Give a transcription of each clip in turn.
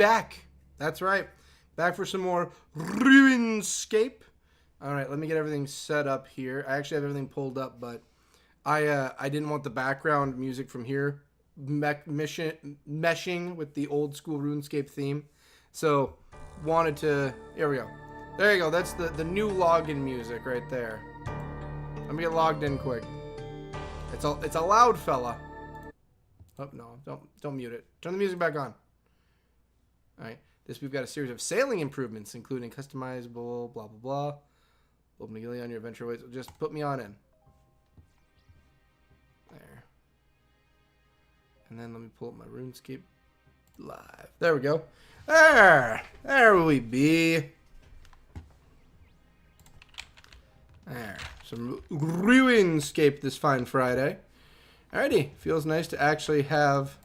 back. That's right. Back for some more RuneScape. All right, let me get everything set up here. I actually have everything pulled up, but I didn't want the background music from here meshing with the old school RuneScape theme. So wanted to, here we go. There you go. That's the new login music right there. Let me get logged in quick. It's a loud fella. Oh no, don't mute it. Turn the music back on. All right. We've got a series of sailing improvements, including customizable, blah blah blah. Open McGilly on your adventure ways. Just put me on in. There. And then let me pull up my RuneScape live. There we go. There we be. There. Some RuneScape this fine Friday. Alrighty. Feels nice to actually have...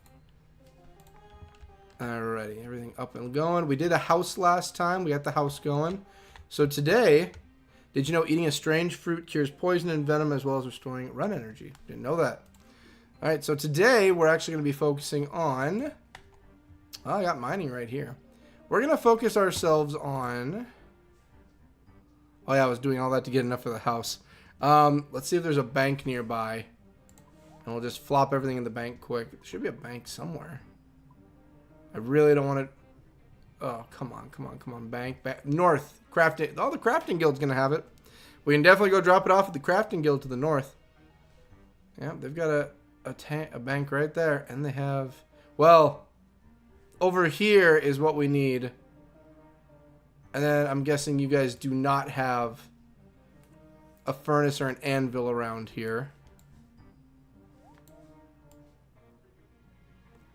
Alrighty. Everything up and going. We did a house last time. We got the house going. So today, did you know eating a strange fruit cures poison and venom as well as restoring run energy? Didn't know that. Alright. So today, we're actually going to be focusing on... Oh, I got mining right here. We're going to focus ourselves on... Oh yeah, I was doing all that to get enough for the house. Let's see if there's a bank nearby. And we'll just flop everything in the bank quick. There should be a bank somewhere. I really don't want to... Oh, come on. Bank. North. Crafting. Oh, the crafting guild's going to have it. We can definitely go drop it off at the crafting guild to the north. Yeah, they've got a bank right there. And they have... Well, over here is what we need. And then I'm guessing you guys do not have a furnace or an anvil around here.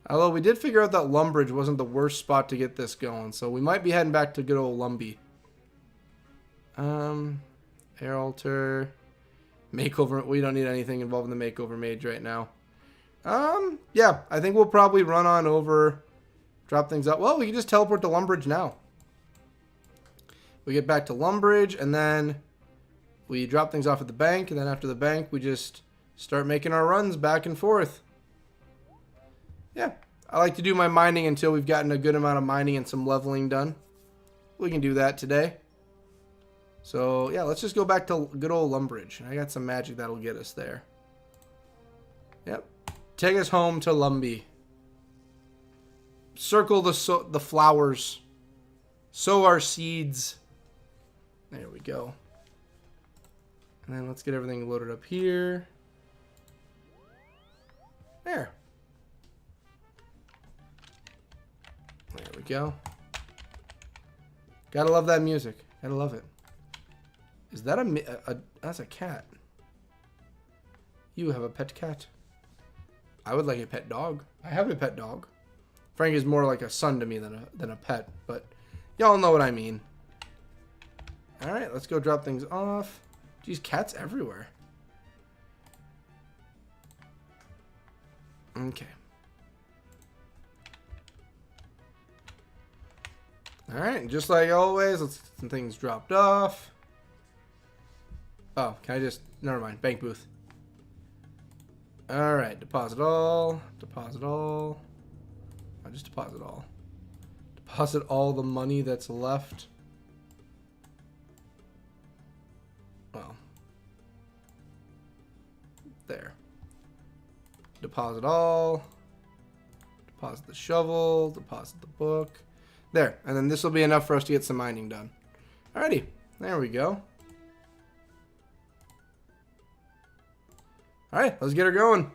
Although we did figure out that Lumbridge wasn't the worst spot to get this going. So we might be heading back to good old Lumby. Air altar. Makeover. We don't need anything involved in the makeover mage right now. Yeah. I think we'll probably run on over. Drop things up. Well, we can just teleport to Lumbridge now. We get back to Lumbridge, and then we drop things off at the bank, and then after the bank, we just start making our runs back and forth. Yeah, I like to do my mining until we've gotten a good amount of mining and some leveling done. We can do that today. So, yeah, let's just go back to good old Lumbridge. I got some magic that'll get us there. Yep. Take us home to Lumby. Circle the flowers. Sow our seeds. There we go. And then let's get everything loaded up here. There. There we go. Gotta love that music. Gotta love it. Is that that's a cat? You have a pet cat. I would like a pet dog. I have a pet dog. Frank is more like a son to me than a pet, but y'all know what I mean. Alright, let's go drop things off. Geez, cats everywhere. Okay. Alright, just like always, let's get some things dropped off. Oh, can I just... Never mind, bank booth. Alright, deposit all. Deposit all. I'll just deposit all. Deposit all the money that's left. Well. There. Deposit all. Deposit the shovel. Deposit the book. There. And then this will be enough for us to get some mining done. Alrighty. There we go. Alright, let's get her going.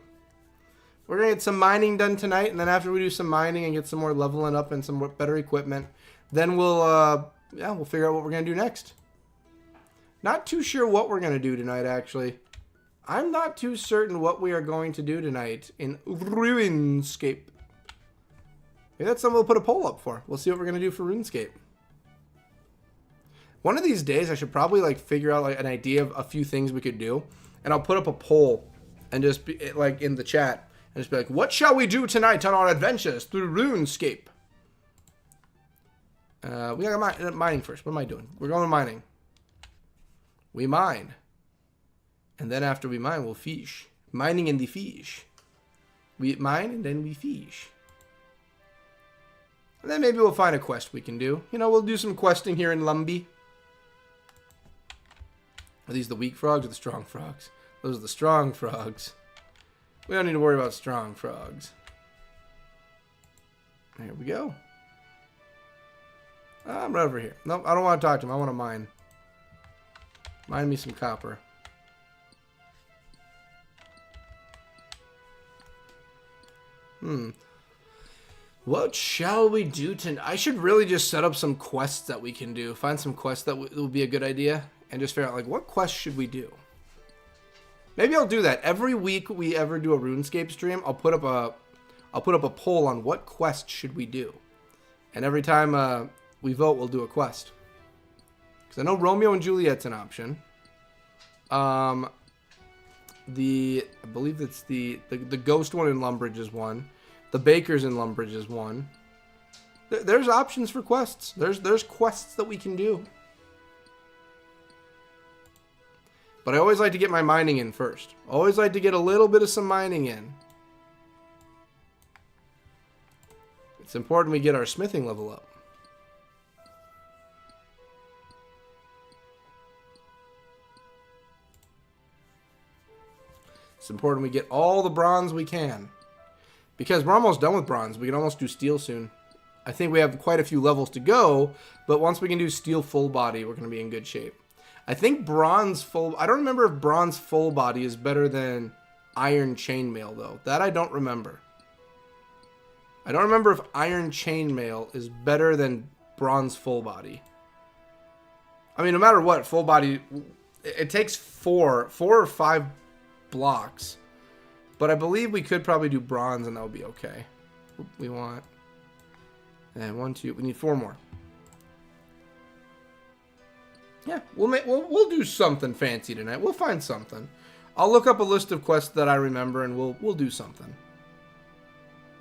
We're going to get some mining done tonight, and then after we do some mining and get some more leveling up and some more better equipment, then we'll figure out what we're going to do next. Not too sure what we're going to do tonight, actually. I'm not too certain what we are going to do tonight in RuneScape. Maybe that's something we'll put a poll up for. We'll see what we're going to do for RuneScape. One of these days, I should probably like figure out like an idea of a few things we could do, and I'll put up a poll and just be like in the chat. And just be like, what shall we do tonight on our adventures through RuneScape? We got mining first. What am I doing? We're going to mining. We mine. And then after we mine, we'll fish. Mining in the fish. We mine and then we fish. And then maybe we'll find a quest we can do. You know, we'll do some questing here in Lumby. Are these the weak frogs or the strong frogs? Those are the strong frogs. We don't need to worry about strong frogs. There we go. I'm right over here. Nope, I don't want to talk to him. I want to mine. Mine me some copper. What shall we do tonight? I should really just set up some quests that we can do. Find some quests that would be a good idea. And just figure out, like, what quest should we do? Maybe I'll do that. Every week we ever do a RuneScape stream, I'll put up a poll on what quest should we do. And every time we vote, we'll do a quest. Because I know Romeo and Juliet's an option. I believe it's the ghost one in Lumbridge is one. The Bakers in Lumbridge is one. There's options for quests. There's quests that we can do. But I always like to get my mining in first. Always like to get a little bit of some mining in. It's important we get our smithing level up. It's important we get all the bronze we can. Because we're almost done with bronze. We can almost do steel soon. I think we have quite a few levels to go. But once we can do steel full body, we're going to be in good shape. I think bronze full... I don't remember if bronze full body is better than iron chainmail, though. That I don't remember. I don't remember if iron chainmail is better than bronze full body. I mean, no matter what, full body... It takes four or five blocks. But I believe we could probably do bronze and that would be okay. We want... And 1, 2... We need 4 more. Yeah, we'll do something fancy tonight. We'll find something. I'll look up a list of quests that I remember, and we'll do something.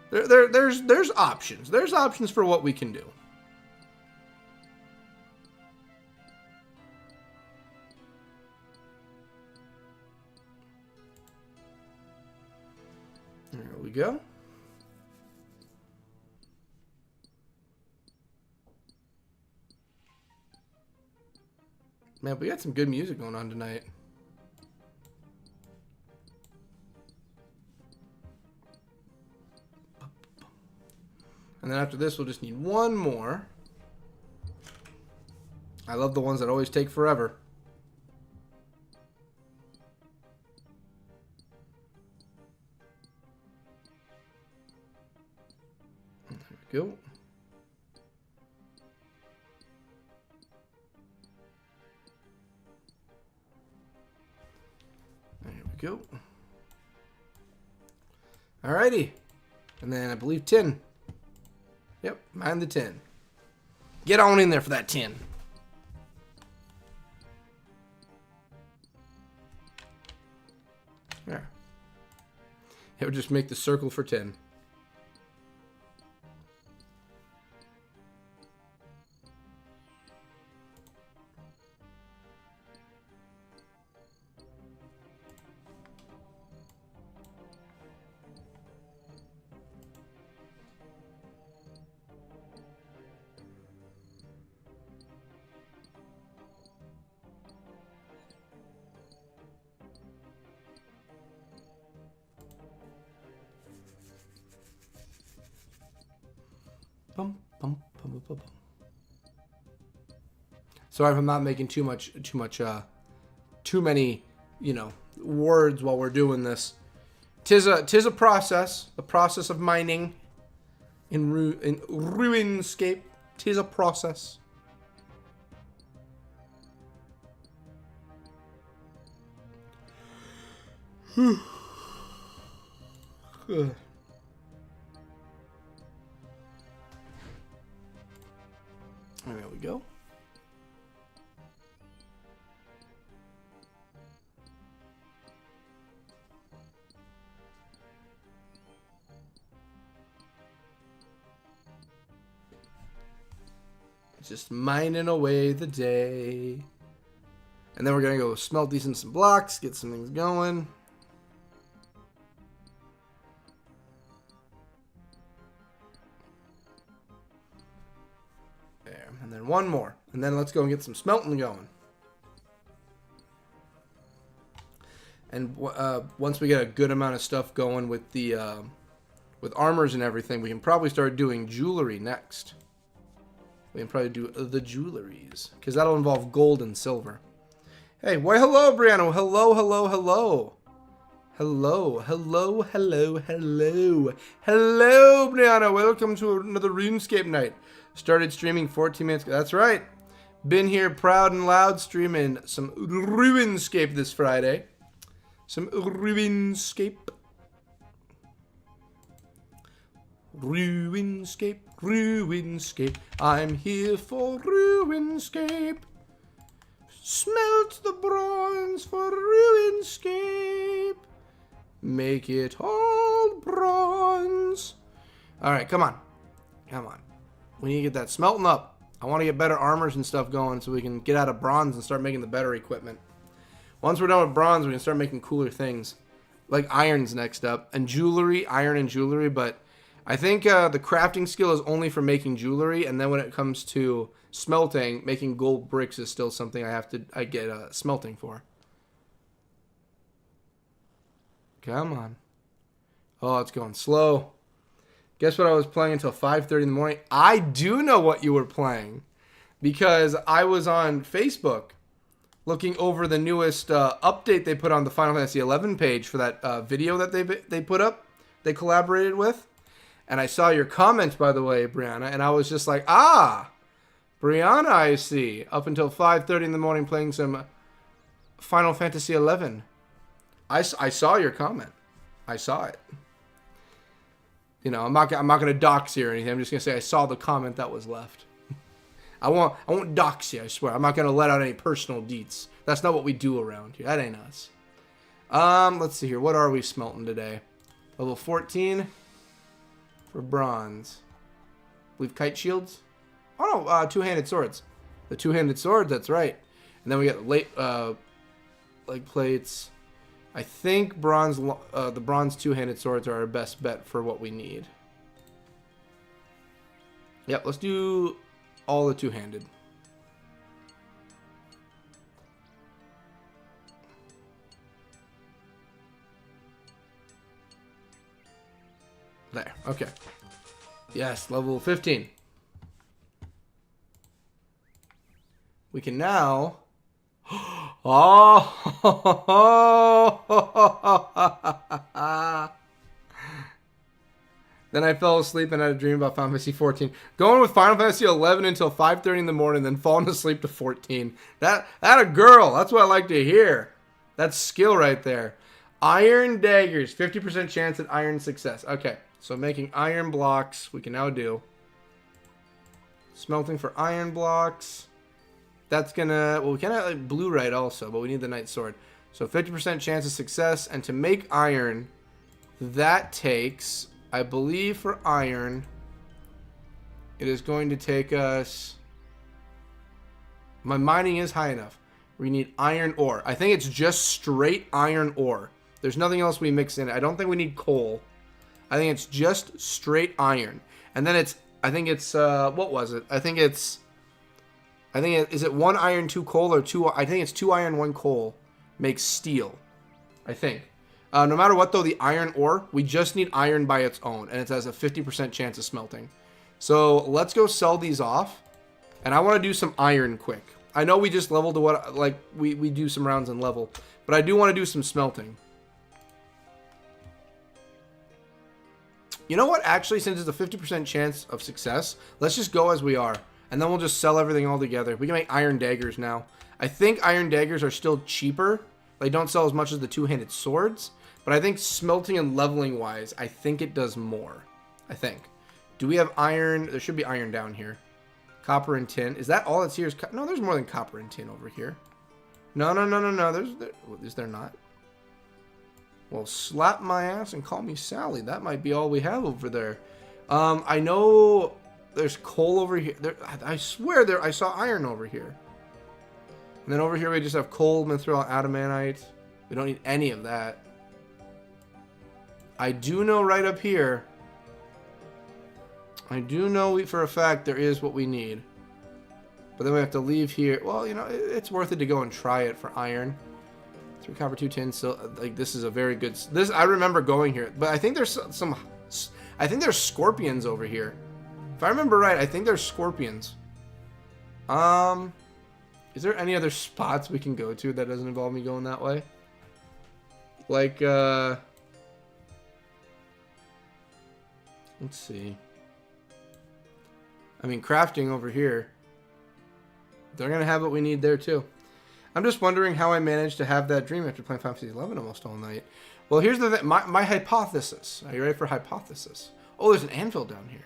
There's options. There's options for what we can do. There we go. Man, we got some good music going on tonight. And then after this, we'll just need one more. I love the ones that always take forever. There we go. Go. Alrighty. And then I believe 10. Yep, mine the 10. Get on in there for that 10. There. It would just make the circle for 10. Sorry if I'm not making too many, you know, words while we're doing this. Tis a process, the process of mining in RuneScape. Tis a process. There we go. Just mining away the day. And then we're going to go smelt these in some blocks, get some things going. then one more. And then let's go and get some smelting going. And once we get a good amount of stuff going with the with armors and everything, we can probably start doing jewelry next. We can probably do the jewelries, because that'll involve gold and silver. Hey, why hello, Brianna. Hello, hello, hello. Hello, hello, hello, hello. Hello, Brianna. Welcome to another RuneScape night. Started streaming 14 minutes ago. That's right. Been here proud and loud streaming some RuneScape this Friday. Some RuneScape. RuneScape, RuneScape. I'm here for RuneScape. Smelt the bronze for RuneScape. Make it all bronze. Alright, come on. Come on. We need to get that smelting up. I want to get better armors and stuff going so we can get out of bronze and start making the better equipment. Once we're done with bronze, we can start making cooler things. Like iron's next up. And jewelry, iron and jewelry. But I think the crafting skill is only for making jewelry. And then when it comes to smelting, making gold bricks is still something I get smelting for. Come on. Oh, it's going slow. Guess what I was playing until 5:30 in the morning? I do know what you were playing. Because I was on Facebook looking over the newest update they put on the Final Fantasy XI page for that video that they put up. They collaborated with. And I saw your comment, by the way, Brianna. And I was just like, ah, Brianna, I see. Up until 5:30 in the morning playing some Final Fantasy XI. I saw your comment. I saw it. You know, I'm not gonna dox you or anything. I'm just gonna say I saw the comment that was left. I won't dox you. I swear. I'm not gonna let out any personal deets. That's not what we do around here. That ain't us. Let's see here. What are we smelting today? Level 14 for bronze. We've kite shields. Oh no, two-handed swords. The two-handed swords. That's right. And then we get leg plates. I think the bronze two-handed swords are our best bet for what we need. Yep, let's do all the two-handed. There, okay. Yes, level 15. We can now... Oh! Then I fell asleep and had a dream about Final Fantasy 14. Going with Final Fantasy 11 until 5:30 in the morning, then falling asleep to 14. That a girl. That's what I like to hear. That's skill right there. Iron daggers. 50% chance at iron success. Okay, so making iron blocks we can now do. Smelting for iron blocks. That's gonna, well, we can have like blue right also, but we need the Knight Sword. So 50% chance of success, and to make iron, that takes, I believe for iron, it is going to take us, my mining is high enough. We need iron ore. I think it's just straight iron ore. There's nothing else we mix in it. I don't think we need coal. I think it's just straight iron. And then it's, I think it's, what was it? Is it 1 iron, 2 coal, or 2? I think it's 2 iron, 1 coal makes steel. I think. No matter what, though, the iron ore, we just need iron by its own, and it has a 50% chance of smelting. So let's go sell these off, and I want to do some iron quick. I know we just leveled to what, like, we do some rounds in level, but I do want to do some smelting. You know what? Actually, since it's a 50% chance of success, let's just go as we are. And then we'll just sell everything all together. We can make iron daggers now. I think iron daggers are still cheaper. They don't sell as much as the two-handed swords. But I think smelting and leveling wise, I think it does more. I think. Do we have iron? There should be iron down here. Copper and tin. Is that all that's here? No, there's more than copper and tin over here. No. Is there not? Well, slap my ass and call me Sally. That might be all we have over there. I know... There's coal over here. I swear I saw iron over here. And then over here we just have coal, mithril, adamantite. We don't need any of that. I do know right up here. I do know for a fact there is what we need. But then we have to leave here. Well, you know, it's worth it to go and try it for iron. 3 copper, 2 tin. So, like, this is a very good... This, I remember going here. But I think there's some... I think there's scorpions over here. If I remember right, I think there's scorpions. Is there any other spots we can go to that doesn't involve me going that way? Like, let's see. I mean, crafting over here. They're going to have what we need there, too. I'm just wondering how I managed to have that dream after playing Final Fantasy 11 almost all night. Well, here's the thing. My hypothesis. Are you ready for hypothesis? Oh, there's an anvil down here.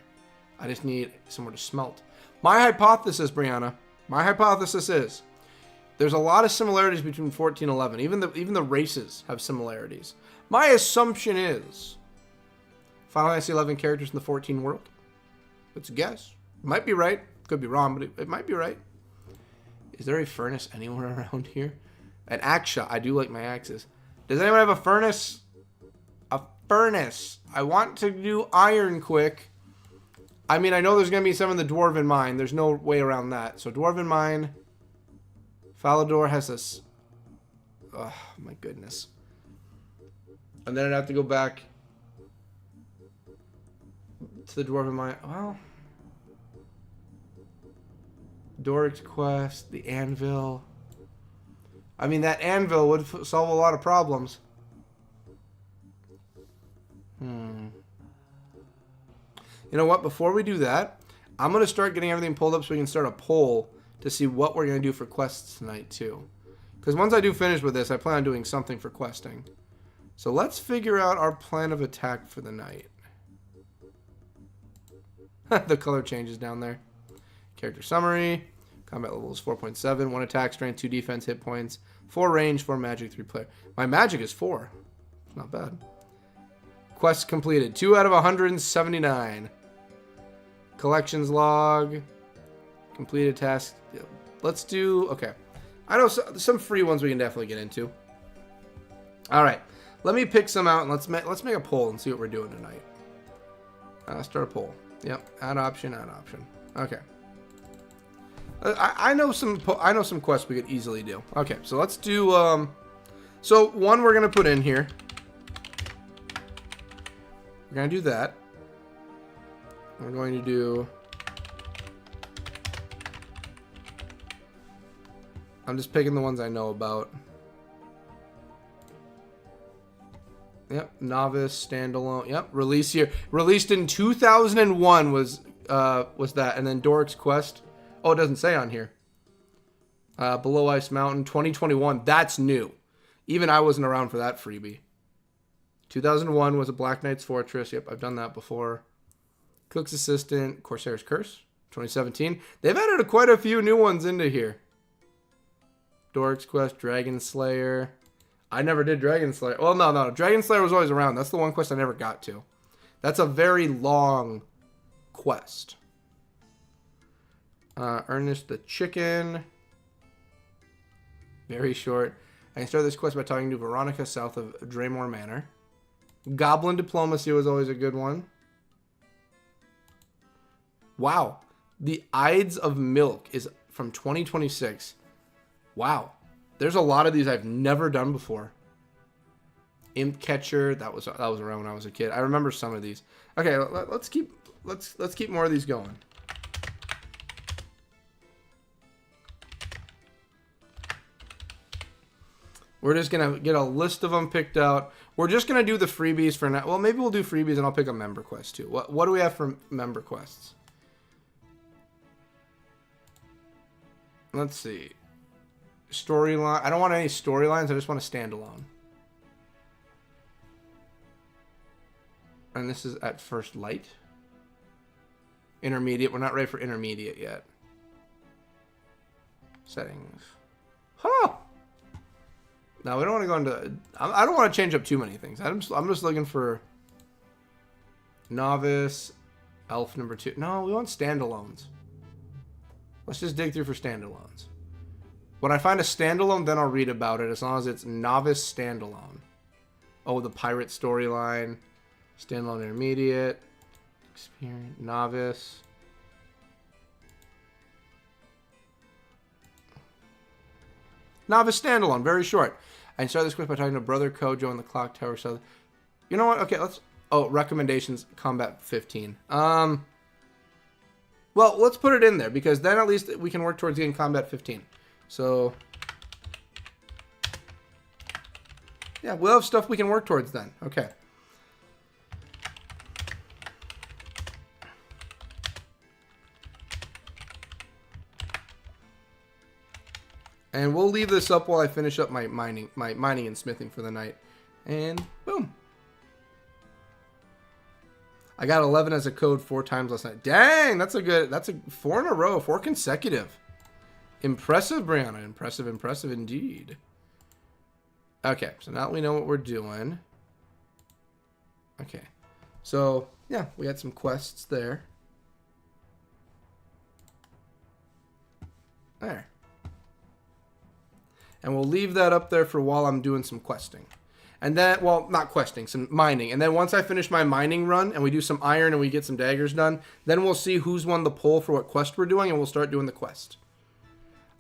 I just need somewhere to smelt. My hypothesis, Brianna. My hypothesis is there's a lot of similarities between 14 and 11. Even the races have similarities. My assumption is Final Fantasy 11 characters in the 14 world. It's a guess. Might be right. Could be wrong, but it might be right. Is there a furnace anywhere around here? An axe shop. I do like my axes. Does anyone have a furnace? A furnace. I want to do iron quick. I mean, I know there's going to be some in the Dwarven Mine. There's no way around that. So, Dwarven Mine. Falador has this. Oh, my goodness. And then I'd have to go back to the Dwarven Mine. Well... Doric's quest, the anvil. I mean, that anvil would solve a lot of problems. You know what? Before we do that, I'm going to start getting everything pulled up so we can start a poll to see what we're going to do for quests tonight, too. Because once I do finish with this, I plan on doing something for questing. So let's figure out our plan of attack for the night. The color changes down there. Character summary. Combat level is 4.7. 1 attack strength, 2 defense hit points, 4 range, 4 magic, 3 player. My magic is 4. Not bad. Quests completed. 2 out of 179. Collections log. Completed task. Let's do... Okay. I know some free ones we can definitely get into. Alright. Let me pick some out and let's make a poll and see what we're doing tonight. Start a poll. Yep. Add option, add option. Okay. I know some quests we could easily do. Okay, so let's do so one we're gonna put in here. We're gonna do that. We're going to do... I'm just picking the ones I know about. Yep, novice, standalone. Yep, release year. Released in 2001 was that, and then Doric's Quest. Oh, it doesn't say on here. Below Ice Mountain, 2021. That's new. Even I wasn't around for that freebie. 2001 was a Black Knight's Fortress. Yep, I've done that before. Cook's Assistant, Corsair's Curse, 2017. They've added quite a few new ones into here. Doric's Quest, Dragon Slayer. I never did Dragon Slayer. Well, no. Dragon Slayer was always around. That's the one quest I never got to. That's a very long quest. Ernest the Chicken. Very short. I can start this quest by talking to Veronica south of Draymore Manor. Goblin Diplomacy was always a good one. Wow. The Ides of Milk is from 2026. Wow. There's a lot of these I've never done before. Imp Catcher, that was around when I was a kid. I remember some of these. Okay, let's keep more of these going. We're just going to get a list of them picked out. We're just going to do the freebies for now. Well, maybe we'll do freebies and I'll pick a member quest too. What do we have for member quests? Let's see. Storyline. I don't want any storylines. I just want a standalone. And this is at first light. Intermediate. We're not ready for intermediate yet. Settings. Huh. No, we don't want to go into... I don't want to change up too many things. I'm just looking for... Novice. Elf number 2. No, we want standalones. Let's just dig through for standalones. When I find a standalone, then I'll read about it, as long as it's novice standalone. Oh, the pirate storyline. Standalone intermediate. Experience. Novice. Novice standalone, very short. I started this quest by talking to Brother Kojo in the clock tower. So, you know what? Okay, let's... Oh, recommendations, combat 15. Well, let's put it in there, because then at least we can work towards getting combat 15. So... Yeah, we'll have stuff we can work towards then. Okay. And we'll leave this up while I finish up my mining and smithing for the night. And boom. I got 11 as a code 4 times last night. Dang, that's a 4 in a row, 4 consecutive. Impressive, Brianna. Impressive, impressive indeed. Okay, so now we know what we're doing. Okay. So, yeah, we had some quests there. There. And we'll leave that up there for while I'm doing some questing. And then, well, not questing, some mining. And then once I finish my mining run and we do some iron and we get some daggers done, then we'll see who's won the poll for what quest we're doing and we'll start doing the quest.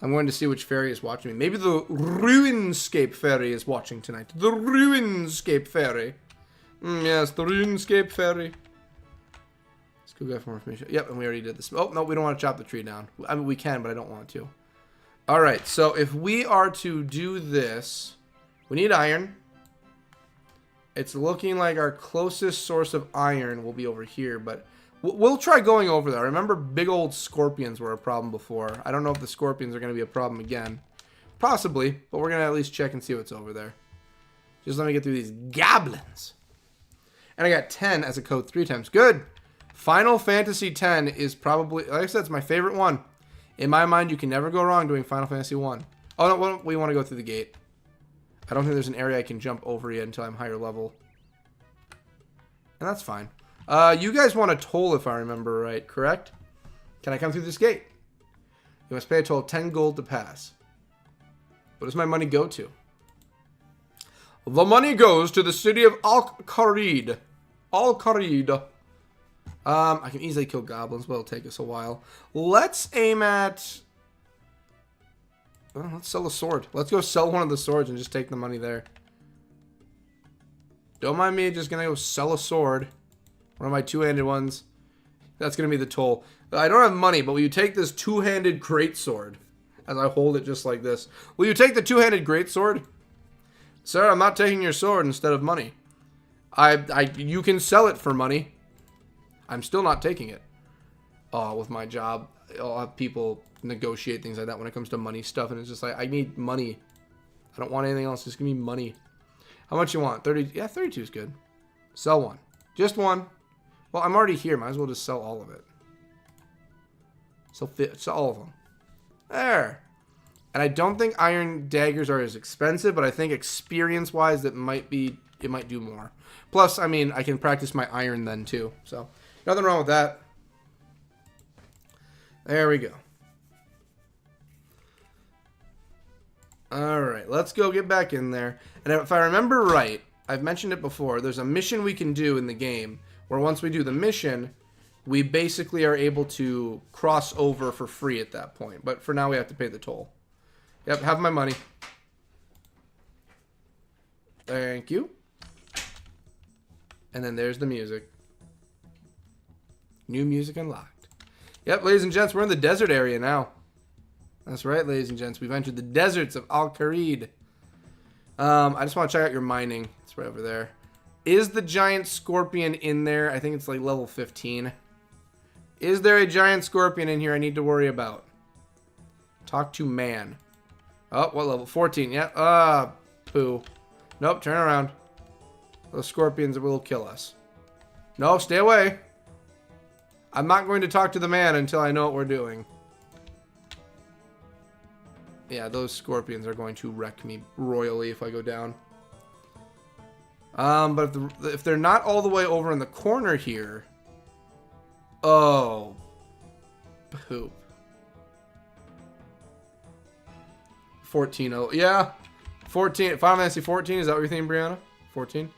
I'm going to see which fairy is watching me. Maybe the RuneScape fairy is watching tonight. The RuneScape fairy. Yes, the RuneScape fairy. Let's go get more information. Yep, and we already did this. Oh, no, we don't want to chop the tree down. I mean, we can, but I don't want to. All right, so if we are to do this, we need iron. It's looking like our closest source of iron will be over here, but we'll try going over there. I remember big old scorpions were a problem before. I don't know if the scorpions are going to be a problem again. Possibly, but we're going to at least check and see what's over there. Just let me get through these goblins. And I got 10 as a code 3 times. Good. Final Fantasy X is probably, like I said, it's my favorite one. In my mind, you can never go wrong doing Final Fantasy 1. Oh, no, we want to go through the gate. I don't think there's an area I can jump over yet until I'm higher level. And that's fine. You guys want a toll if I remember right, correct? Can I come through this gate? You must pay a toll of 10 gold to pass. What does my money go to? The money goes to the city of Al-Kharid. Al-Kharid. I can easily kill goblins, but it'll take us a while. Let's aim at... Well, let's sell a sword. Let's go sell one of the swords and just take the money there. Don't mind me, just gonna go sell a sword. One of my two-handed ones. That's gonna be the toll. I don't have money, but will you take this two-handed greatsword? As I hold it just like this. Will you take the two-handed greatsword? Sir, I'm not taking your sword instead of money. You can sell it for money. I'm still not taking it. Oh, with my job, I'll have people negotiate things like that when it comes to money stuff, and it's just like, I need money. I don't want anything else, just give me money. How much you want? 30? Yeah, 32 is good. Sell one. Just one. Well, I'm already here, might as well just sell all of it. Sell all of them. There. And I don't think iron daggers are as expensive, but I think experience-wise it might do more. Plus, I mean, I can practice my iron then too, so nothing wrong with that. There we go. Alright, let's go get back in there. And if I remember right, I've mentioned it before, there's a mission we can do in the game where once we do the mission, we basically are able to cross over for free at that point. But for now, we have to pay the toll. Yep, have my money. Thank you. And then there's the music. New music unlocked. Yep, ladies and gents, we're in the desert area now. That's right, ladies and gents. We've entered the deserts of Al-Kharid. I just want to check out your mining. It's right over there. Is the giant scorpion in there? I think it's like level 15. Is there a giant scorpion in here I need to worry about? Talk to man. Oh, what level? 14. Yeah. Poo. Nope, turn around. Those scorpions will kill us. No, stay away. I'm not going to talk to the man until I know what we're doing. Yeah, those scorpions are going to wreck me royally if I go down. But if they're not all the way over in the corner here... Oh. Poop. 14. Oh, yeah. 14. Final Fantasy 14. Is that what you're thinking, Brianna? 14.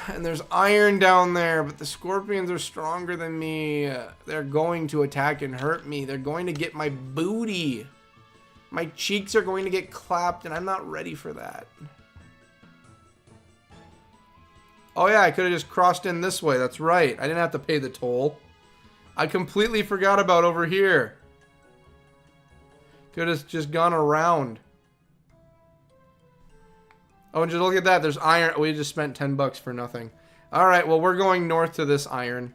And there's iron down there, but the scorpions are stronger than me. They're going to attack and hurt me. They're going to get my booty. My cheeks are going to get clapped, and I'm not ready for that. Oh yeah, I could have just crossed in this way. That's right. I didn't have to pay the toll. I completely forgot about over here. Could have just gone around. Oh, and just look at that. There's iron. We just spent 10 bucks for nothing. All right, well, we're going north to this iron.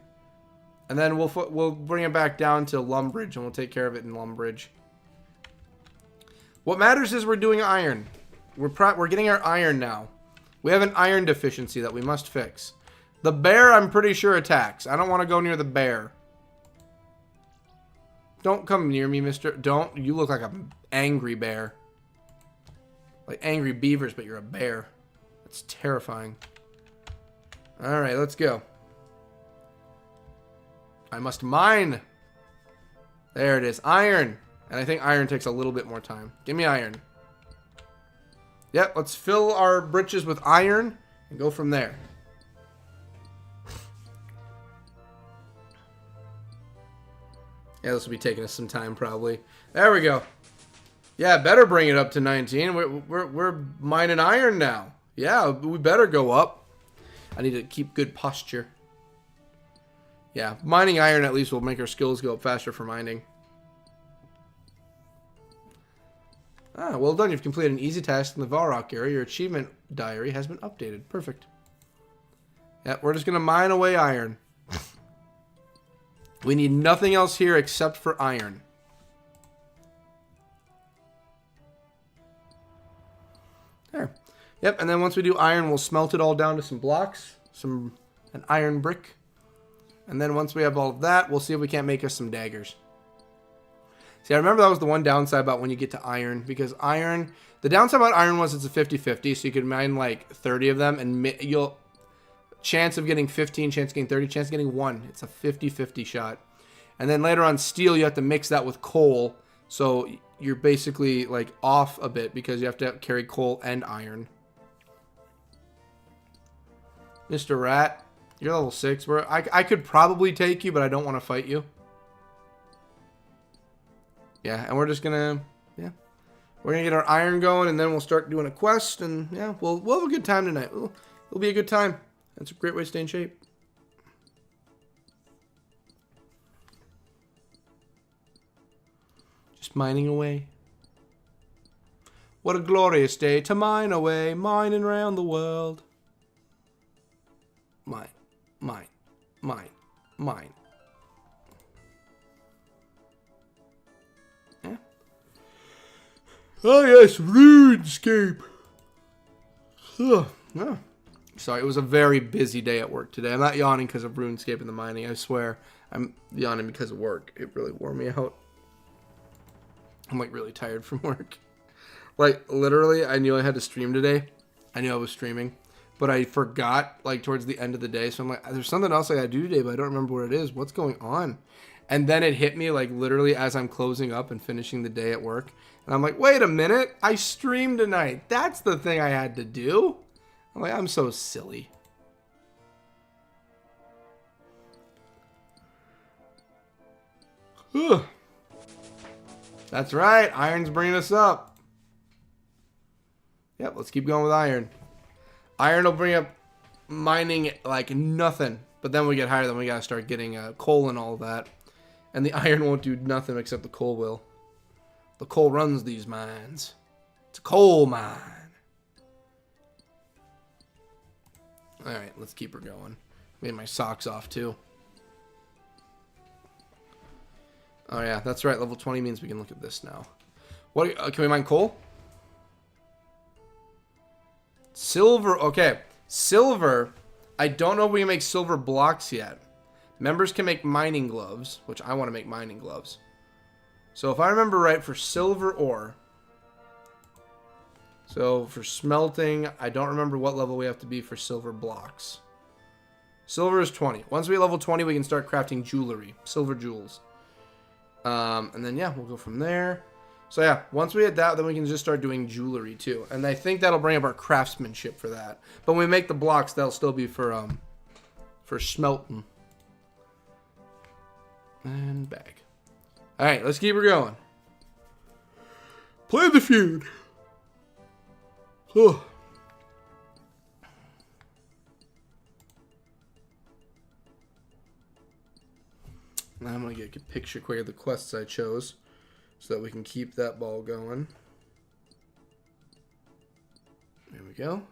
And then we'll bring it back down to Lumbridge, and we'll take care of it in Lumbridge. What matters is we're doing iron. We're getting our iron now. We have an iron deficiency that we must fix. The bear, I'm pretty sure, attacks. I don't want to go near the bear. Don't come near me, mister. Don't. You look like an angry bear. Like angry beavers, but you're a bear. That's terrifying. Alright, let's go. I must mine. There it is. Iron. And I think iron takes a little bit more time. Give me iron. Yep, let's fill our britches with iron and go from there. Yeah, this will be taking us some time probably. There we go. Yeah, better bring it up to 19. We're mining iron now. Yeah, we better go up. I need to keep good posture. Yeah, mining iron at least will make our skills go up faster for mining. Ah, well done. You've completed an easy task in the Varrock area. Your achievement diary has been updated. Perfect. Yeah, we're just going to mine away iron. We need nothing else here except for iron. There. Yep, and then once we do iron, we'll smelt it all down to some blocks. An iron brick. And then once we have all of that, we'll see if we can't make us some daggers. See, I remember that was the one downside about when you get to iron. Because iron... The downside about iron was it's a 50-50. So you could mine like 30 of them. And you'll... Chance of getting 15, chance of getting 30, chance of getting 1. It's a 50-50 shot. And then later on steel, you have to mix that with coal. So you're basically like off a bit because you have to carry coal and iron. Mr. Rat, you're level 6. I could probably take you, but I don't want to fight you. Yeah, and we're just gonna, yeah. We're gonna get our iron going, and then we'll start doing a quest, and yeah, we'll have a good time tonight. It'll be a good time. That's a great way to stay in shape. Just mining away. What a glorious day to mine away, mining around the world. Mine, mine, mine, mine. Yeah. Oh yes, RuneScape. Oh. Sorry, it was a very busy day at work today. I'm not yawning because of RuneScape and the mining, I swear. I'm yawning because of work. It really wore me out. I'm like really tired from work. Like literally, I knew I had to stream today. I knew I was streaming. But I forgot like towards the end of the day. So I'm like, there's something else I gotta do today, but I don't remember what it is. What's going on? And then it hit me like literally as I'm closing up and finishing the day at work. And I'm like, wait a minute. I streamed tonight. That's the thing I had to do. I'm like, I'm so silly. Whew. That's right. Iron's bringing us up. Yep, let's keep going with iron. Iron will bring up mining like nothing. But then we get higher, then we gotta start getting coal and all that. And the iron won't do nothing except the coal will. The coal runs these mines. It's a coal mine. Alright, let's keep her going. Made my socks off too. Oh yeah, that's right. Level 20 means we can look at this now. What? Can we mine coal? Silver. Okay. Silver. I don't know if we can make silver blocks yet. Members can make mining gloves, which I want to make mining gloves. So if I remember right, for silver ore. So for smelting, I don't remember what level we have to be for silver blocks. Silver is 20. Once we level 20, we can start crafting jewelry. Silver jewels. And then, yeah, we'll go from there. So, yeah, once we hit that, then we can just start doing jewelry, too. And I think that'll bring up our craftsmanship for that. But when we make the blocks, that'll still be for smelting. And bag. Alright, let's keep her going. Play the feud. Oh. Now I'm going to get a picture quick of the quests I chose so that we can keep that ball going. There we go.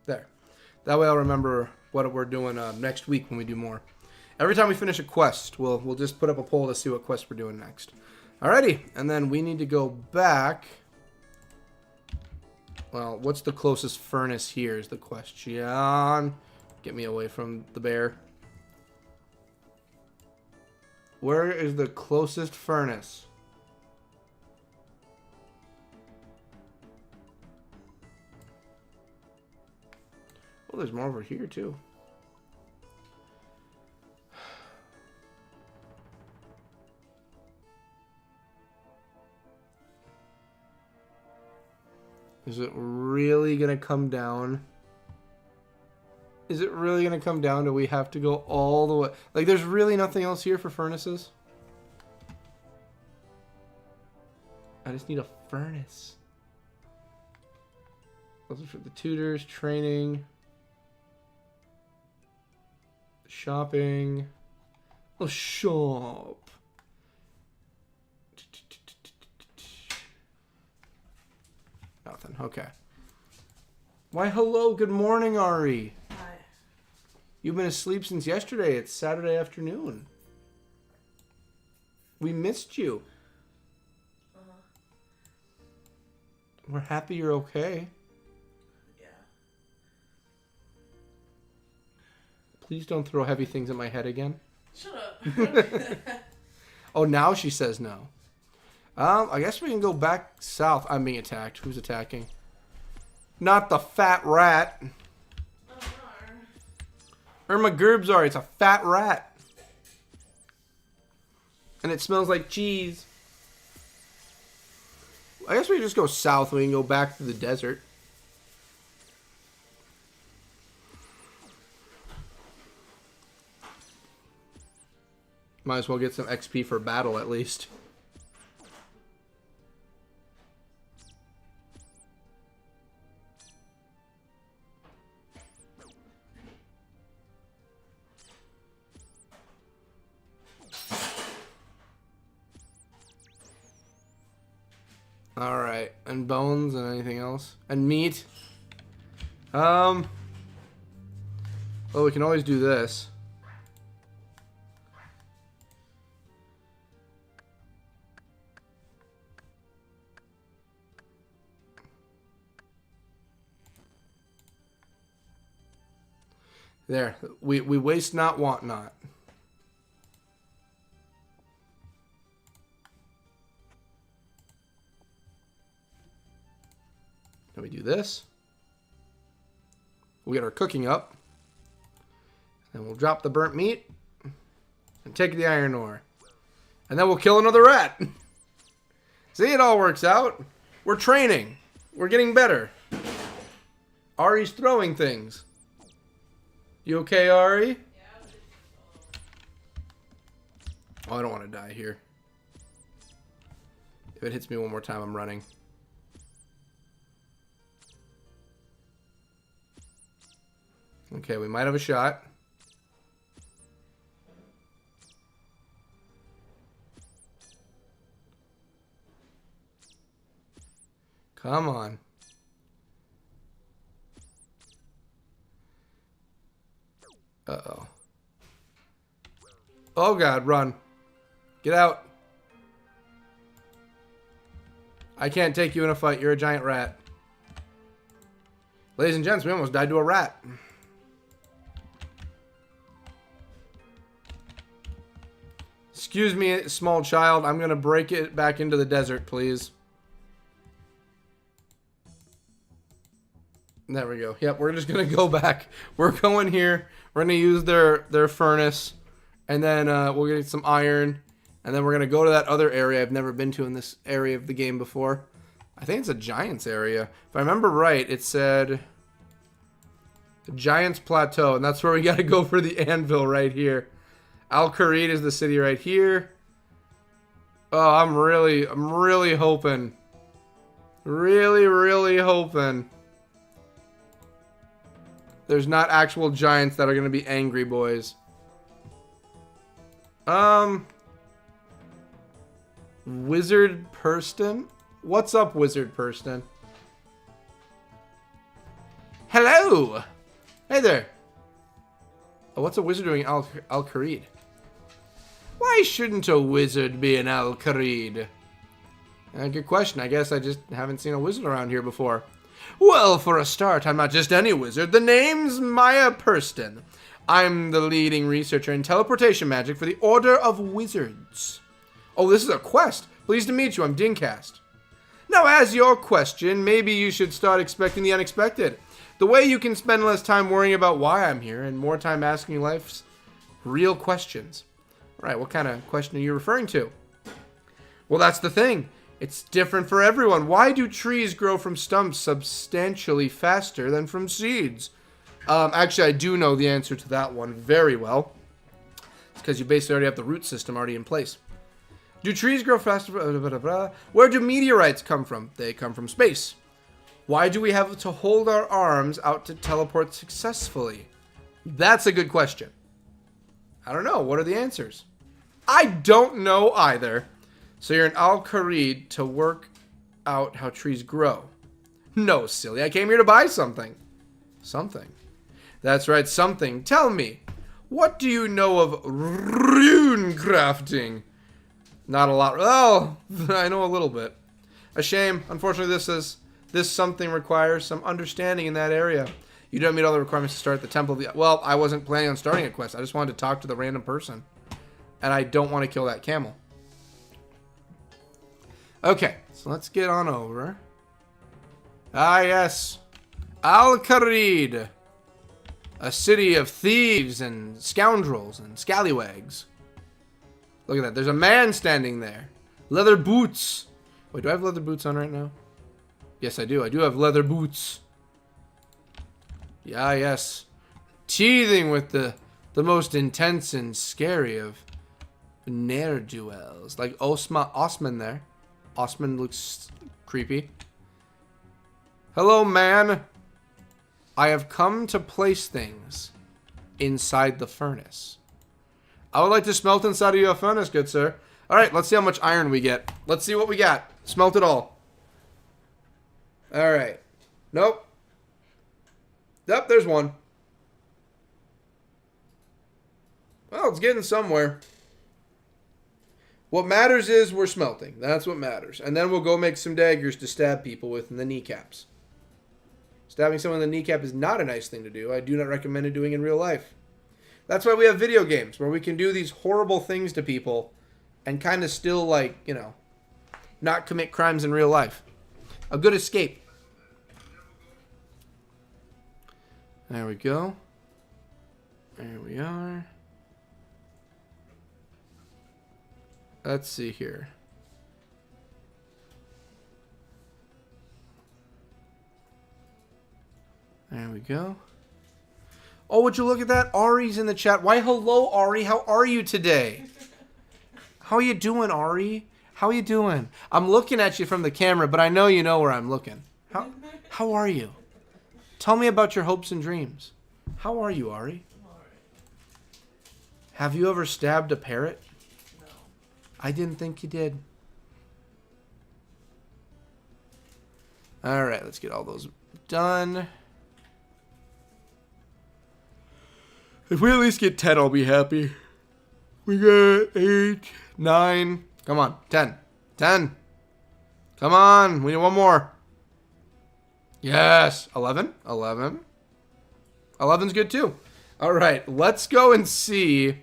There. That way I'll remember what we're doing next week when we do more. Every time we finish a quest, we'll just put up a poll to see what quest we're doing next. Alrighty, and then we need to go back. Well, what's the closest furnace here is the question. Get me away from the bear. Where is the closest furnace? Oh, there's more over here too. Is it really going to come down? Is it really going to come down to we have to go all the way? Like, there's really nothing else here for furnaces? I just need a furnace. Those are for the tutors, training, shopping. Oh, shop. Nothing. Okay. Why, hello. Good morning, Ari. Hi. You've been asleep since yesterday. It's Saturday afternoon. We missed you. We're happy you're okay. Yeah. Please don't throw heavy things at my head again. Shut up. Oh, now she says no. I guess we can go back south. I'm being attacked. Who's attacking? Not the fat rat. Oh, no. Irma Gerbzar. It's a fat rat. And it smells like cheese. I guess we can just go south. We can go back to the desert. Might as well get some XP for battle at least. Alright, and bones and anything else? And meat? Well, we can always do this. There, we waste not, want not. Then we do this. We'll get our cooking up. And we'll drop the burnt meat. And take the iron ore. And then we'll kill another rat. See, it all works out. We're training. We're getting better. Ari's throwing things. You okay, Ari? Yeah. Oh, I don't want to die here. If it hits me one more time, I'm running. Okay, we might have a shot. Come on. Uh-oh. Oh, God, run. Get out. I can't take you in a fight. You're a giant rat. Ladies and gents, we almost died to a rat. Excuse me, small child. I'm going to break it back into the desert, please. There we go. Yep, we're just going to go back. We're going here. We're going to use their furnace. And then we'll get some iron. And then we're going to go to that other area I've never been to in this area of the game before. I think it's a Giants area. If I remember right, it said the Giants Plateau. And that's where we got to go for the anvil right here. Al-Kharid is the city right here. Oh, I'm really hoping. Really hoping. There's not actual giants that are going to be angry, boys. Wizard Purston? What's up, Wizard Purston? Hello! Hey there. Oh, what's a wizard doing in Al-Kharid? Why shouldn't a wizard be in Al-Kharid? Good question. I guess I just haven't seen a wizard around here before. Well, for a start, I'm not just any wizard. The name's Maya Purston. I'm the leading researcher in teleportation magic for the Order of Wizards. Oh, this is a quest. Pleased to meet you. I'm Dingcast. Now, as your question, maybe you should start expecting the unexpected. The way you can spend less time worrying about why I'm here and more time asking life's real questions. All right, what kind of question are you referring to? Well, that's the thing. It's different for everyone. Why do trees grow from stumps substantially faster than from seeds? Actually, I do know the answer to that one very well. It's because you basically already have the root system already in place. Do trees grow faster? Where do meteorites come from? They come from space. Why do we have to hold our arms out to teleport successfully? That's a good question. I don't know. What are the answers? I don't know either. So you're in Al-Kharid to work out how trees grow. No, silly. I came here to buy something. Something. That's right, something. Tell me, what do you know of rune crafting? Not a lot. Well, I know a little bit. A shame. Unfortunately, this something requires some understanding in that area. You don't meet all the requirements to start the Temple of the... Well, I wasn't planning on starting a quest. I just wanted to talk to the random person. And I don't want to kill that camel. Okay, so let's get on over. Ah, yes. Al-Kharid. A city of thieves and scoundrels and scallywags. Look at that. There's a man standing there. Leather boots. Wait, do I have leather boots on right now? Yes, I do. I do have leather boots. Yeah, yes. Teething with the most intense and scary of ne'er-do-wells. Like Osman there. Osman looks creepy. Hello, man. I have come to place things inside the furnace. I would like to smelt inside of your furnace, good sir. Alright, let's see how much iron we get. Let's see what we got. Smelt it all. Alright. Nope. Yep, there's one. Well, it's getting somewhere. What matters is we're smelting. That's what matters. And then we'll go make some daggers to stab people with in the kneecaps. Stabbing someone in the kneecap is not a nice thing to do. I do not recommend it doing in real life. That's why we have video games, where we can do these horrible things to people and kind of still, like, you know, not commit crimes in real life. A good escape. There we go. There we are. Let's see here. There we go. Oh, would you look at that? Ari's in the chat. Why, hello, Ari. How are you today? How are you doing, Ari? How are you doing? I'm looking at you from the camera, but I know you know where I'm looking. How are you? Tell me about your hopes and dreams. How are you, Ari? Have you ever stabbed a parrot? No. I didn't think you did. Alright, let's get all those done. If we at least get 10, I'll be happy. We got 8, 9. Come on, 10. 10. Come on, we need one more. Yes, 11. 11. 11's good too. All right, let's go and see.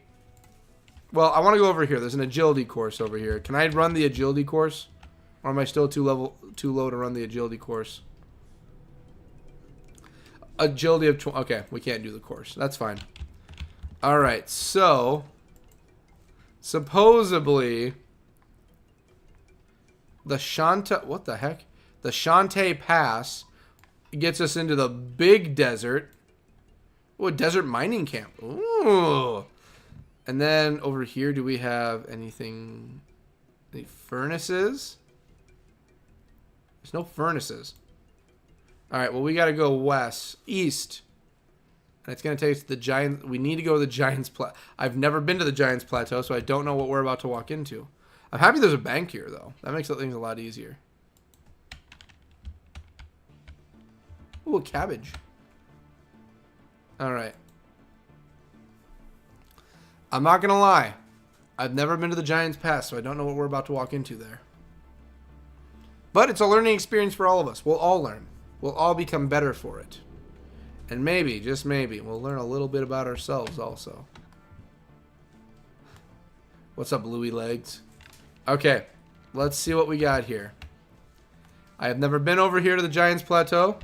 Well, I want to go over here. There's an agility course over here. Can I run the agility course? Or am I still too low to run the agility course? Agility of 20. Okay, we can't do the course. That's fine. All right, so supposedly the what the heck? The Shantae Pass gets us into the big desert. Oh, a desert mining camp. Ooh. And then over here, do we have anything? Any furnaces? There's no furnaces. All right, well, we got to go east. And it's going to take us to the Giants. We need to go to the Giants Plateau. I've never been to the Giants Plateau, so I don't know what we're about to walk into. I'm happy there's a bank here, though. That makes things a lot easier. Ooh, a cabbage. All right. I'm not going to lie. I've never been to the Giants Pass, so I don't know what we're about to walk into there. But it's a learning experience for all of us. We'll all learn. We'll all become better for it. And maybe, just maybe, we'll learn a little bit about ourselves also. What's up, Louie Legs? Okay, let's see what we got here. I have never been over here to the Giants Plateau.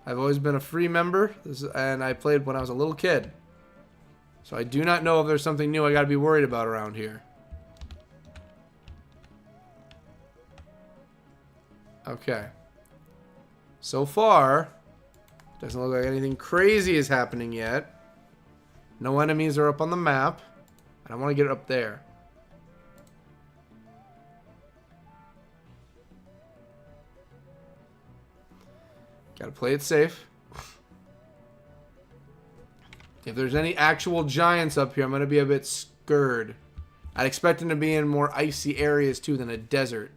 I've always been a free member, and I played when I was a little kid. So I do not know if there's something new I got to be worried about around here. Okay. So far, doesn't look like anything crazy is happening yet. No enemies are up on the map. And I want to get it up there. Gotta play it safe. If there's any actual giants up here, I'm going to be a bit scared. I'd expect them to be in more icy areas, too, than a desert.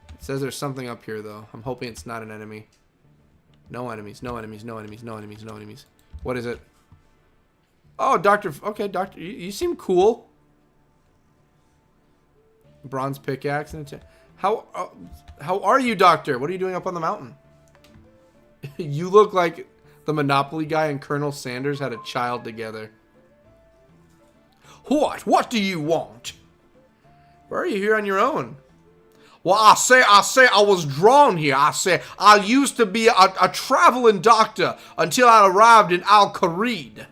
It says there's something up here, though. I'm hoping it's not an enemy. No enemies, no enemies, no enemies, no enemies, no enemies. What is it? Oh, Doctor. Okay, Doctor. You seem cool. Bronze pickaxe. And how are you, Doctor? What are you doing up on the mountain? You look like the Monopoly guy and Colonel Sanders had a child together. What? What do you want? Why are you here on your own? Well, I say, I was drawn here. I say, I used to be a traveling doctor until I arrived in Al-Kharid.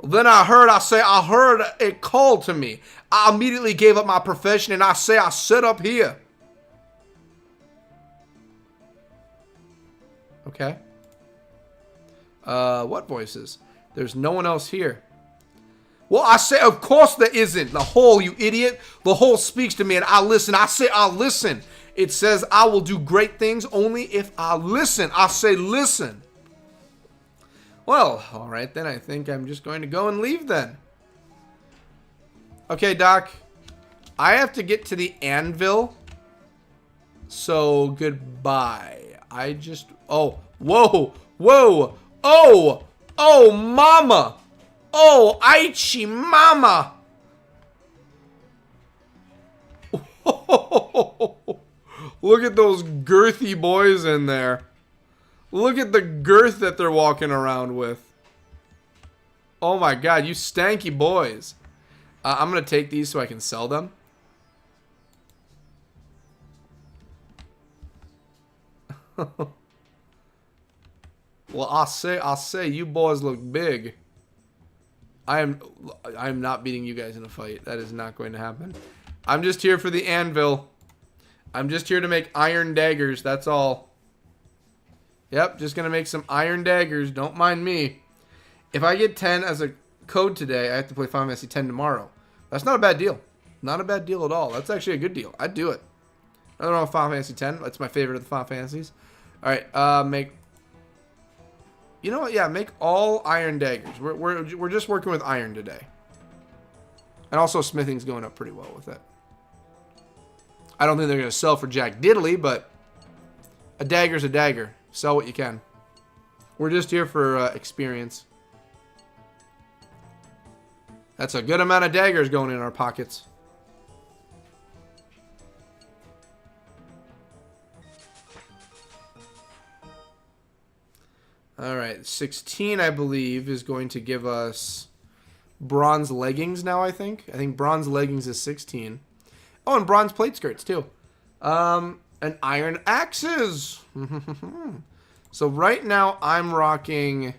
Then I heard it called to me. I immediately gave up my profession and I set up here. Okay. What voices? There's no one else here. Well, I say, of course there isn't. The whole, you idiot. The whole speaks to me and I listen. I say, I listen. It says, I will do great things only if I listen. I say, listen. Well, all right then. I think I'm just going to go and leave then. Okay, Doc. I have to get to the anvil. So, goodbye. Oh, whoa, whoa, oh, mama. Oh, Aichi mama. Look at those girthy boys in there. Look at the girth that they're walking around with. Oh my god, you stanky boys. I'm going to take these so I can sell them. Well, I say, you boys look big. I am not beating you guys in a fight. That is not going to happen. I'm just here for the anvil. I'm just here to make iron daggers. That's all. Yep, just going to make some iron daggers. Don't mind me. If I get 10 as a code today, I have to play Final Fantasy 10 tomorrow. That's not a bad deal. Not a bad deal at all. That's actually a good deal. I'd do it. I don't know Final Fantasy 10. That's my favorite of the Final Fantasies. Alright, make... You know what? Yeah, make all iron daggers. We're just working with iron today. And also smithing's going up pretty well with it. I don't think they're going to sell for jack diddly, but a dagger's a dagger. Sell what you can. We're just here for experience. That's a good amount of daggers going in our pockets. Alright, 16, I believe, is going to give us bronze leggings now, I think. I think bronze leggings is 16. Oh, and bronze plate skirts, too. And iron axes. So right now, I'm rocking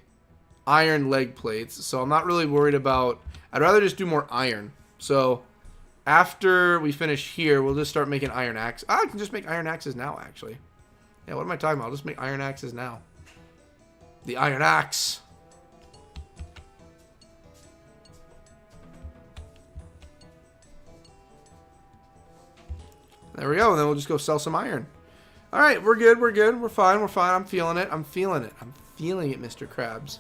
iron leg plates. So I'm not really worried about... I'd rather just do more iron. So after we finish here, we'll just start making iron axes. I can just make iron axes now, actually. Yeah, what am I talking about? I'll just make iron axes now. The iron axe. There we go. And then we'll just go sell some iron. All right, we're good. We're good. We're fine. We're fine. I'm feeling it. I'm feeling it. I'm feeling it, Mr. Krabs.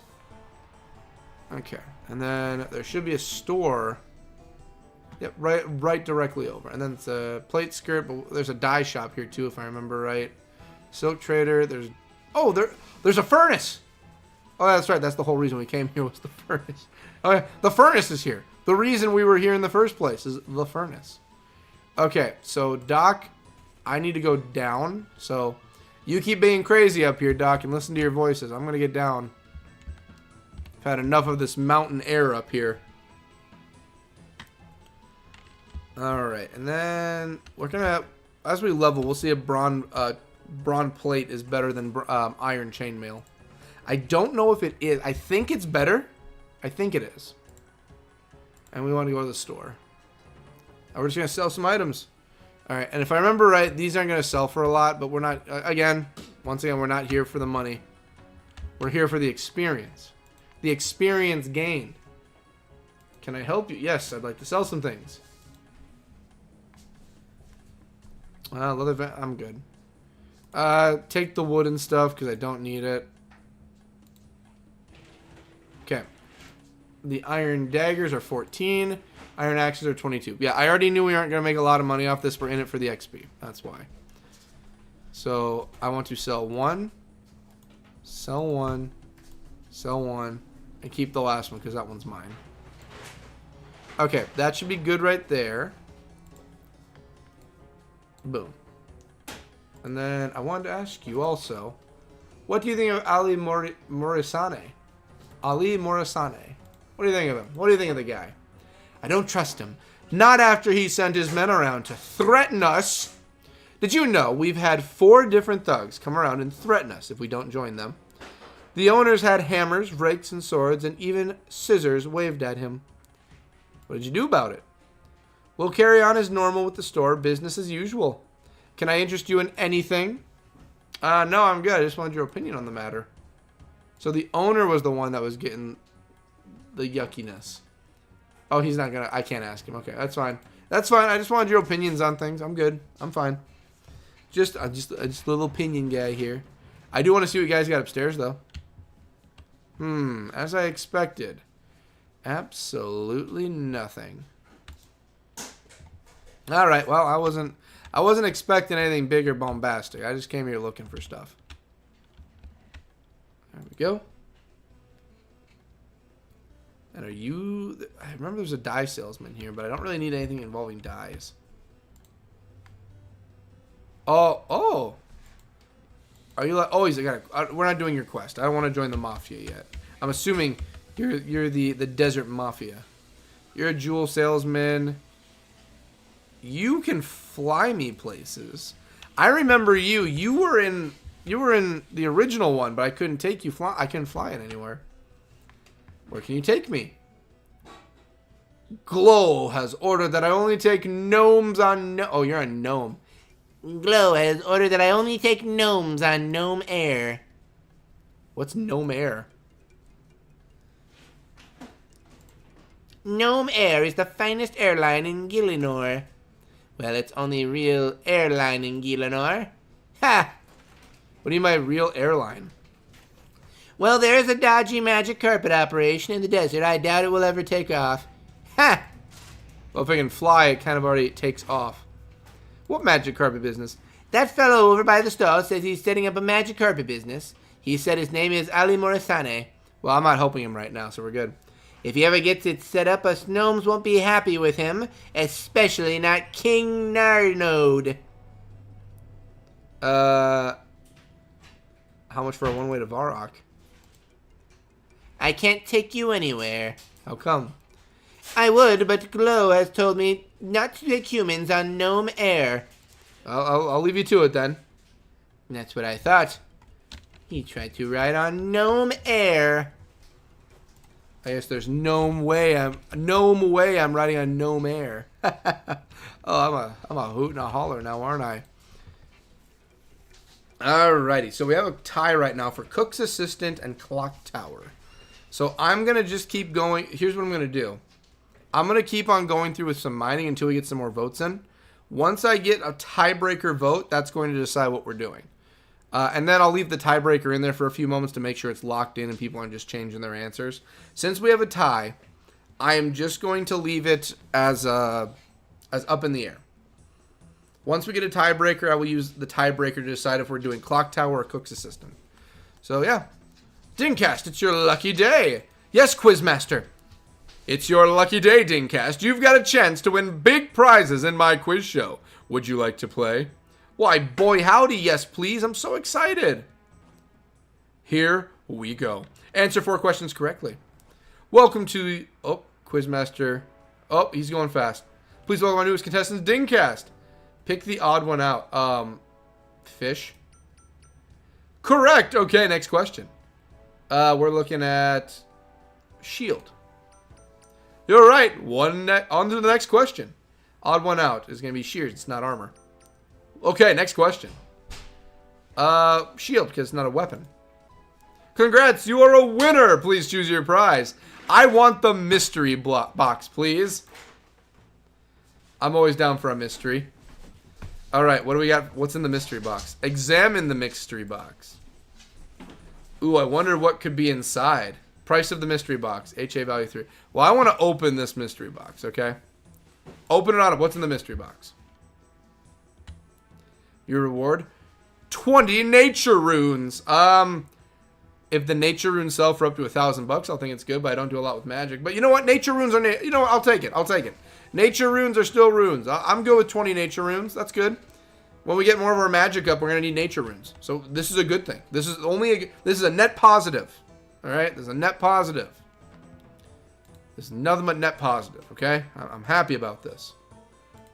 Okay. And then there should be a store. Yep, right directly over. And then it's a plate skirt, but there's a dye shop here too, if I remember right. Silk trader. There's a furnace. Oh, that's right. That's the whole reason we came here was the furnace. Okay, the furnace is here. The reason we were here in the first place is the furnace. Okay, so Doc, I need to go down. So you keep being crazy up here, Doc, and listen to your voices. I'm going to get down. I've had enough of this mountain air up here. Alright, and then we're going to, as we level, we'll see if bronze plate is better than iron chainmail. I don't know if it is. I think it's better. I think it is. And we want to go to the store. And we're just going to sell some items. Alright, and if I remember right, these aren't going to sell for a lot, but we're not, once again, we're not here for the money. We're here for the experience. The experience gained. Can I help you? Yes, I'd like to sell some things. I'm good. Take the wood and stuff because I don't need it. Okay. The iron daggers are 14. Iron axes are 22. Yeah, I already knew we aren't going to make a lot of money off this. We're in it for the XP. That's why. So, I want to sell one. Sell one. Sell one. And keep the last one because that one's mine. Okay, that should be good right there. Boom. And then I wanted to ask you also, what do you think of Ali Morisane? Ali Morisane. What do you think of him? What do you think of the guy? I don't trust him. Not after he sent his men around to threaten us. Did you know we've had 4 different thugs come around and threaten us if we don't join them? The owners had hammers, rakes, and swords, and even scissors waved at him. What did you do about it? We'll carry on as normal with the store, business as usual. Can I interest you in anything? No, I'm good. I just wanted your opinion on the matter. So the owner was the one that was getting the yuckiness. Oh, he's not gonna. I can't ask him. Okay, that's fine. That's fine. I just wanted your opinions on things. I'm good. I'm fine. Just a little opinion guy here. I do want to see what you guys got upstairs, though. As I expected. Absolutely nothing. All right. Well, I wasn't expecting anything big or bombastic. I just came here looking for stuff. There we go. And are you... I remember there's a dye salesman here, but I don't really need anything involving dyes. Oh. Are you like... Oh, he's got we're not doing your quest. I don't want to join the mafia yet. I'm assuming you're the desert mafia. You're a jewel salesman. You can fly me places. I remember you. You were in the original one, but I couldn't take you. I couldn't fly it anywhere. Where can you take me? Glow has ordered that I only take gnomes on Oh, you're a gnome. Glow has ordered that I only take gnomes on Gnome Air. What's Gnome Air? Gnome Air is the finest airline in Gielinor. Well, it's only real airline in Gielinor. Ha! What do you mean by real airline? Well, there's a dodgy magic carpet operation in the desert. I doubt it will ever take off. Ha! Well, if I can fly, it kind of already takes off. What magic carpet business? That fellow over by the stall says he's setting up a magic carpet business. He said his name is Ali Morisane. Well, I'm not helping him right now, so we're good. If he ever gets it set up, us gnomes won't be happy with him. Especially not King Narnode. How much for a one-way to Varrock? I can't take you anywhere. How come? I would, but Glow has told me not to take humans on Gnome Air. I'll leave you to it then. That's what I thought. He tried to ride on Gnome Air. I guess there's no way I'm riding on Gnome Air. Oh, I'm a hoot and a holler now, aren't I? Alrighty, so we have a tie right now for Cook's Assistant and Clock Tower. So I'm going to just keep going. Here's what I'm going to do. I'm going to keep on going through with some mining until we get some more votes in. Once I get a tiebreaker vote, that's going to decide what we're doing. And then I'll leave the tiebreaker in there for a few moments to make sure it's locked in and people aren't just changing their answers. Since we have a tie, I am just going to leave it as up in the air. Once we get a tiebreaker, I will use the tiebreaker to decide if we're doing Clock Tower or Cook's Assistant. So, yeah. Dingcast, it's your lucky day. Yes, Quizmaster. It's your lucky day, Dingcast. You've got a chance to win big prizes in my quiz show. Would you like to play? Why, boy, howdy, yes, please. I'm so excited. Here we go. Answer 4 questions correctly. Welcome to... Oh, Quizmaster. Oh, he's going fast. Please welcome our newest contestants, Dingcast. Pick the odd one out. Fish. Correct. Okay, next question. We're looking at... Shield. You're right. On to the next question. Odd one out is going to be shears. It's not armor. Okay, next question. Shield, because it's not a weapon. Congrats, you are a winner. Please choose your prize. I want the mystery box, please. I'm always down for a mystery. All right, what do we got? What's in the mystery box? Examine the mystery box. Ooh, I wonder what could be inside. Price of the mystery box. HA value 3. Well, I want to open this mystery box, okay? Open it on. What's in the mystery box? Your reward? 20 nature runes. If the nature runes sell for up to $1,000, I'll think it's good, but I don't do a lot with magic. But you know what? Nature runes are... You know what? I'll take it. I'll take it. Nature runes are still runes. I'm good with 20 nature runes. That's good. When we get more of our magic up, we're going to need nature runes. So this is a good thing. This is a net positive. All right? This is a net positive. This is nothing but net positive, okay? I'm happy about this.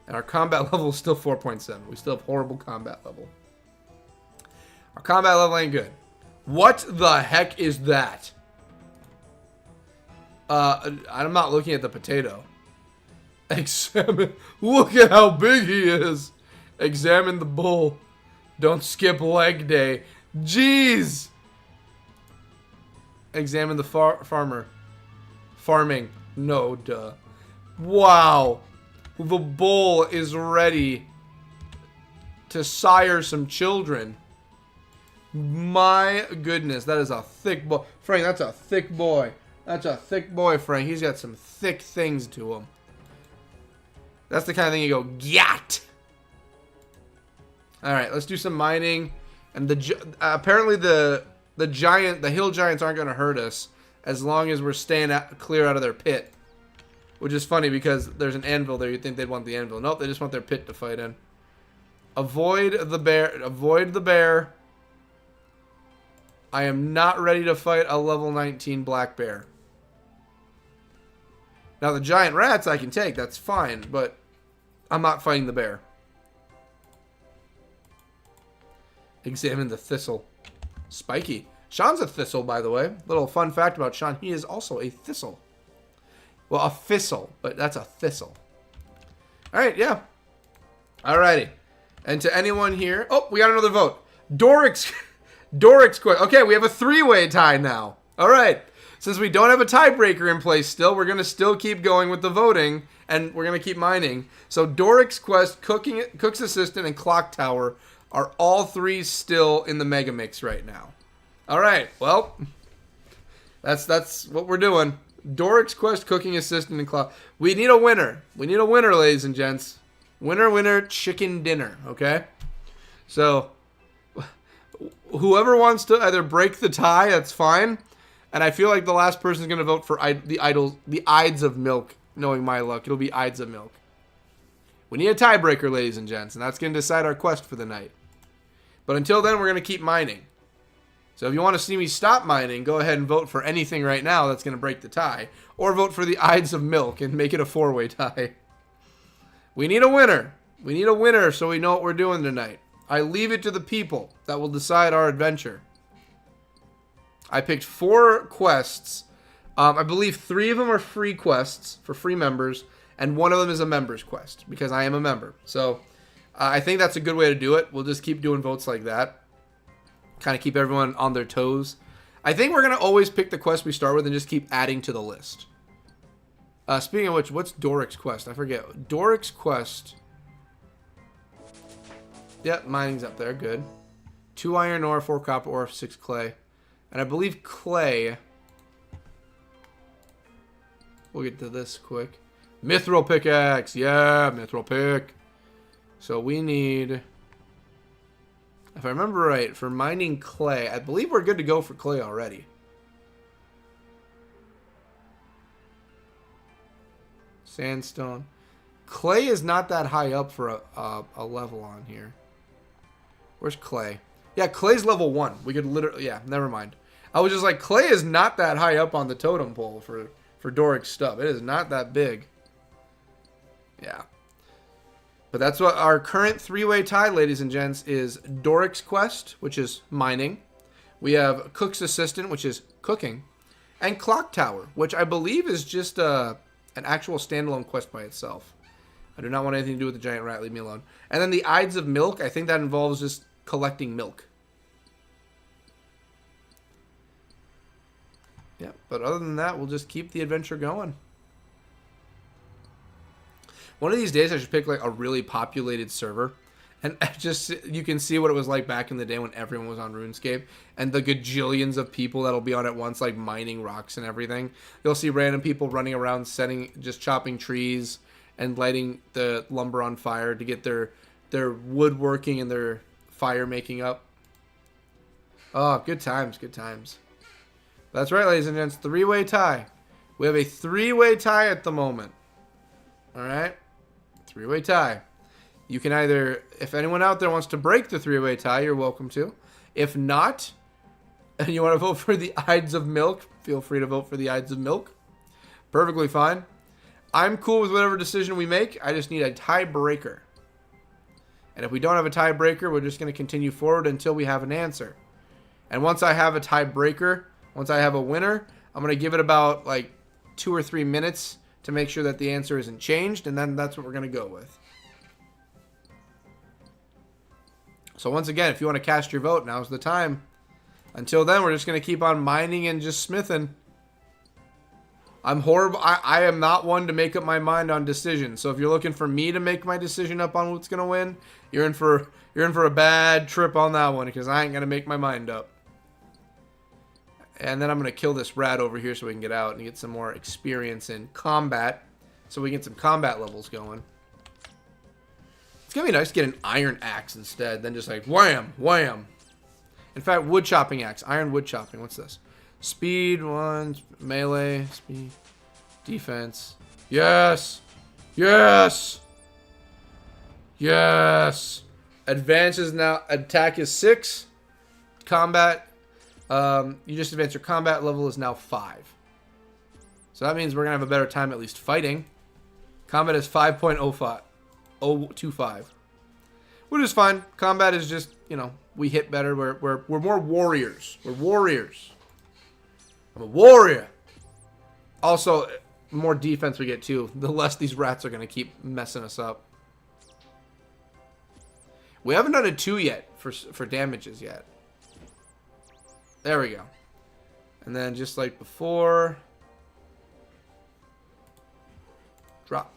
And our combat level is still 4.7. We still have horrible combat level. Our combat level ain't good. What the heck is that? I'm not looking at the potato. Examine. Look at how big he is. Examine the bull. Don't skip leg day. Jeez. Examine the farmer. Farming. No, duh. Wow. The bull is ready to sire some children. My goodness, that is a thick boy. Frank, that's a thick boy. That's a thick boy, Frank. He's got some thick things to him. That's the kind of thing you go, yat! Alright, let's do some mining. And apparently the hill giants aren't going to hurt us as long as we're staying clear out of their pit. Which is funny because there's an anvil there. You'd think they'd want the anvil. Nope, they just want their pit to fight in. Avoid the bear. Avoid the bear. I am not ready to fight a level 19 black bear. Now, the giant rats I can take. That's fine. But I'm not fighting the bear. Examine the thistle. Spiky. Sean's a thistle, by the way. Little fun fact about Sean. He is also a thistle. Well, a thistle, but that's a thistle. Alright, yeah. Alrighty. And to anyone here... Oh, we got another vote. Doric's question. Okay, we have a 3-way tie now. Alright. Since we don't have a tiebreaker in place still, we're going to still keep going with the voting, and we're going to keep mining. So Doric's Quest, Cook's Assistant, and Clock Tower are all 3 still in the Mega Mix right now. Alright, well, that's what we're doing. Doric's Quest, Cooking Assistant, and Clock. We need a winner. We need a winner, ladies and gents. Winner, winner, chicken dinner, okay? So, whoever wants to either break the tie, that's fine. And I feel like the last person is going to vote for the Ides of Milk, knowing my luck. It'll be Ides of Milk. We need a tiebreaker, ladies and gents, and that's going to decide our quest for the night. But until then, we're going to keep mining. So if you want to see me stop mining, go ahead and vote for anything right now that's going to break the tie. Or vote for the Ides of Milk and make it a 4-way tie. We need a winner. We need a winner so we know what we're doing tonight. I leave it to the people that will decide our adventure. I picked 4 quests. I believe 3 of them are free quests for free members. And 1 of them is a member's quest because I am a member. So I think that's a good way to do it. We'll just keep doing votes like that. Kind of keep everyone on their toes. I think we're going to always pick the quest we start with and just keep adding to the list. Speaking of which, what's Doric's Quest? I forget. Doric's Quest. Yep, mining's up there. Good. 2 iron ore, 4 copper ore, 6 clay. And I believe clay... We'll get to this quick. Mithril pickaxe. Yeah, mithril pick. So we need... If I remember right, for mining clay, I believe we're good to go for clay already. Sandstone. Clay is not that high up for a level on here. Where's clay? Yeah, clay's level 1. We could literally... Yeah, never mind. I was just like, clay is not that high up on the totem pole for Doric's stuff. It is not that big. Yeah. But that's what our current 3-way tie, ladies and gents, is Doric's Quest, which is mining. We have Cook's Assistant, which is cooking. And Clock Tower, which I believe is just an actual standalone quest by itself. I do not want anything to do with the giant rat. Leave me alone. And then the Ides of Milk, I think that involves just collecting milk. Yeah, but other than that, we'll just keep the adventure going. One of these days, I should pick like a really populated server, and just you can see what it was like back in the day when everyone was on RuneScape, and the gajillions of people that'll be on at once, like mining rocks and everything. You'll see random people running around, just chopping trees and lighting the lumber on fire to get their woodworking and their fire making up. Oh, good times, good times. That's right, ladies and gents, 3-way tie. We have a 3-way tie at the moment. All right. 3-way tie. You can either, if anyone out there wants to break the 3-way tie, you're welcome to. If not, and you want to vote for the Ides of Milk, feel free to vote for the Ides of Milk. Perfectly fine. I'm cool with whatever decision we make. I just need a tiebreaker. And if we don't have a tiebreaker, we're just going to continue forward until we have an answer. And once I have a tiebreaker, once I have a winner, I'm going to give it about like 2 or 3 minutes to make sure that the answer isn't changed, and then that's what we're going to go with. So once again, if you want to cast your vote, now's the time. Until then, we're just going to keep on mining and just smithing. I'm horrible. I am not one to make up my mind on decisions. So if you're looking for me to make my decision up on what's going to win, you're in for a bad trip on that one, because I ain't going to make my mind up. And then I'm going to kill this rat over here so we can get out and get some more experience in combat. So we can get some combat levels going. It's going to be nice to get an iron axe instead than just like wham, wham. In fact, wood chopping axe. Iron wood chopping. What's this? Speed 1, melee, speed, defense. Yes! Yes! Yes! Advance is now, attack is 6. Combat. You just advance your combat level is now 5. So that means we're going to have a better time at least fighting. Combat is 5.025. Which is fine. Combat is just, you know, we hit better. We're more warriors. We're warriors. I'm a warrior. Also, the more defense we get too, the less these rats are going to keep messing us up. We haven't done a 2 yet for damages yet. There we go. And then just like before, drop.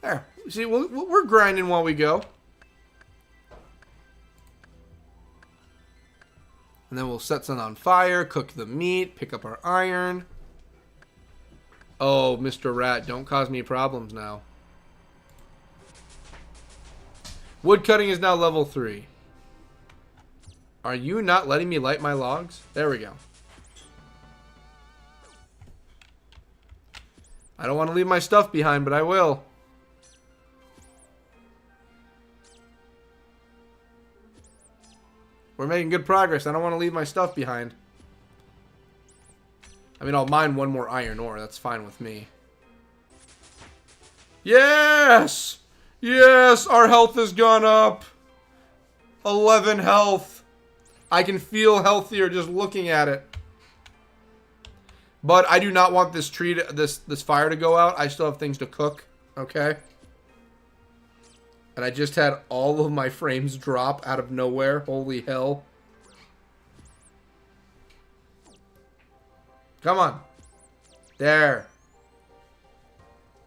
There. See, we're grinding while we go. And then we'll set something on fire, cook the meat, pick up our iron. Oh, Mr. Rat, don't cause me problems now. Wood cutting is now level 3. Are you not letting me light my logs? There we go. I don't want to leave my stuff behind, but I will. We're making good progress. I don't want to leave my stuff behind. I mean, I'll mine 1 more iron ore. That's fine with me. Yes! Yes! Our health has gone up. 11 health. I can feel healthier just looking at it. But I do not want this tree to, this fire to go out. I still have things to cook. Okay? And I just had all of my frames drop out of nowhere. Holy hell. Come on. There.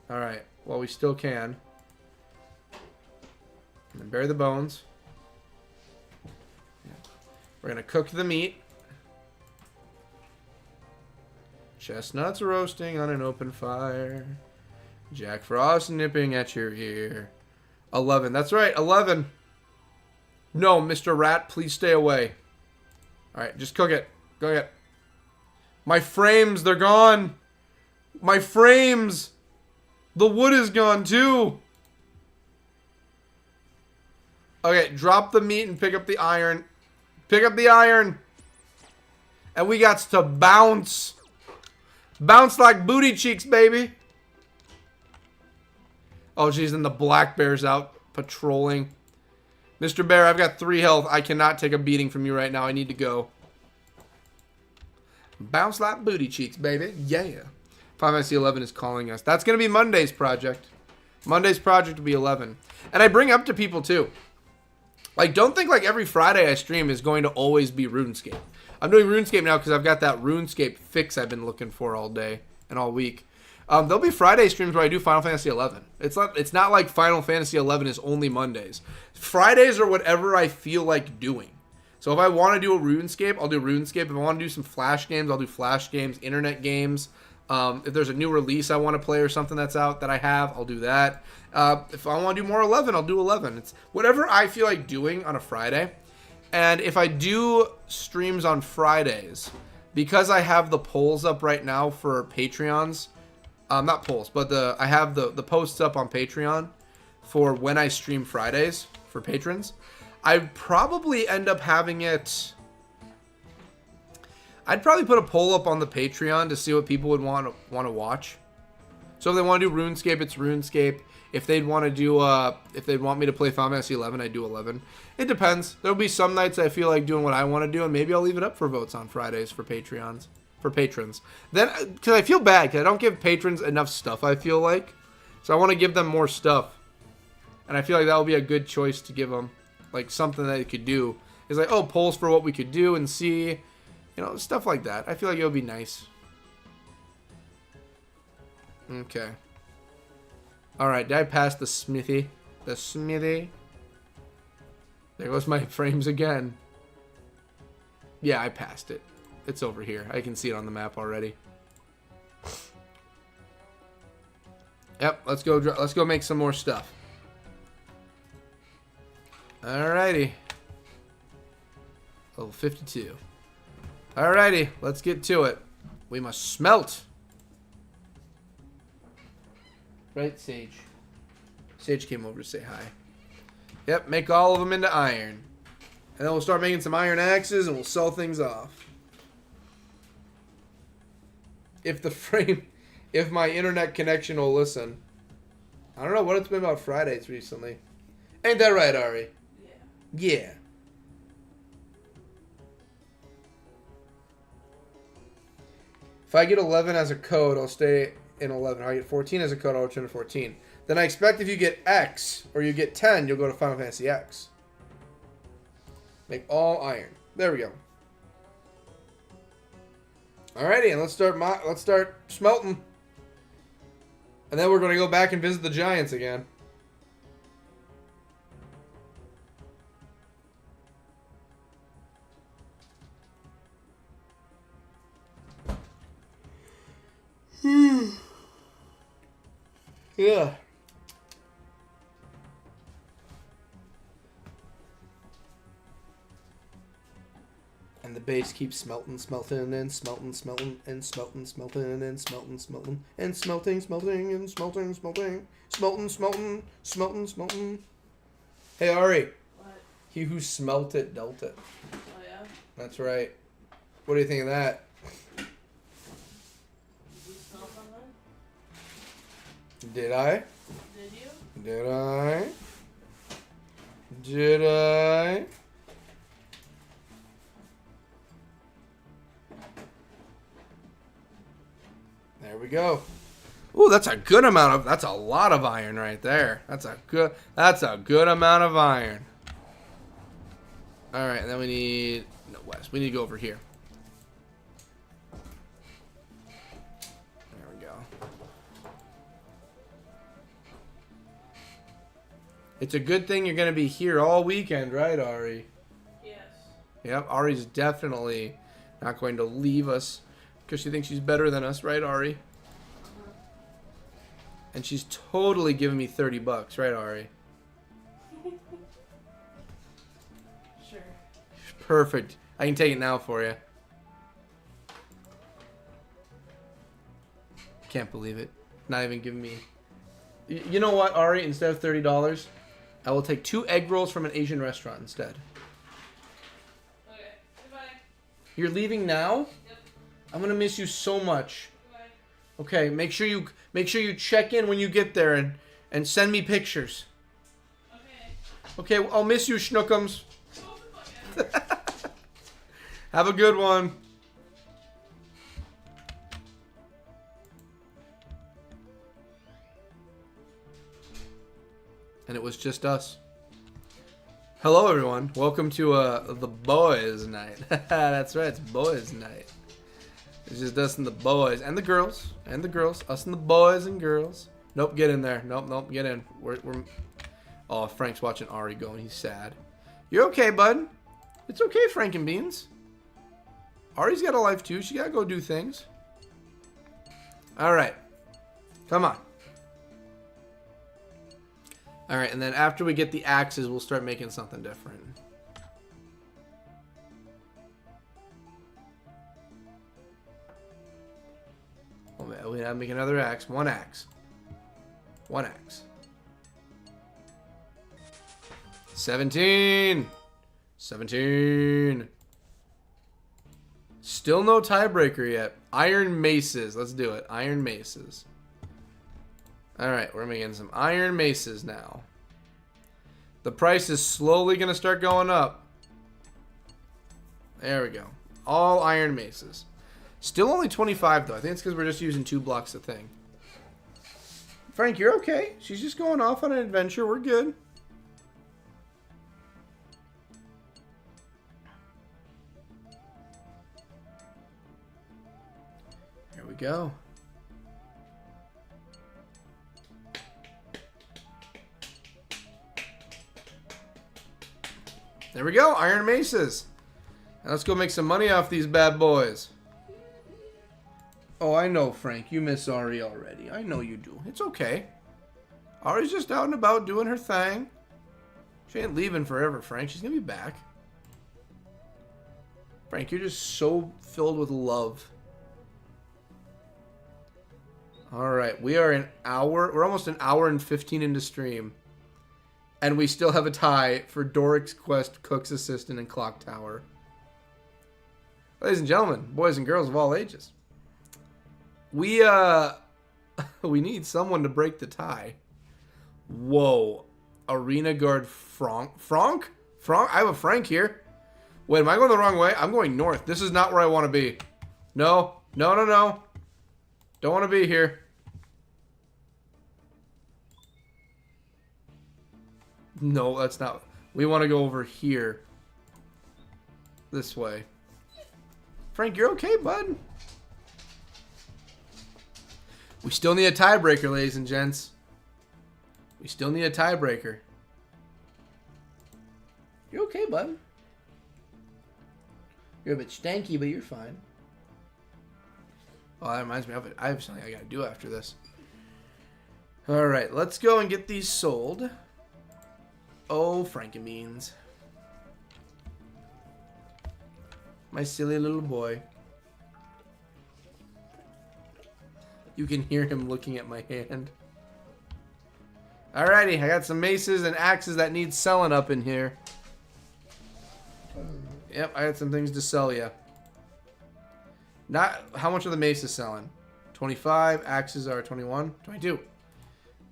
Alright. while we still can. And then bury the bones. We're going to cook the meat. Chestnuts roasting on an open fire. Jack Frost nipping at your ear. 11. That's right, 11. No, Mr. Rat, please stay away. Alright, just cook it. Cook it. My frames, they're gone. My frames. The wood is gone too. Okay, drop the meat and pick up the iron. Pick up the iron. And we got to bounce. Bounce like booty cheeks, baby. Oh, geez, and the black bear's out patrolling. Mr. Bear, I've got 3 health. I cannot take a beating from you right now. I need to go. Bounce like booty cheeks, baby. Yeah. Final Fantasy 11 is calling us. That's going to be Monday's project. Monday's project will be 11. And I bring up to people, too. Like, don't think like every Friday I stream is going to always be RuneScape. I'm doing RuneScape now because I've got that RuneScape fix I've been looking for all day and all week. There'll be Friday streams where I do Final Fantasy 11. It's not like Final Fantasy 11 is only Mondays. Fridays are whatever I feel like doing. So if I want to do a RuneScape, I'll do RuneScape. If I want to do some Flash games, I'll do Flash games, internet games. If there's a new release I want to play or something that's out that I have, I'll do that. If I want to do more 11, I'll do 11. It's whatever I feel like doing on a Friday. And if I do streams on Fridays, because I have the polls up right now for Patreons, not polls, but I have the posts up on Patreon for when I stream Fridays for patrons. I'd probably end up having it. I'd probably put a poll up on the Patreon to see what people would want to watch. So if they want to do RuneScape, it's RuneScape. If they'd want to do, if they'd want me to play Final Fantasy 11, I do 11. It depends. There'll be some nights I feel like doing what I want to do, and maybe I'll leave it up for votes on Fridays for patrons. Then, because I feel bad, because I don't give patrons enough stuff, I feel like. So I want to give them more stuff. And I feel like that would be a good choice to give them. Like, something that they could do. Is like, oh, polls for what we could do and see. You know, stuff like that. I feel like it would be nice. Okay. Alright, did I pass the smithy? The smithy? There goes my frames again. Yeah, I passed it. It's over here. I can see it on the map already. Yep, let's go make some more stuff. Alrighty. Level 52. Alrighty, let's get to it. We must smelt. Right, Sage? Sage came over to say hi. Yep, make all of them into iron. And then we'll start making some iron axes and we'll sell things off. If my internet connection will listen. I don't know what it's been about Fridays recently. Ain't that right, Ari? Yeah. Yeah. If I get 11 as a code, I'll stay in 11. If I get 14 as a code, I'll return to 14. Then I expect if you get X or you get 10, you'll go to Final Fantasy X. Make all iron. There we go. Alrighty, and let's start smelting. And then we're going to go back and visit the giants again. Yeah. And the base keeps smelting, and smelting, and smelting, and smelting, and smelting, and smelting, and smelting, and smelting, smelting. Hey, Ari. What? He who smelt it dealt it. Oh, yeah? That's right. What do you think of that? Did you smell something? Did I? Did you? Did I? Did I? There we go. Ooh, that's a good amount of, that's a lot of iron right there. That's a good amount of iron. All right, and then we need, no, west. We need to go over here. There we go. It's a good thing you're going to be here all weekend, right, Ari? Yes. Yep, Ari's definitely not going to leave us because she thinks she's better than us, right, Ari? And she's totally giving me 30 bucks, right, Ari? Sure. Perfect. I can take it now for you. Can't believe it. Not even giving me... You know what, Ari? Instead of $30, I will take 2 egg rolls from an Asian restaurant instead. Okay. Goodbye. You're leaving now? Yep. I'm gonna miss you so much. Goodbye. Okay, make sure you check in when you get there and send me pictures. Okay. Okay, I'll miss you, Schnookums. Go for fucking. Have a good one. And it was just us. Hello, everyone. Welcome to the boys' night. That's right, it's boys' night. It's just us and the boys and the girls us and the boys and girls. Nope, get in there. Nope, get in. We're. Oh, Frank's watching Ari go and he's sad. You're okay, bud. It's okay, Frank and Beans. Ari's got a life too. She gotta go do things. All right, come on. All right, and then after we get the axes, we'll start making something different. Oh, we gotta make another axe. One axe. One axe. 17. 17. Still no tiebreaker yet. Iron maces. Let's do it. Iron maces. Alright, we're making some iron maces now. The price is slowly going to start going up. There we go. All iron maces. Still only 25 though. I think it's because we're just using 2 blocks a thing. Frank, you're okay. She's just going off on an adventure. We're good. Here we go. There we go, iron maces. Now let's go make some money off these bad boys. Oh, I know, Frank. You miss Ari already. I know you do. It's okay. Ari's just out and about doing her thing. She ain't leaving forever, Frank. She's gonna be back. Frank, you're just so filled with love. Alright, we are an hour. We're almost an hour and 15 into stream. And we still have a tie for Doric's Quest, Cook's Assistant, and Clock Tower. Ladies and gentlemen, boys and girls of all ages. We need someone to break the tie. Whoa. Arena Guard Frank? Frank? I have a Frank here. Wait, am I going the wrong way? I'm going north. This is not where I want to be. No. Don't want to be here. No, that's not. We want to go over here. This way. Frank, you're okay, bud? We still need a tiebreaker, ladies and gents. We still need a tiebreaker. You're okay, bud. You're a bit stanky, but you're fine. Oh, that reminds me of it. I have something I gotta do after this. Alright, let's go and get these sold. Oh, Frankenbeans. My silly little boy. You can hear him looking at my hand. Alrighty, I got some maces and axes that need selling up in here. Yep, I got some things to sell you. Not, how much are the maces selling? 25, axes are 21, 22.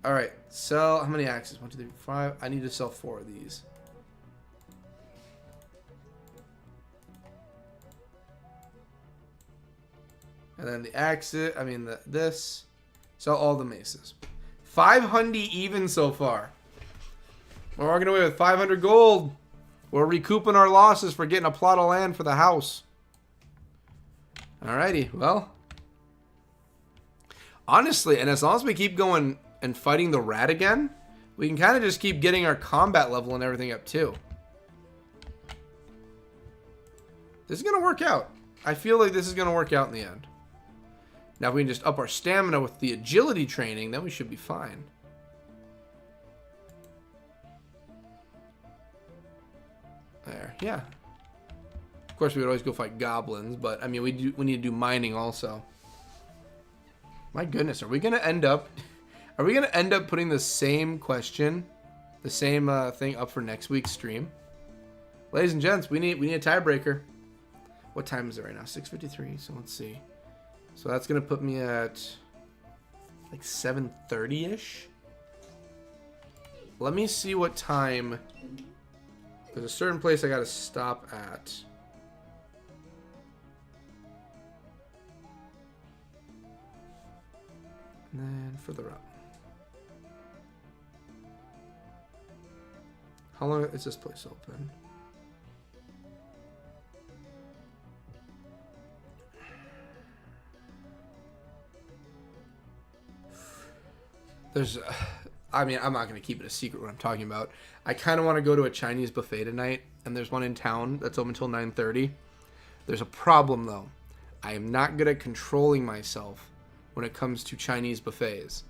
Alright, sell, how many axes? 1, 2, 3, 5. I need to sell 4 of these. And then the axes, this. Sell all the maces. 500 even so far. We're walking away with 500 gold. We're recouping our losses for getting a plot of land for the house. Alrighty, well. Honestly, and as long as we keep going and fighting the rat again, we can kind of just keep getting our combat level and everything up too. This is going to work out. I feel like this is going to work out in the end. Now, if we can just up our stamina with the agility training, then we should be fine. There, yeah. Of course, we would always go fight goblins, but I mean, we need to do mining also. My goodness, are we gonna end up putting the same question, the same thing up for next week's stream? Ladies and gents, we need a tiebreaker. What time is it right now? 6:53. So let's see. So that's gonna put me at like 7:30-ish. Let me see what time. There's a certain place I gotta stop at. And then further up. How long is this place open? There's, I mean, I'm not going to keep it a secret what I'm talking about. I kind of want to go to a Chinese buffet tonight, and there's one in town that's open until 9:30. There's a problem, though. I am not good at controlling myself when it comes to Chinese buffets.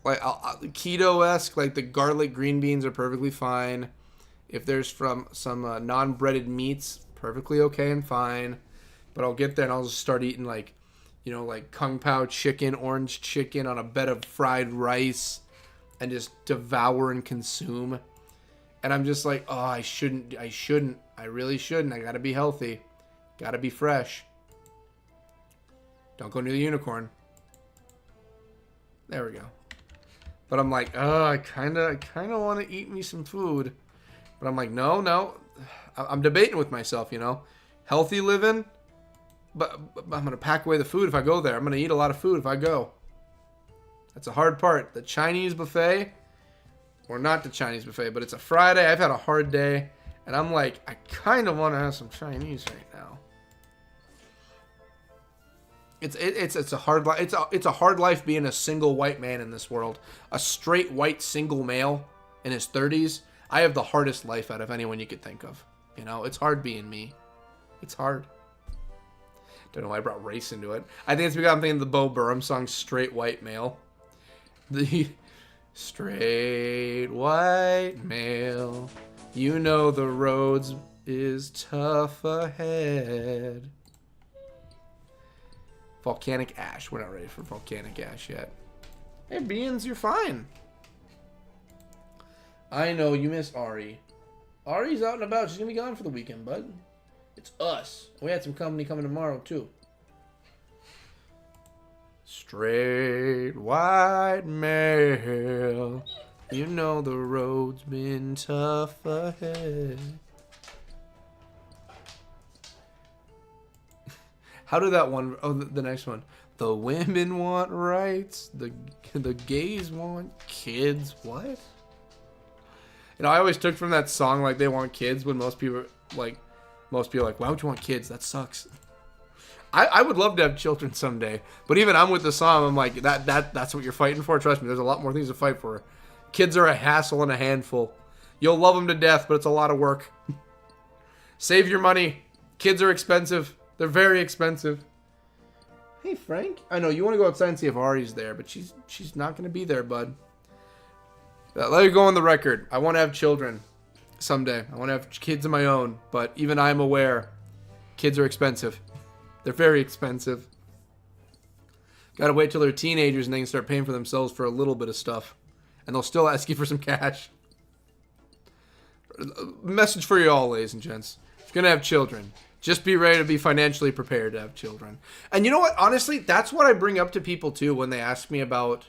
Like, keto-esque, like the garlic green beans are perfectly fine. If there's from some non-breaded meats, perfectly okay and fine. But I'll get there and I'll just start eating like, you know, like kung pao chicken, orange chicken on a bed of fried rice and just devour and consume. And I'm just like, oh, I really shouldn't. I gotta be healthy. Gotta be fresh. Don't go near the unicorn. There we go. But I'm like, oh, I kind of want to eat me some food. But I'm like, no. I'm debating with myself, you know. Healthy living, but I'm going to pack away the food if I go there. I'm going to eat a lot of food if I go. That's a hard part. The Chinese buffet, or not the Chinese buffet, but it's a Friday. I've had a hard day, and I'm like, I kind of want to have some Chinese right now. It's a hard life. It's a hard life being a single white man in this world. A straight white single male in his 30s. I have the hardest life out of anyone you could think of. You know, it's hard being me. It's hard. Don't know why I brought race into it. I think it's because I'm thinking of the Bo Burnham song "Straight White Male." The straight white male, you know the roads is tough ahead. Volcanic ash. We're not ready for volcanic ash yet. Hey, Beans, you're fine. I know you miss Ari. Ari's out and about. She's going to be gone for the weekend, bud. It's us. We had some company coming tomorrow, too. Straight white male. You know the road's been tough ahead. How did that one... Oh, the next one. The women want rights. The gays want kids. What? You know, I always took from that song like they want kids when most people are like, why would you want kids? That sucks. I would love to have children someday. But even I'm with the song, I'm like, that's what you're fighting for? Trust me, there's a lot more things to fight for. Kids are a hassle and a handful. You'll love them to death, but it's a lot of work. Save your money. Kids are expensive. They're very expensive. Hey, Frank. I know, you want to go outside and see if Ari's there, but she's not going to be there, bud. Let me go on the record. I want to have children someday. I want to have kids of my own, but even I'm aware kids are expensive. They're very expensive. Gotta wait till they're teenagers and they can start paying for themselves for a little bit of stuff. And they'll still ask you for some cash. Message for you all, ladies and gents. If you're gonna have children, just be ready to be financially prepared to have children. And you know what? Honestly, that's what I bring up to people too when they ask me about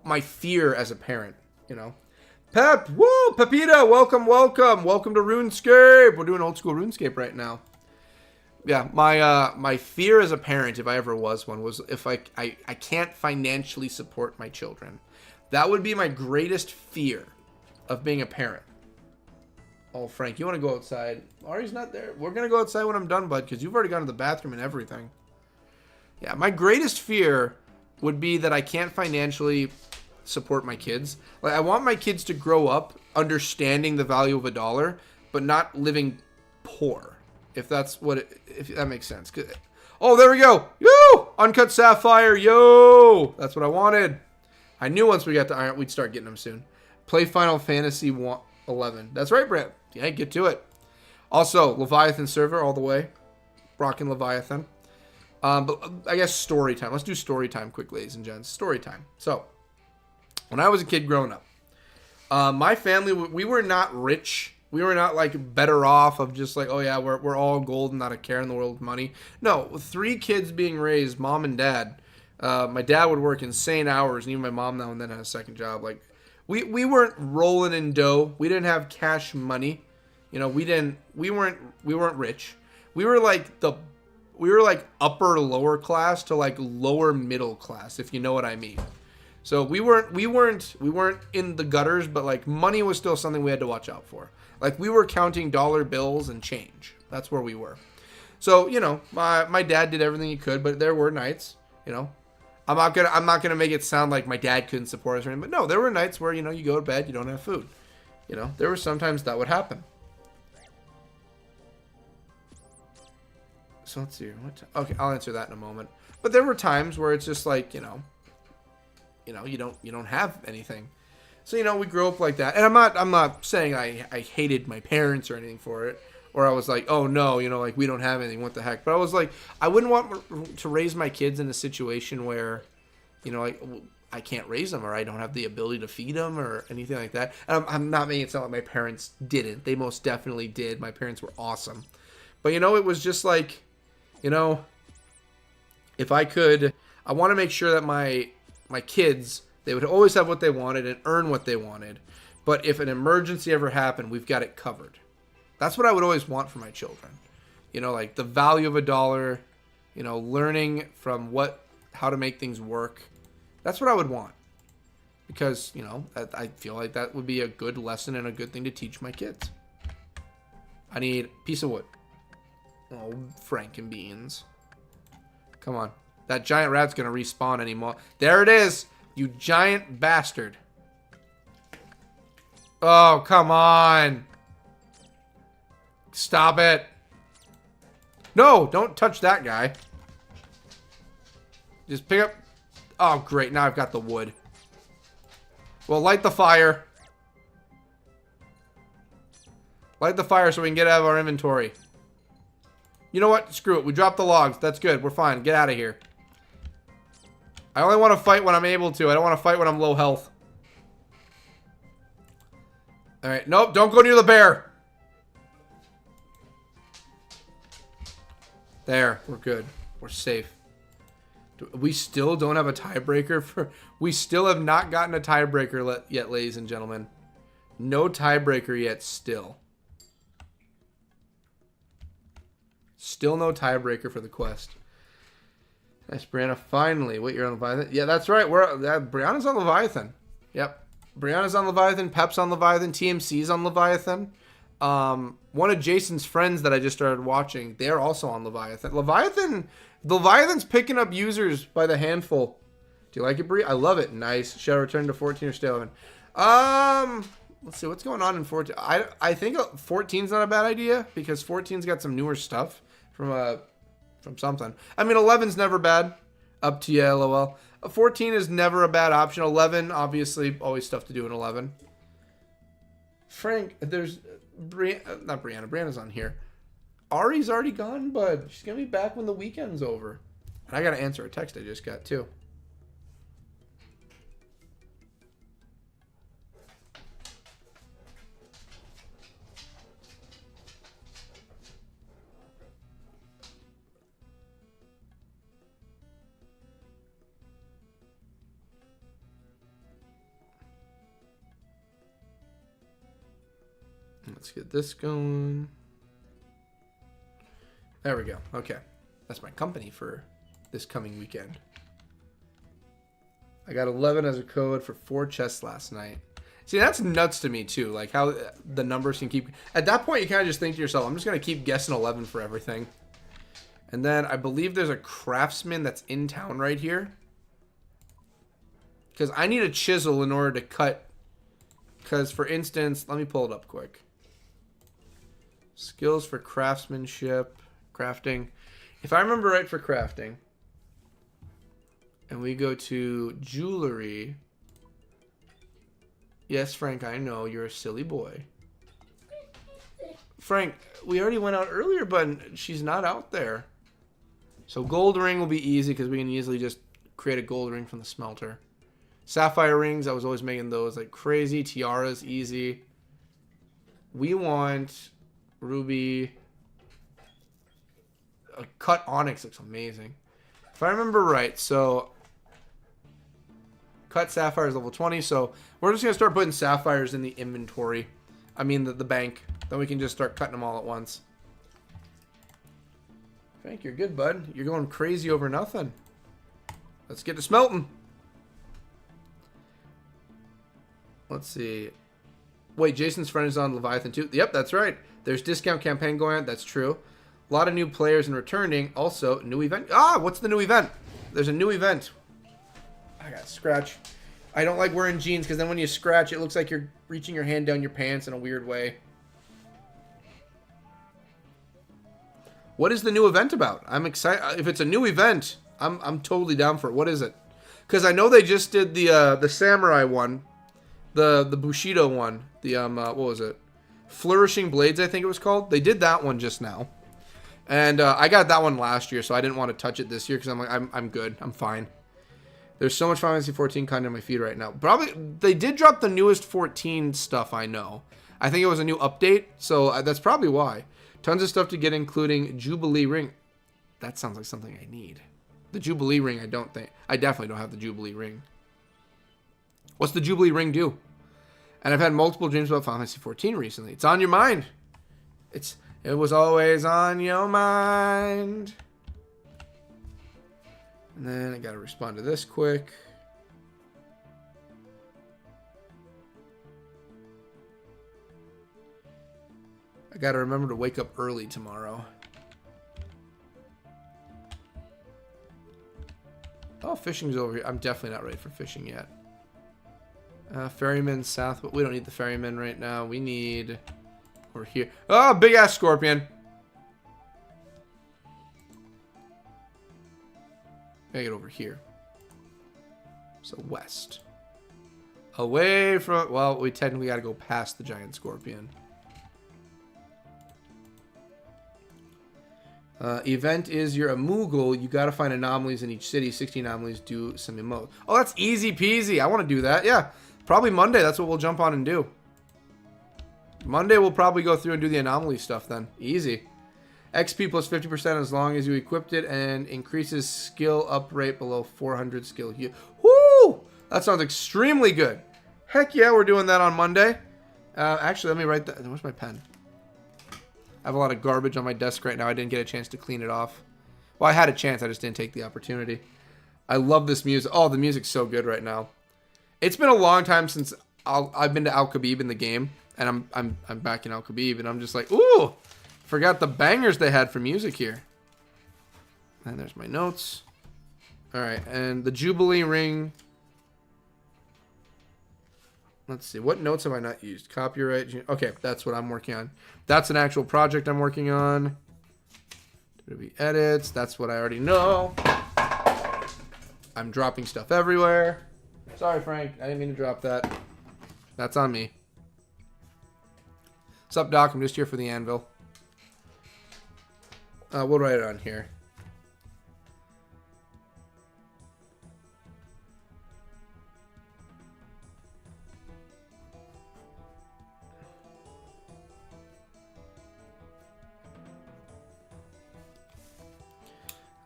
my fear as a parent, you know. Pep, woo, Pepita, welcome to RuneScape. We're doing old school RuneScape right now. Yeah, my fear as a parent, if I ever was one, was if I can't financially support my children. That would be my greatest fear of being a parent. Oh, Frank, you want to go outside? Ari's not there. We're going to go outside when I'm done, bud, because you've already gone to the bathroom and everything. Yeah, my greatest fear would be that I can't financially support my kids. Like, I want my kids to grow up understanding the value of a dollar, but not living poor. If that's what if that makes sense. Oh, there we go. Yo! Uncut Sapphire. Yo! That's what I wanted. I knew once we got to Iron, we'd start getting them soon. Play Final Fantasy 11. That's right, Brett. Yeah, get to it. Also, Leviathan server all the way. Rockin' Leviathan. But I guess story time. Let's do story time quick, ladies and gents. Story time. So, when I was a kid growing up, my family, we were not rich. We were not like better off of just like, oh yeah, we're all gold and not a care in the world with money. No, with 3 kids being raised, mom and dad. My dad would work insane hours, and even my mom now and then had a second job. Like, we weren't rolling in dough. We didn't have cash money. You know, we weren't rich. We were like upper lower class to like lower middle class, if you know what I mean. So we weren't in the gutters, but like money was still something we had to watch out for. Like, we were counting dollar bills and change. That's where we were. So, you know, my dad did everything he could, but there were nights, you know. I'm not gonna make it sound like my dad couldn't support us or anything, but no, there were nights where, you know, you go to bed, you don't have food. You know, there were sometimes that would happen. So let's see. Okay, I'll answer that in a moment. But there were times where it's just like, you don't have anything. So, you know, we grew up like that. And I'm not saying I hated my parents or anything for it, or I was like, oh no, you know, like, we don't have anything, what the heck. But I was like, I wouldn't want to raise my kids in a situation where, you know, like, I can't raise them, or I don't have the ability to feed them or anything like that. And I'm not making it sound like my parents didn't. They most definitely did. My parents were awesome. But, you know, it was just like, you know, if I could, I want to make sure that my kids, they would always have what they wanted and earn what they wanted. But if an emergency ever happened, we've got it covered. That's what I would always want for my children. You know, like the value of a dollar, you know, learning from how to make things work. That's what I would want. Because, you know, I feel like that would be a good lesson and a good thing to teach my kids. I need a piece of wood. Oh, Frankenbeans. Come on. That giant rat's going to respawn anymore. There it is. You giant bastard. Oh, come on. Stop it. No, don't touch that guy. Just pick up. Oh, great. Now I've got the wood. Well, light the fire. Light the fire so we can get out of our inventory. You know what? Screw it. We dropped the logs. That's good. We're fine. Get out of here. I only want to fight when I'm able to. I don't want to fight when I'm low health. Alright. Nope. Don't go near the bear. There. We're good. We're safe. We still don't have a tiebreaker for... We still have not gotten a tiebreaker yet, ladies and gentlemen. No tiebreaker yet still. Still no tiebreaker for the quest. Nice, Brianna. Finally. Wait, you're on Leviathan? Yeah, that's right. Brianna's on Leviathan. Yep. Brianna's on Leviathan. Pep's on Leviathan. TMC's on Leviathan. One of Jason's friends that I just started watching, they're also on Leviathan. Leviathan's picking up users by the handful. Do you like it, Bri? I love it. Nice. Shall return to 14 or stay 11. Let's see. What's going on in 14? I think 14's not a bad idea, because 14's got some newer stuff from something. I mean, 11's never bad. Up to you, lol. 14 is never a bad option. 11, obviously, always stuff to do in 11. Frank, there's... not Brianna. Brianna's on here. Ari's already gone, bud. She's going to be back when the weekend's over. And I got to answer a text I just got, too. Let's get this going. There we go. Okay. That's my company for this coming weekend. I got 11 as a code for 4 chests last night. See, that's nuts to me, too. Like, how the numbers can keep... At that point, you kind of just think to yourself, I'm just going to keep guessing 11 for everything. And then I believe there's a craftsman that's in town right here. Because I need a chisel in order to cut. Because, for instance, let me pull it up quick. Skills for craftsmanship, crafting. If I remember right for crafting, and we go to jewelry. Yes, Frank, I know. You're a silly boy. Frank, we already went out earlier, but she's not out there. So gold ring will be easy because we can easily just create a gold ring from the smelter. Sapphire rings, I was always making those like crazy. Tiaras, easy. We want ruby. Cut onyx looks amazing. If I remember right, so cut sapphires level 20. So we're just going to start putting sapphires in the inventory. I mean the bank. Then we can just start cutting them all at once. Frank, you're good, bud. You're going crazy over nothing. Let's get to smelting. Let's see. Wait, Jason's friend is on Leviathan too. Yep, that's right. There's discount campaign going on. That's true. A lot of new players and returning. Also, new event. Ah, what's the new event? There's a new event. I got scratch. I don't like wearing jeans because then when you scratch, it looks like you're reaching your hand down your pants in a weird way. What is the new event about? I'm excited. If it's a new event, I'm totally down for it. What is it? Because I know they just did the samurai one, the Bushido one, the what was it? Flourishing Blades, I think it was called. They did that one just now, and I got that one last year, so I didn't want to touch it this year because I'm like I'm good, I'm fine. There's so much Final Fantasy 14 content on my feed right now. Probably they did drop the newest 14 stuff. I know. I think it was a new update, so that's probably why. Tons of stuff to get, including Jubilee Ring. That sounds like something I need. The Jubilee Ring, I definitely don't have the Jubilee Ring. What's the Jubilee Ring do? And I've had multiple dreams about Final Fantasy 14 recently. It's on your mind. It was always on your mind. And then I gotta respond to this quick. I gotta remember to wake up early tomorrow. Oh, fishing's over here. I'm definitely not ready for fishing yet. Ferryman south, but we don't need the ferryman right now. We need over here. Oh, big ass scorpion. Gotta get over here. So west. Away from, well, we technically gotta go past the giant scorpion. Event is you're a Moogle. You gotta find anomalies in each city. 60 anomalies, do some emote. Oh, that's easy peasy. I want to do that. Yeah, probably Monday. That's what we'll jump on and do. Monday we'll probably go through and do the anomaly stuff then. Easy. XP plus 50% as long as you equipped it, and increases skill up rate below 400 skill. Woo! That sounds extremely good. Heck yeah, we're doing that on Monday. Actually, let me write that. Where's my pen? I have a lot of garbage on my desk right now. I didn't get a chance to clean it off. Well, I had a chance. I just didn't take the opportunity. I love this music. Oh, the music's so good right now. It's been a long time since I've been to Al Khabib in the game, and I'm back in Al Khabib, and I'm just like, ooh, forgot the bangers they had for music here. And there's my notes. All right, and the Jubilee Ring. Let's see. What notes have I not used? Copyright. Okay, that's what I'm working on. That's an actual project I'm working on. WWE edits. That's what I already know. I'm dropping stuff everywhere. Sorry, Frank. I didn't mean to drop that. That's on me. What's up, Doc? I'm just here for the anvil. We'll write it on here.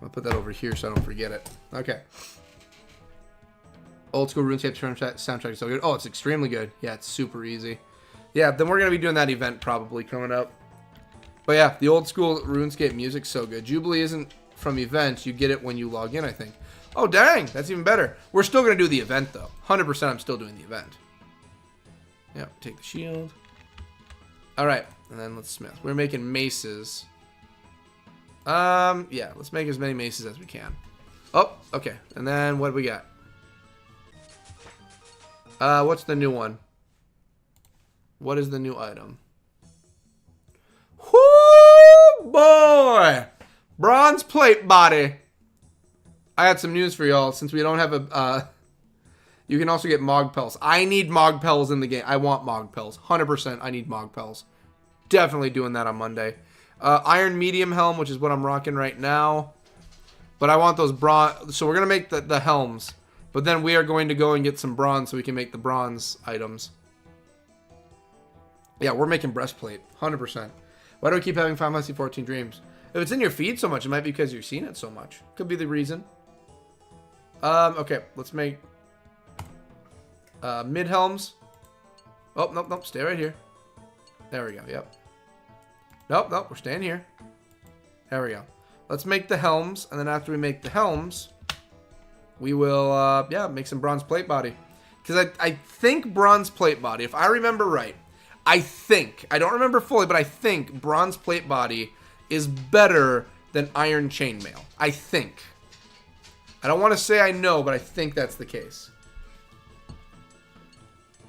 I'll put that over here so I don't forget it. Okay. Old school RuneScape soundtrack is so good. Oh, it's extremely good. Yeah, it's super easy. Yeah, then we're going to be doing that event probably coming up. But yeah, the old school RuneScape music's so good. Jubilee isn't from events. You get it when you log in, I think. Oh, dang. That's even better. We're still going to do the event, though. 100% I'm still doing the event. Yeah, take the shield. All right. And then let's smith. We're making maces. Yeah, let's make as many maces as we can. Oh, okay. And then what do we got? What's the new one? What is the new item? Whoo, boy! Bronze plate body. I had some news for y'all. Since we don't have a... you can also get Mogpels. I need Mogpels in the game. I want Mogpels. 100% I need Mogpels. Definitely doing that on Monday. Iron medium helm, which is what I'm rocking right now. But I want those bronze... So we're going to make the helms. But then we are going to go and get some bronze so we can make the bronze items. Yeah, we're making breastplate. 100%. Why do I keep having Final Fantasy 14 dreams? If it's in your feed so much, it might be because you've seen it so much. Could be the reason. Okay, let's make mid helms. Oh, nope, nope, stay right here. There we go, yep. Nope, nope, we're staying here. There we go. Let's make the helms, and then after we make the helms, we will, yeah, make some bronze plate body. Because I think bronze plate body, if I remember right, I don't remember fully, but I think bronze plate body is better than iron chainmail. I think. I don't want to say I know, but I think that's the case.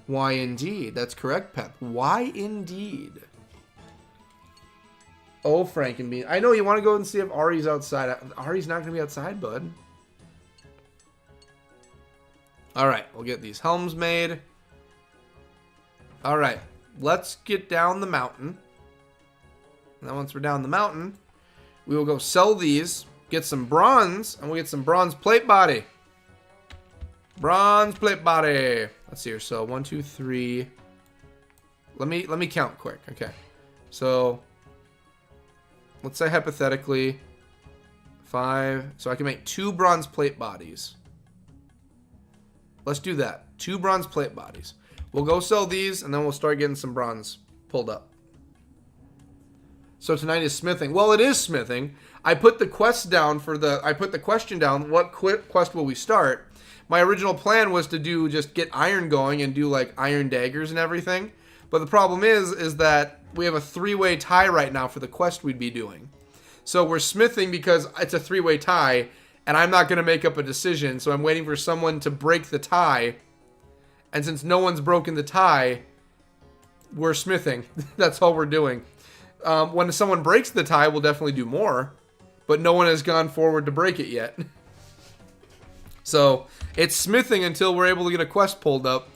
Why indeed? That's correct, Pep. Why indeed? Oh, Frankenbean. I know you want to go and see if Ari's outside. Ari's not going to be outside, bud. Alright, we'll get these helms made. Alright, let's get down the mountain. And then once we're down the mountain, we will go sell these, get some bronze, and we'll get some bronze plate body. Bronze plate body. Let's see here. So 1, 2, 3. Let me count quick. Okay. So let's say hypothetically 5. So I can make 2 bronze plate bodies. Let's do that. 2 bronze plate bodies. We'll go sell these, and then we'll start getting some bronze pulled up. So tonight is smithing. Well, it is smithing. I put the quest down for the... I put the question down. What quest will we start? My original plan was to do just get iron going and do like iron daggers and everything. But the problem is that we have a 3-way tie right now for the quest we'd be doing. So we're smithing because it's a 3-way tie, and I'm not going to make up a decision. So I'm waiting for someone to break the tie. And since no one's broken the tie, we're smithing. That's all we're doing. When someone breaks the tie, we'll definitely do more. But no one has gone forward to break it yet. So it's smithing until we're able to get a quest pulled up.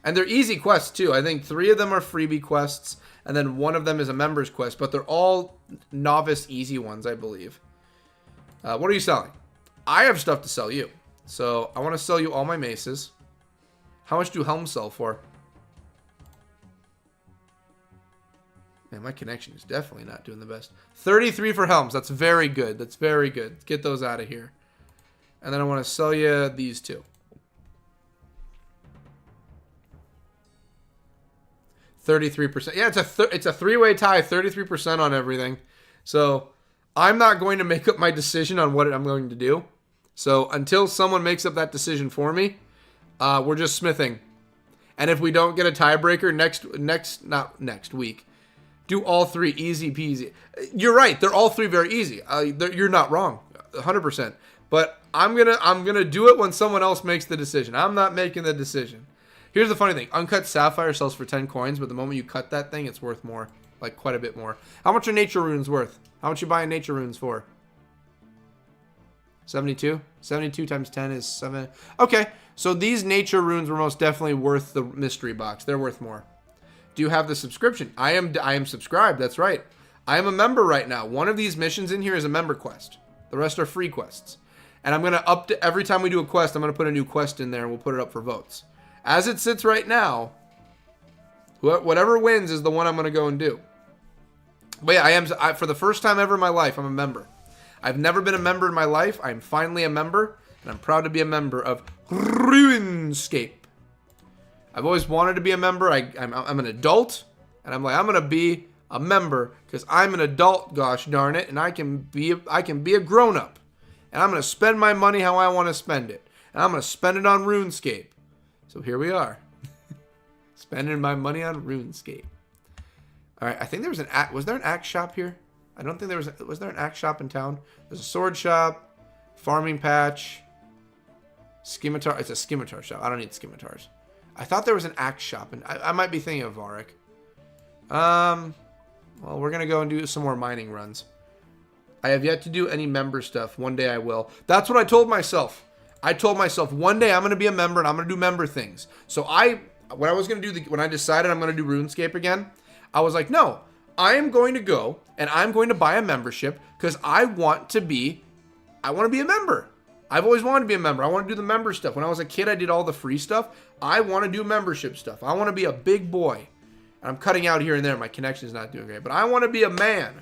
And they're easy quests too. I think 3 of them are freebie quests. And then 1 of them is a member's quest. But they're all novice easy ones, I believe. What are you selling? I have stuff to sell you. So I want to sell you all my maces. How much do helms sell for? Man, my connection is definitely not doing the best. 33 for helms. That's very good. That's very good. Let's get those out of here. And then I want to sell you these 2. 33%. Yeah, it's a 3-way tie. 33% on everything. So I'm not going to make up my decision on what I'm going to do. So until someone makes up that decision for me, we're just smithing. And if we don't get a tiebreaker not next week, do all 3 easy peasy. You're right. They're all 3 very easy. You're not wrong. 100%. But I'm gonna do it when someone else makes the decision. I'm not making the decision. Here's the funny thing. Uncut sapphire sells for 10 coins, but the moment you cut that thing, it's worth more. Like quite a bit more. How much are nature runes worth? How much you buying nature runes for? 72? 72 times 10 is 7. Okay. So these nature runes were most definitely worth the mystery box. They're worth more. Do you have the subscription? I am subscribed. That's right. I am a member right now. One of these missions in here is a member quest. The rest are free quests. And I'm going to every time we do a quest, I'm going to put a new quest in there and we'll put it up for votes. As it sits right now, whatever wins is the one I'm going to go and do. But yeah, for the first time ever in my life, I'm a member. I've never been a member in my life. I'm finally a member, and I'm proud to be a member of RuneScape. I've always wanted to be a member. I'm an adult, and I'm like, I'm gonna be a member because I'm an adult. Gosh darn it, and I can be a grown up, and I'm gonna spend my money how I want to spend it, and I'm gonna spend it on RuneScape. So here we are, spending my money on RuneScape. All right, I think there was was there an axe shop here? I don't think there was there an axe shop in town? There's a sword shop, farming patch, scimitar. It's a scimitar shop. I don't need scimitars. I thought there was an axe shop, and I might be thinking of Varric. Well, we're going to go and do some more mining runs. I have yet to do any member stuff. One day I will. That's what I told myself. I told myself one day I'm going to be a member and I'm going to do member things. So when I was going to do when I decided I'm going to do RuneScape again, I was like, no, I am going to go and I'm going to buy a membership because I want to be a member. I've always wanted to be a member. I want to do the member stuff. When I was a kid, I did all the free stuff. I want to do membership stuff. I want to be a big boy. And I'm cutting out here and there. My connection's not doing great. But I want to be a man.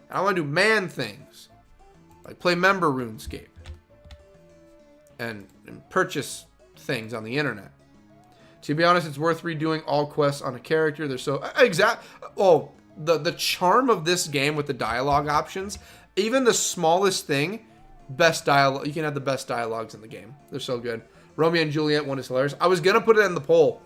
I want to do man things. Like play member RuneScape. And purchase things on the internet. To be honest, it's worth redoing all quests on a character. They're so... Oh, the charm of this game with the dialogue options. Even the smallest thing... Best dialogue. You can have the best dialogues in the game. They're so good. Romeo and Juliet one is hilarious. I was going to put it in the poll.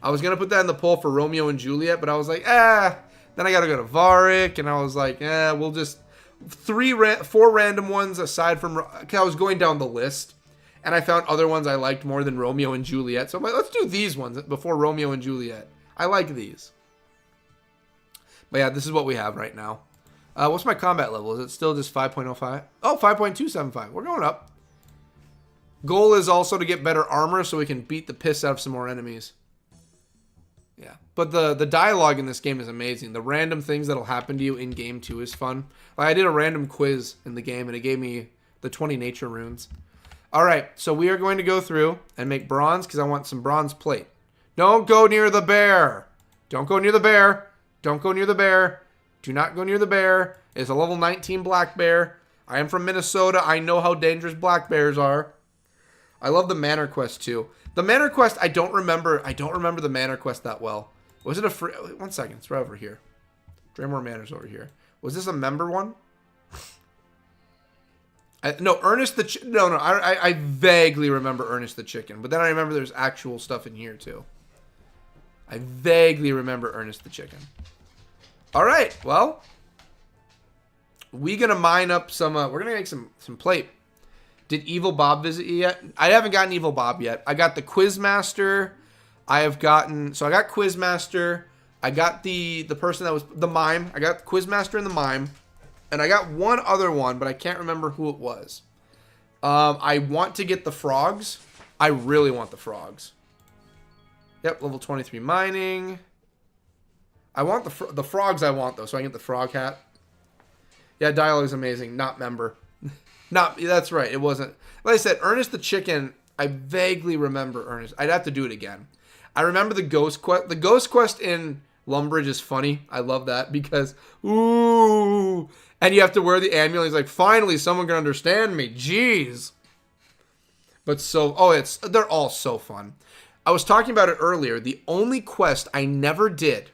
I was going to put that in the poll for Romeo and Juliet, but I was like, Then I got to go to Varric, and I was like, we'll just... 4 random ones aside from... I was going down the list, and I found other ones I liked more than Romeo and Juliet. So I'm like, let's do these ones before Romeo and Juliet. I like these. But yeah, this is what we have right now. What's my combat level? Is it still just 5.05? Oh, 5.275. We're going up. Goal is also to get better armor so we can beat the piss out of some more enemies. Yeah. But the dialogue in this game is amazing. The random things that'll happen to you in game 2 is fun. Like I did a random quiz in the game and it gave me the 20 nature runes. Alright, so we are going to go through and make bronze because I want some bronze plate. Don't go near the bear. Don't go near the bear. Don't go near the bear. Do not go near the bear. It's a level 19 black bear. I am from Minnesota. I know how dangerous black bears are. I love the Manor Quest too. The Manor Quest, I don't remember the Manor Quest that well. Was it a free... 1 second. It's right over here. Draymore Manor's over here. Was this a member one? No, Ernest the... No. I vaguely remember Ernest the Chicken. But then I remember there's actual stuff in here too. I vaguely remember Ernest the Chicken. Alright, well, we're going to mine up some, we're going to make some plate. Did Evil Bob visit you yet? I haven't gotten Evil Bob yet. I got the Quizmaster. I got Quizmaster. I got the person that was, the Mime. I got Quizmaster and the Mime. And I got one other one, but I can't remember who it was. I want to get the frogs. I really want the frogs. Yep, level 23 mining. I want the frogs I want, though, so I can get the frog hat. Yeah, dialogue is amazing. Not member. That's right. It wasn't. Like I said, Ernest the Chicken, I vaguely remember Ernest. I'd have to do it again. I remember the Ghost Quest. The Ghost Quest in Lumbridge is funny. I love that because, ooh. And you have to wear the amulet. He's like, finally, someone can understand me. Jeez. But they're all so fun. I was talking about it earlier. The only quest I never did,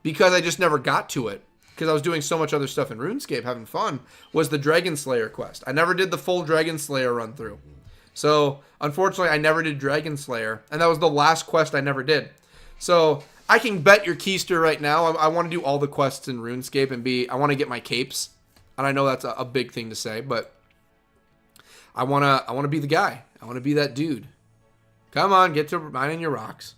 because I just never got to it, because I was doing so much other stuff in RuneScape, having fun, was the Dragon Slayer quest. I never did the full Dragon Slayer run through. So, unfortunately, I never did Dragon Slayer, and that was the last quest I never did. So, I can bet your keister right now, I want to do all the quests in RuneScape and I want to get my capes. And I know that's a big thing to say, but I want to be the guy. I want to be that dude. Come on, get to mining your rocks.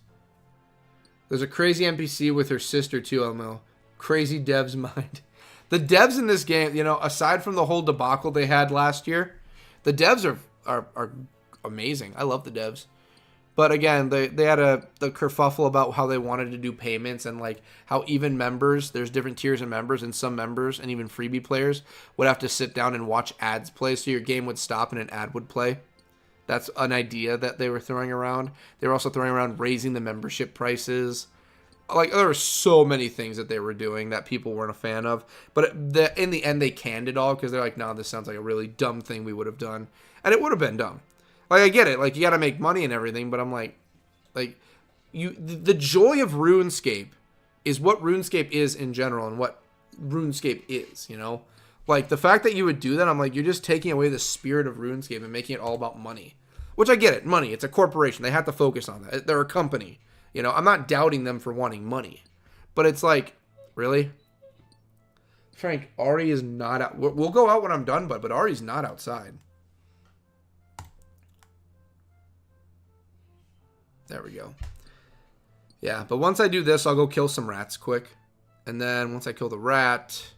There's a crazy NPC with her sister too, Elmo. Crazy devs mind. The devs in this game, aside from the whole debacle they had last year, the devs are amazing. I love the devs. But again, they had the kerfuffle about how they wanted to do payments and like how even members, there's different tiers of members, and some members and even freebie players would have to sit down and watch ads play, so your game would stop and an ad would play. That's an idea that they were throwing around. They were also throwing around raising the membership prices. Like, there were so many things that they were doing that people weren't a fan of. But in the end, they canned it all because they're like, no, this sounds like a really dumb thing we would have done. And it would have been dumb. Like, I get it. Like, you got to make money and everything. But I'm like, the joy of RuneScape is what RuneScape is in general and what RuneScape is, Like, the fact that you would do that, I'm like, you're just taking away the spirit of RuneScape and making it all about money. Which I get it. Money. It's a corporation. They have to focus on that. They're a company. I'm not doubting them for wanting money. But it's like, really? Frank, Ari is not out. We'll go out when I'm done, but Ari's not outside. There we go. Yeah, but once I do this, I'll go kill some rats quick. And then once I kill the rat,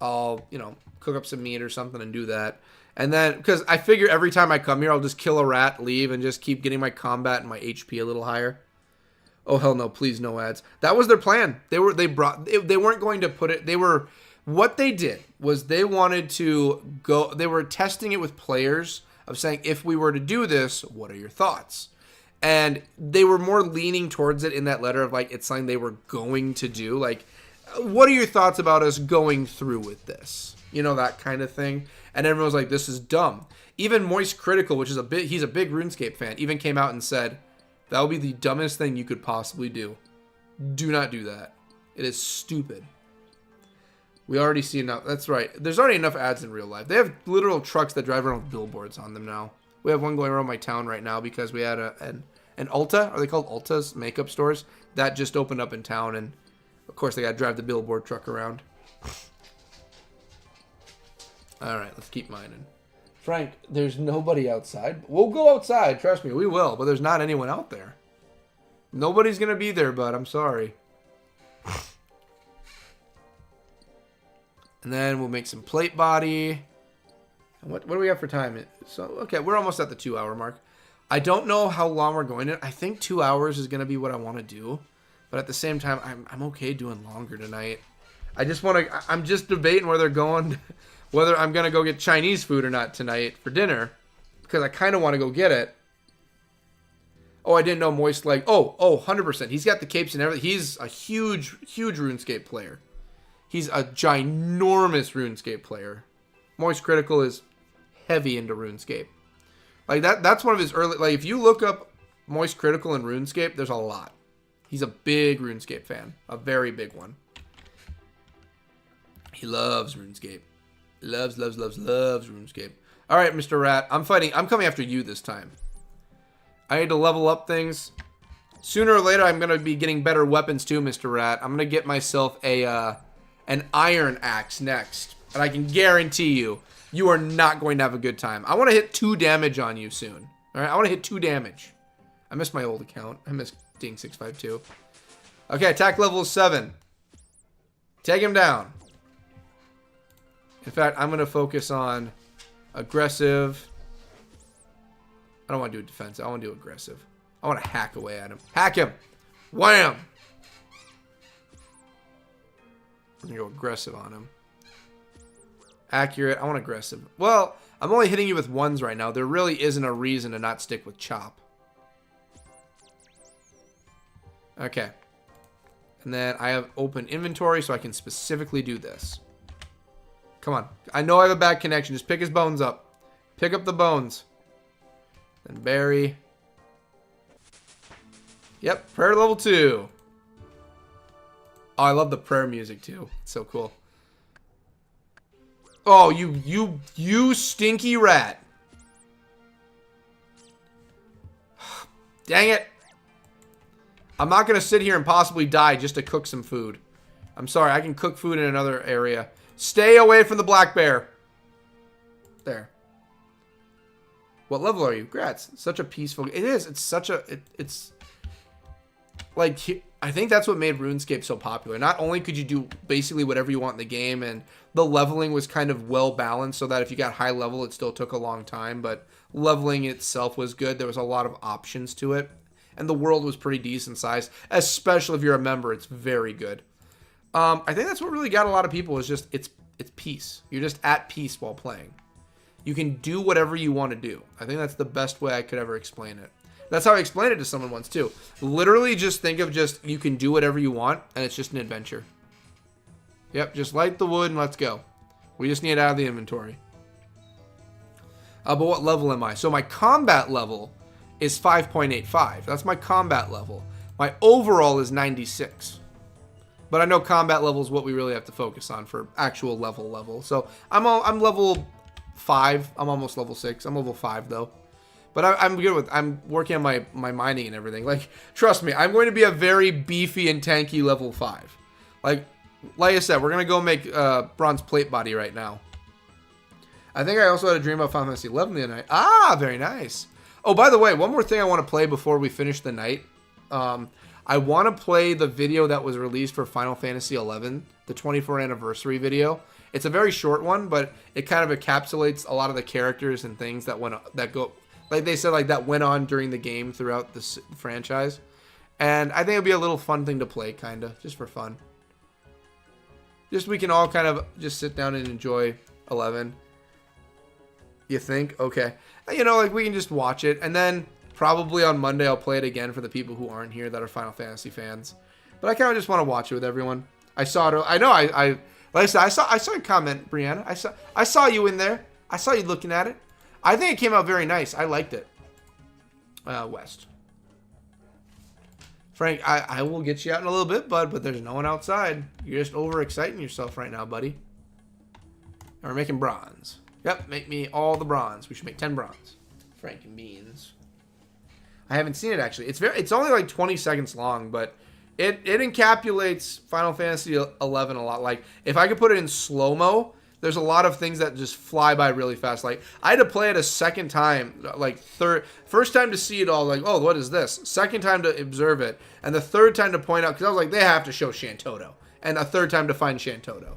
I'll, you know, cook up some meat or something and do that. And then, because I figure every time I come here, I'll just kill a rat, leave, and just keep getting my combat and my HP a little higher. Oh, hell no, please, no ads. That was their plan. They weren't going to put it, what they did was they wanted to go, they were testing it with players of saying, if we were to do this, what are your thoughts? And they were more leaning towards it in that letter of like, it's something they were going to do. Like, what are your thoughts about us going through with this? You know, that kind of thing. And everyone was like, this is dumb. Even Moist Critical, which is he's a big RuneScape fan, even came out and said, that would be the dumbest thing you could possibly do. Do not do that. It is stupid. We already see enough. That's right. There's already enough ads in real life. They have literal trucks that drive around with billboards on them now. We have one going around my town right now because we had an Ulta. Are they called Ultas? Makeup stores. That just opened up in town. And, of course, they got to drive the billboard truck around. All right, let's keep mining. Frank, there's nobody outside. We'll go outside. Trust me, we will. But there's not anyone out there. Nobody's going to be there, bud. I'm sorry. And then we'll make some plate body. And what do we have for time? So, okay, we're almost at the 2-hour mark. I don't know how long we're going to. I think 2 hours is going to be what I want to do. But at the same time, I'm okay doing longer tonight. I just want to, I'm just debating whether I'm going to go get Chinese food or not tonight for dinner. Because I kind of want to go get it. Oh, I didn't know Moist like, oh, 100%. He's got the capes and everything. He's a huge, huge RuneScape player. He's a ginormous RuneScape player. Moist Critical is heavy into RuneScape. Like that's one of his early, like if you look up Moist Critical and RuneScape, there's a lot. He's a big RuneScape fan. A very big one. He loves RuneScape. Loves RuneScape. All right, Mr. Rat. I'm coming after you this time. I need to level up things. Sooner or later, I'm going to be getting better weapons too, Mr. Rat. I'm going to get myself an iron axe next. And I can guarantee you, you are not going to have a good time. I want to hit 2 damage on you soon. All right, I want to hit 2 damage. I missed my old account. I missed Ding652. Okay, attack level is 7. Take him down. In fact, I'm going to focus on aggressive. I don't want to do defensive. I want to do aggressive. I want to hack away at him. Hack him. Wham! I'm going to go aggressive on him. Accurate. I want aggressive. Well, I'm only hitting you with 1s right now. There really isn't a reason to not stick with chop. Okay. And then I have open inventory so I can specifically do this. Come on. I know I have a bad connection. Just pick his bones up. Pick up the bones. Then bury. Yep. Prayer level 2. Oh, I love the prayer music too. It's so cool. Oh, you stinky rat. Dang it. I'm not going to sit here and possibly die just to cook some food. I'm sorry. I can cook food in another area. Stay away from the black bear. There. What level are you? Grats. Such a peaceful... It is. It's such a... It's... Like, I think that's what made RuneScape so popular. Not only could you do basically whatever you want in the game, and the leveling was kind of well balanced so that if you got high level, it still took a long time, but leveling itself was good. There was a lot of options to it, and the world was pretty decent sized, especially if you're a member. It's very good. I think that's what really got a lot of people is just, it's peace. You're just at peace while playing. You can do whatever you want to do. I think that's the best way I could ever explain it. That's how I explained it to someone once too. Literally just think of you can do whatever you want and it's just an adventure. Yep, just light the wood and let's go. We just need it out of the inventory. But what level am I? So my combat level is 5.85. That's my combat level. My overall is 96. But I know combat level is what we really have to focus on for actual level. So I'm level 5. I'm almost level 6. I'm level 5 though. But I'm good with, I'm working on my mining and everything. Like, trust me, I'm going to be a very beefy and tanky level 5. Like I said, we're going to go make bronze plate body right now. I think I also had a dream about Final Fantasy 11 the other night. Ah, very nice. Oh, by the way, one more thing I want to play before we finish the night. I want to play the video that was released for Final Fantasy XI, the 24th anniversary video. It's a very short one, but it kind of encapsulates a lot of the characters and things that like they said, like that went on during the game throughout the franchise. And I think it'd be a little fun thing to play, kind of, just for fun. Just we can all kind of just sit down and enjoy 11. You think? Okay. You know, like we can just watch it, and then probably on Monday I'll play it again for the people who aren't here that are Final Fantasy fans. But I kind of just want to watch it with everyone. I saw it. I know. Like I said, I saw your comment, Brianna. I saw you in there. I saw you looking at it. I think it came out very nice. I liked it. West. Frank, I will get you out in a little bit, bud, but there's no one outside. You're just overexciting yourself right now, buddy. And we're making bronze. Yep, make me all the bronze. We should make 10 bronze. Frank and beans. I haven't seen it, actually. It's only like 20 seconds long, but it encapsulates Final Fantasy XI a lot. Like, if I could put it in slow-mo, there's a lot of things that just fly by really fast. Like, I had to play it a second time, like first time to see it all, like, oh, what is this? Second time to observe it, and the third time to point out, because I was like, they have to show Shantoto, and a third time to find Shantoto.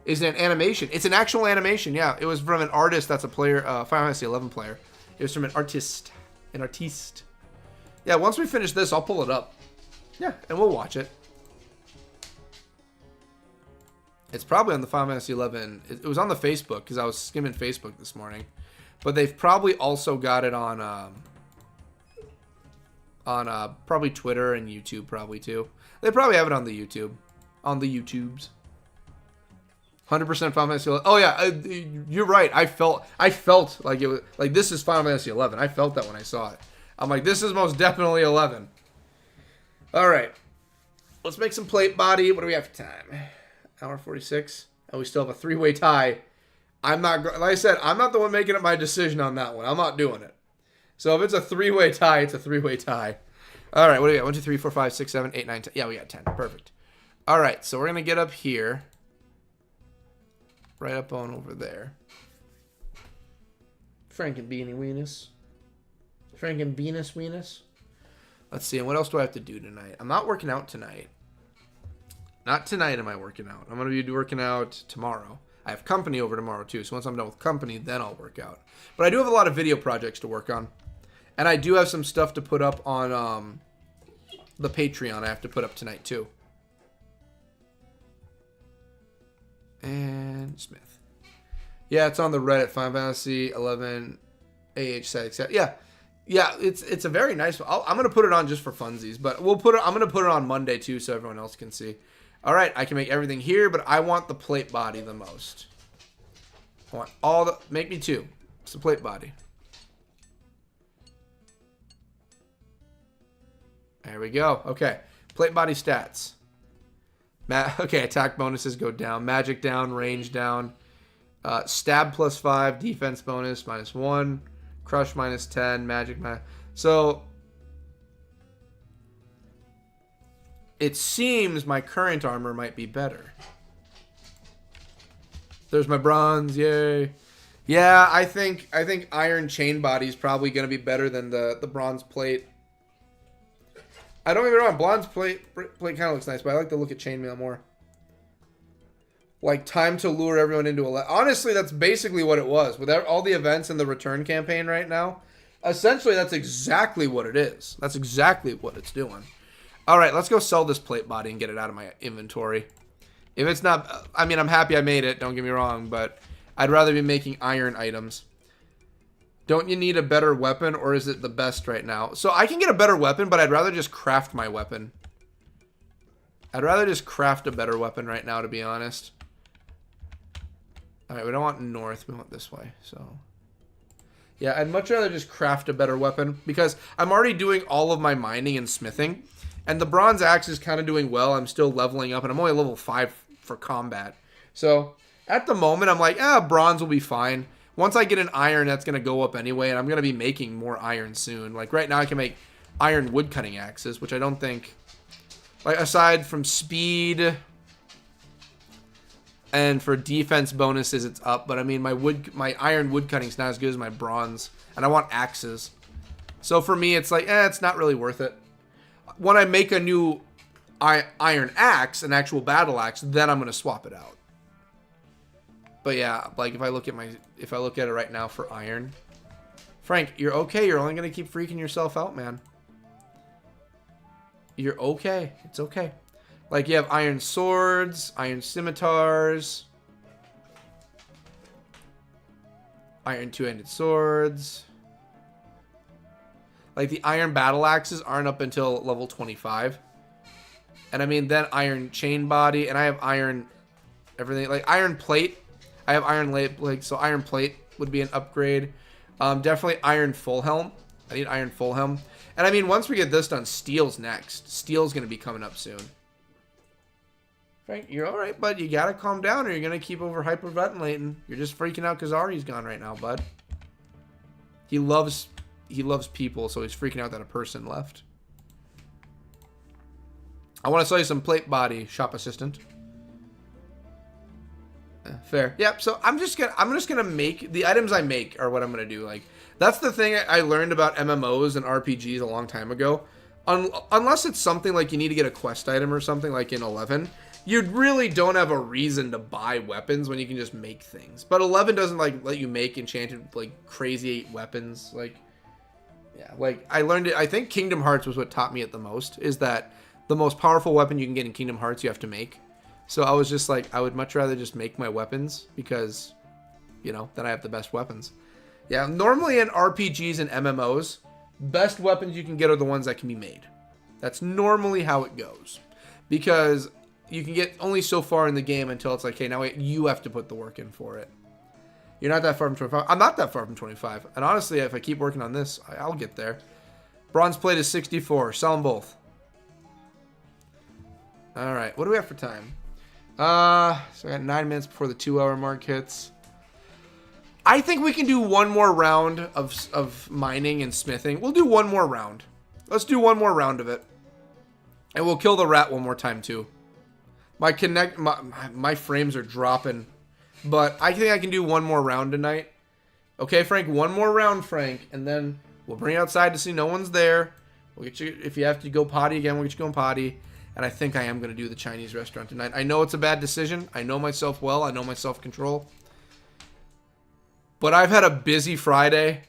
Is an animation. It's an actual animation, yeah. It was from an artist that's a player, Final Fantasy XI player. It was from an artiste. An artiste. Yeah, once we finish this, I'll pull it up. Yeah, and we'll watch it. It's probably on the Final Fantasy XI. It was on the Facebook, because I was skimming Facebook this morning. But they've probably also got it on probably Twitter and YouTube, probably, too. They probably have it on the YouTube. On the YouTubes. 100% Final Fantasy XI. Oh yeah, you're right. I felt like it was like this is Final Fantasy XI. I felt that when I saw it. I'm like, this is most definitely 11. All right, let's make some plate body. What do we have for time? Hour 46, and we still have a 3-way tie. I'm not like I said, I'm not the one making up my decision on that one. I'm not doing it. So if it's a 3-way tie, it's a 3-way tie. All right, what do we got? 1, 2, 3, 4, 5, 6, 7, 8, 9, 10. Yeah, we got 10. Perfect. All right, so we're gonna get up here. Right up on over there. Frank and Beanie Weenus. Frank and Venus Weenus. Let's see, and what else do I have to do tonight? I'm not working out tonight. Not tonight am I working out. I'm going to be working out tomorrow. I have company over tomorrow too, so once I'm done with company, then I'll work out. But I do have a lot of video projects to work on. And I do have some stuff to put up on the Patreon I have to put up tonight too. And Smith. Yeah, it's on the Reddit. Final Fantasy 11 AH. Yeah, it's a very nice one. I'm gonna put it on just for funsies, but I'm gonna put it on Monday too, so everyone else can see. All right, I can make everything here, but I want the plate body the most. I want all the. Make me 2. It's the plate body. There we go. Okay, plate body stats. Okay, attack bonuses go down. Magic down. Range down. Stab +5. Defense bonus -1. Crush -10. Magic So, it seems my current armor might be better. There's my bronze. Yay. Yeah, I think iron chain body is probably going to be better than the bronze plate. I don't get me wrong, bronze plate kind of looks nice, but I like to look at chainmail more. Like, time to lure everyone into a... Honestly, that's basically what it was. With all the events in the return campaign right now, essentially, that's exactly what it is. That's exactly what it's doing. All right, let's go sell this plate body and get it out of my inventory. If it's not... I mean, I'm happy I made it, don't get me wrong, but I'd rather be making iron items. Don't you need a better weapon, or is it the best right now? So I can get a better weapon, but I'd rather just craft my weapon. I'd rather just craft a better weapon right now, to be honest. All right, we don't want north. We want this way, so... Yeah, I'd much rather just craft a better weapon, because I'm already doing all of my mining and smithing, and the bronze axe is kind of doing well. I'm still leveling up, and I'm only level 5 for combat. So, at the moment, I'm like, bronze will be fine. Once I get an iron, that's going to go up anyway, and I'm going to be making more iron soon. Like, right now, I can make iron woodcutting axes, which I don't think... Like, aside from speed... And for defense bonuses, it's up. But I mean, my iron woodcutting is not as good as my bronze. And I want axes. So for me, it's like, it's not really worth it. when I make a new iron axe, an actual battle axe, then I'm gonna swap it out. But yeah, like if I look at it right now for iron, Frank, you're okay. You're only gonna keep freaking yourself out, man. You're okay. It's okay. Like you have iron swords, iron scimitars, iron two-handed swords. Like the iron battle axes aren't up until level 25. And I mean then iron chain body, and I have iron everything, like iron plate. I have iron like so iron plate would be an upgrade. Definitely iron full helm. I need iron full helm. And I mean once we get this done, steel's next. Steel's gonna be coming up soon. Frank, you're all right, bud. You gotta calm down, or you're gonna keep over hyperventilating. You're just freaking out because Ari's gone right now, bud. He loves people, so he's freaking out that a person left. I want to sell you some plate body, shop assistant. Fair. Yep. So I'm just gonna make the items I make are what I'm gonna do. Like that's the thing I learned about MMOs and RPGs a long time ago. Unless it's something like you need to get a quest item or something like in 11. You really don't have a reason to buy weapons when you can just make things. But 11 doesn't like let you make enchanted like crazy weapons. Like, yeah, like I learned it. I think Kingdom Hearts was what taught me it the most. Is that the most powerful weapon you can get in Kingdom Hearts you have to make. So I was just like, I would much rather just make my weapons because, you know, then I have the best weapons. Yeah, normally in RPGs and MMOs, best weapons you can get are the ones that can be made. That's normally how it goes. Because you can get only so far in the game until it's like, hey, now you have to put the work in for it. You're not that far from 25. I'm not that far from 25. And honestly, if I keep working on this, I'll get there. Bronze plate is 64. Sell them both. All right. What do we have for time? So I got 9 minutes before the 2-hour mark hits. I think we can do one more round of mining and smithing. We'll do one more round. Let's do one more round of it. And we'll kill the rat one more time, too. My frames are dropping. But I think I can do one more round tonight. Okay, Frank, one more round, Frank. And then we'll bring you outside to see no one's there. We'll get you, if you have to go potty again, we'll get you going potty. And I think I am going to do the Chinese restaurant tonight. I know it's a bad decision. I know myself well. I know my self-control. But I've had a busy Friday.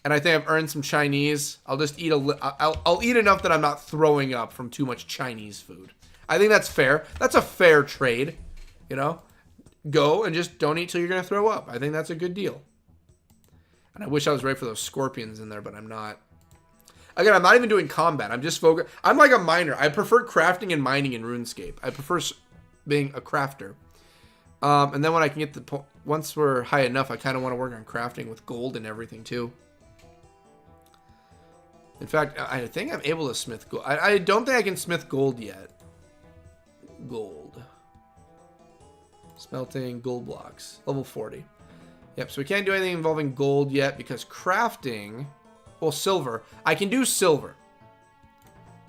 And I think I've earned some Chinese. I'll just eat I'll eat enough that I'm not throwing up from too much Chinese food. I think that's fair. That's a fair trade. You know? Go and just don't eat till you're going to throw up. I think that's a good deal. And I wish I was ready for those scorpions in there, but I'm not. Again, I'm not even doing combat. I'm just focused. I'm like a miner. I prefer crafting and mining in RuneScape. I prefer being a crafter. And then when I can get the once we're high enough, I kind of want to work on crafting with gold and everything too. In fact, I think I'm able to smith gold. I don't think I can smith gold yet. Gold. Smelting gold blocks. Level 40. Yep, so we can't do anything involving gold yet because crafting... Well, silver. I can do silver.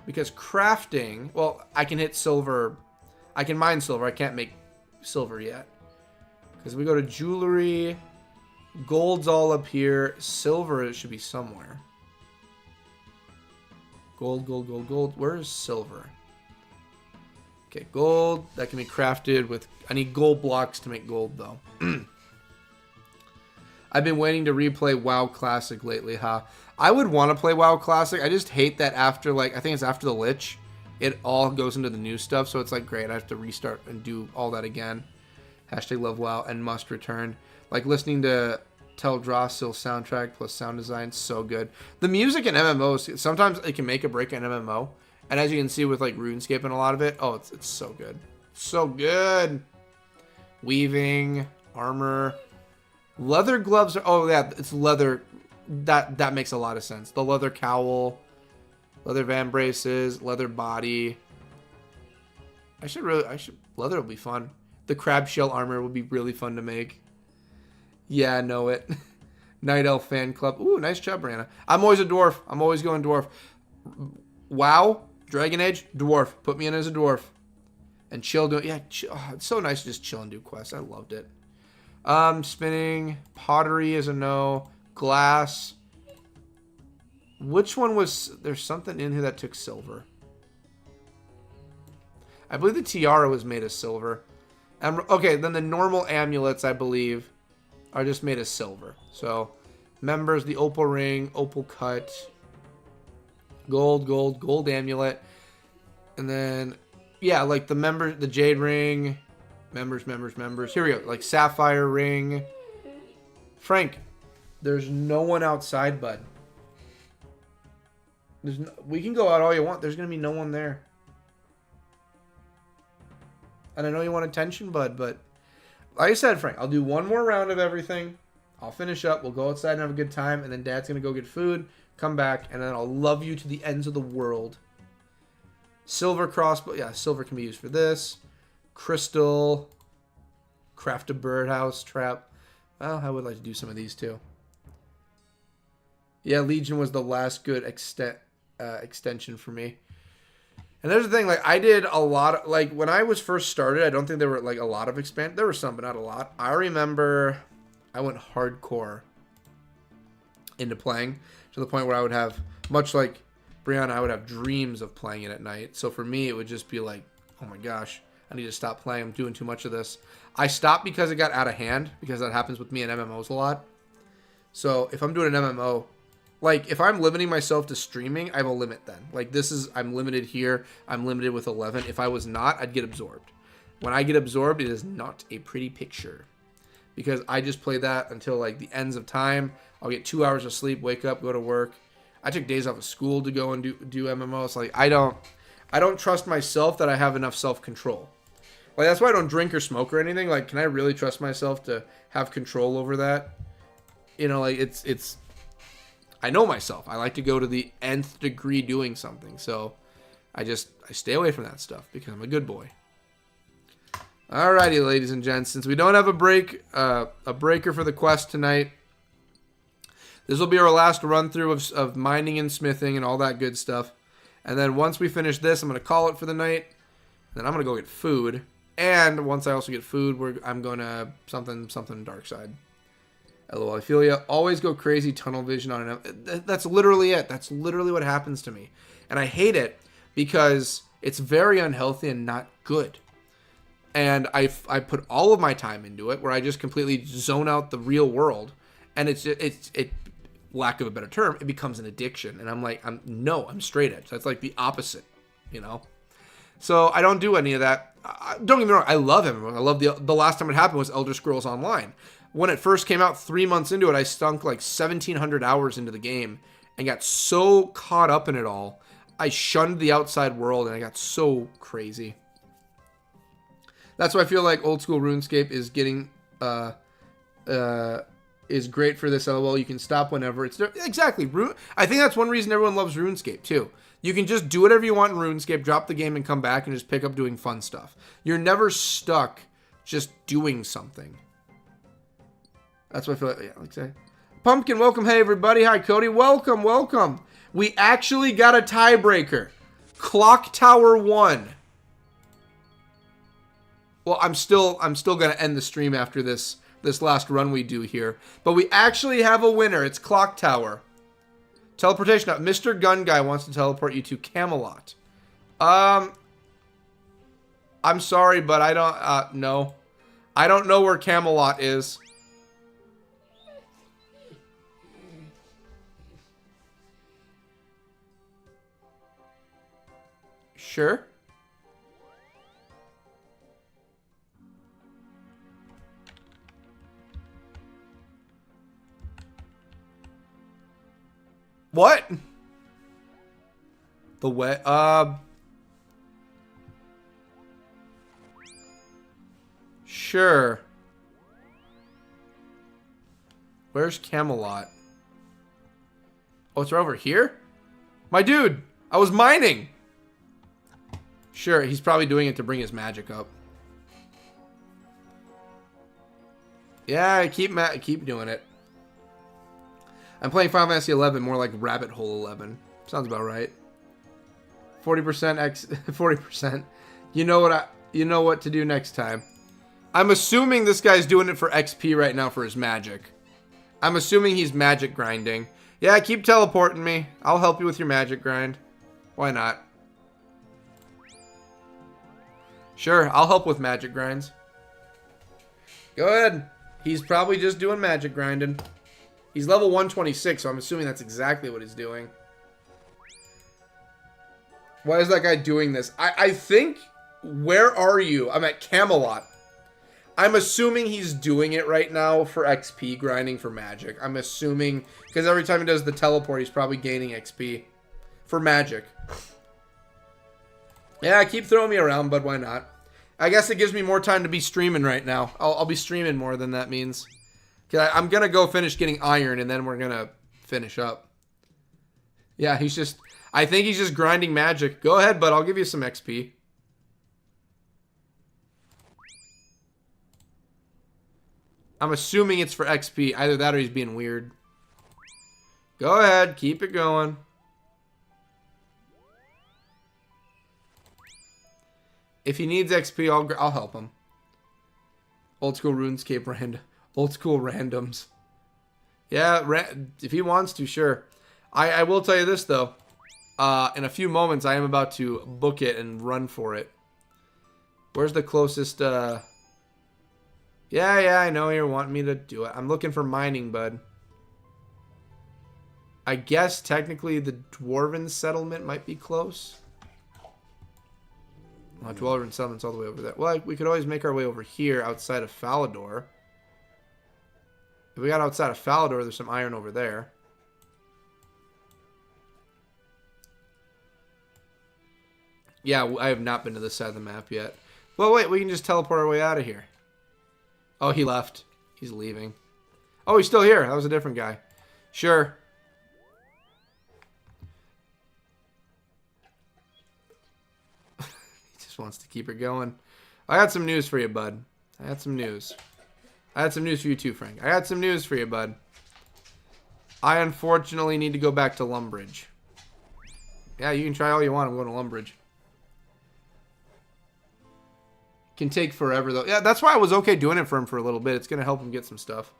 Because crafting... Well, I can hit silver. I can mine silver. I can't make silver yet. Because we go to jewelry. Gold's all up here. Silver, it should be somewhere. Gold, gold, gold, gold. Where is silver? Okay, gold. That can be crafted with... I need gold blocks to make gold, though. I've been waiting to replay WoW Classic lately, huh? I would want to play WoW Classic. I just hate that after, like, I think it's after the Lich, it all goes into the new stuff. So it's like, great, I have to restart and do all that again. Hashtag love WoW and must return. Like, listening to Teldrassil soundtrack plus sound design, so good. The music in MMOs, sometimes it can make a break in MMO. And as you can see with, like, RuneScape and a lot of it, oh, it's so good. So good. Weaving, armor... Leather gloves are... Oh, yeah, it's leather. That makes a lot of sense. The leather cowl, leather van braces, leather body. Leather will be fun. The crab shell armor would be really fun to make. Yeah, I know it. Night Elf fan club. Ooh, nice job, Brianna. I'm always a dwarf. I'm always going dwarf. WoW, Dragon Age, dwarf. Put me in as a dwarf. And chill. Yeah, chill. Oh, it's so nice to just chill and do quests. I loved it. Spinning. Pottery is a no. Glass. Which one was... There's something in here that took silver. I believe the tiara was made of silver. Okay, then the normal amulets, I believe, are just made of silver. So, members, the opal ring, opal cut, gold amulet. And then, yeah, like the jade ring, members. Here we go, like sapphire ring. Frank, there's no one outside, bud. We can go out all you want. There's going to be no one there. And I know you want attention, bud, but like I said, Frank, I'll do one more round of everything. I'll finish up. We'll go outside and have a good time. And then Dad's going to go get food, come back, and then I'll love you to the ends of the world. Silver crossbow. Yeah, silver can be used for this. Crystal. Craft a birdhouse trap. Well, I would like to do some of these too. Yeah, Legion was the last good extension for me. And there's the thing, like, I did a lot of, like, when I was first started, I don't think there were, like, a lot of expand. There were some, but not a lot. I remember I went hardcore into playing to the point where I would have, much like Brianna, I would have dreams of playing it at night. So for me, it would just be like, oh my gosh, I need to stop playing. I'm doing too much of this. I stopped because it got out of hand, because that happens with me in MMOs a lot. So if I'm doing an MMO, like, if I'm limiting myself to streaming, I have a limit then. Like, I'm limited here. I'm limited with 11. If I was not, I'd get absorbed. When I get absorbed, it is not a pretty picture. Because I just play that until, like, the ends of time. I'll get 2 hours of sleep, wake up, go to work. I took days off of school to go and do MMOs. Like, I don't trust myself that I have enough self-control. Like, that's why I don't drink or smoke or anything. Like, can I really trust myself to have control over that? You know, like, it's I know myself. I like to go to the nth degree doing something. So I stay away from that stuff because I'm a good boy. Alrighty, ladies and gents. Since we don't have a breaker for the quest tonight, this will be our last run through of mining and smithing and all that good stuff. And then once we finish this, I'm going to call it for the night. Then I'm going to go get food. And once I also get food, I'm going to something dark side. LOL, I feel ya. Always go crazy tunnel vision on it. That's literally it. That's literally what happens to me. And I hate it because it's very unhealthy and not good. And I put all of my time into it where I just completely zone out the real world. And it's lack of a better term, it becomes an addiction. And I'm like, I'm straight edge. That's like the opposite, you know? So I don't do any of that. Don't get me wrong, I love MMOs. I love the last time it happened was Elder Scrolls Online. When it first came out 3 months into it, I stunk like 1,700 hours into the game and got so caught up in it all. I shunned the outside world and I got so crazy. That's why I feel like old school RuneScape is getting is great for this. LOL, you can stop whenever. It's exactly. I think that's one reason everyone loves RuneScape too. You can just do whatever you want in RuneScape, drop the game and come back and just pick up doing fun stuff. You're never stuck just doing something. That's what I feel like. Yeah, like say. Pumpkin, welcome. Hey, everybody. Hi, Cody. Welcome, welcome. We actually got a tiebreaker. Clock Tower 1. Well, I'm still going to end the stream after this last run we do here. But we actually have a winner. It's Clock Tower. Teleportation up. Mr. Gun Guy wants to teleport you to Camelot. I'm sorry, but I don't, no. I don't know where Camelot is. Sure. What? The wet, sure. Where's Camelot? Oh, it's right over here? My dude, I was mining. Sure, he's probably doing it to bring his magic up. Yeah, keep doing it. I'm playing Final Fantasy 11 more like Rabbit Hole 11. Sounds about right. 40% 40%. You know what to do next time. I'm assuming this guy's doing it for XP right now for his magic. I'm assuming he's magic grinding. Yeah, keep teleporting me. I'll help you with your magic grind. Why not? Sure, I'll help with magic grinds. Go ahead. He's probably just doing magic grinding. He's level 126, so I'm assuming that's exactly what he's doing. Why is that guy doing this? I think... Where are you? I'm at Camelot. I'm assuming he's doing it right now for XP, grinding for magic. I'm assuming... Because every time he does the teleport, he's probably gaining XP. For magic. Yeah, keep throwing me around, bud. Why not? I guess it gives me more time to be streaming right now. I'll be streaming more than that means. I'm going to go finish getting iron, and then we're going to finish up. Yeah, he's just... I think he's just grinding magic. Go ahead, bud. I'll give you some XP. I'm assuming it's for XP. Either that or he's being weird. Go ahead. Keep it going. If he needs XP, I'll help him. Old school RuneScape random. Old school randoms. Yeah, if he wants to, sure. I will tell you this, though. In a few moments, I am about to book it and run for it. Where's the closest... Yeah, I know you're wanting me to do it. I'm looking for mining, bud. I guess technically the Dwarven settlement might be close. Well, Dwarven settlement's all the way over there. Well, we could always make our way over here outside of Falador. If we got outside of Falador, there's some iron over there. Yeah, I have not been to this side of the map yet. Well, wait, we can just teleport our way out of here. Oh, he left. He's leaving. Oh, he's still here. That was a different guy. Sure. He just wants to keep it going. I got some news for you, bud. I got some news. I had some news for you too, Frank. I got some news for you, bud. I unfortunately need to go back to Lumbridge. Yeah, you can try all you want. I'm going to Lumbridge. Can take forever, though. Yeah, that's why I was okay doing it for him for a little bit. It's going to help him get some stuff.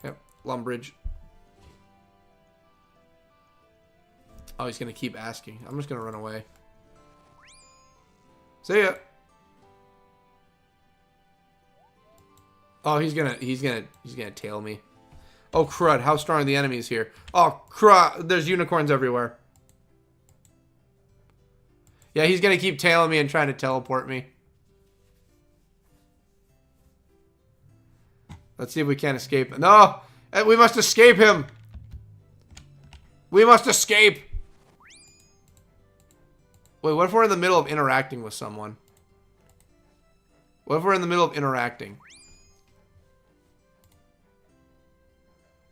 Yep, Lumbridge. Oh, he's going to keep asking. I'm just going to run away. See ya. Oh, he's gonna tail me. Oh, crud. How strong are the enemies here? Oh, crud. There's unicorns everywhere. Yeah, he's gonna keep tailing me and trying to teleport me. Let's see if we can't escape. No! We must escape him! We must escape! Wait, what if we're in the middle of interacting with someone? What if we're in the middle of interacting?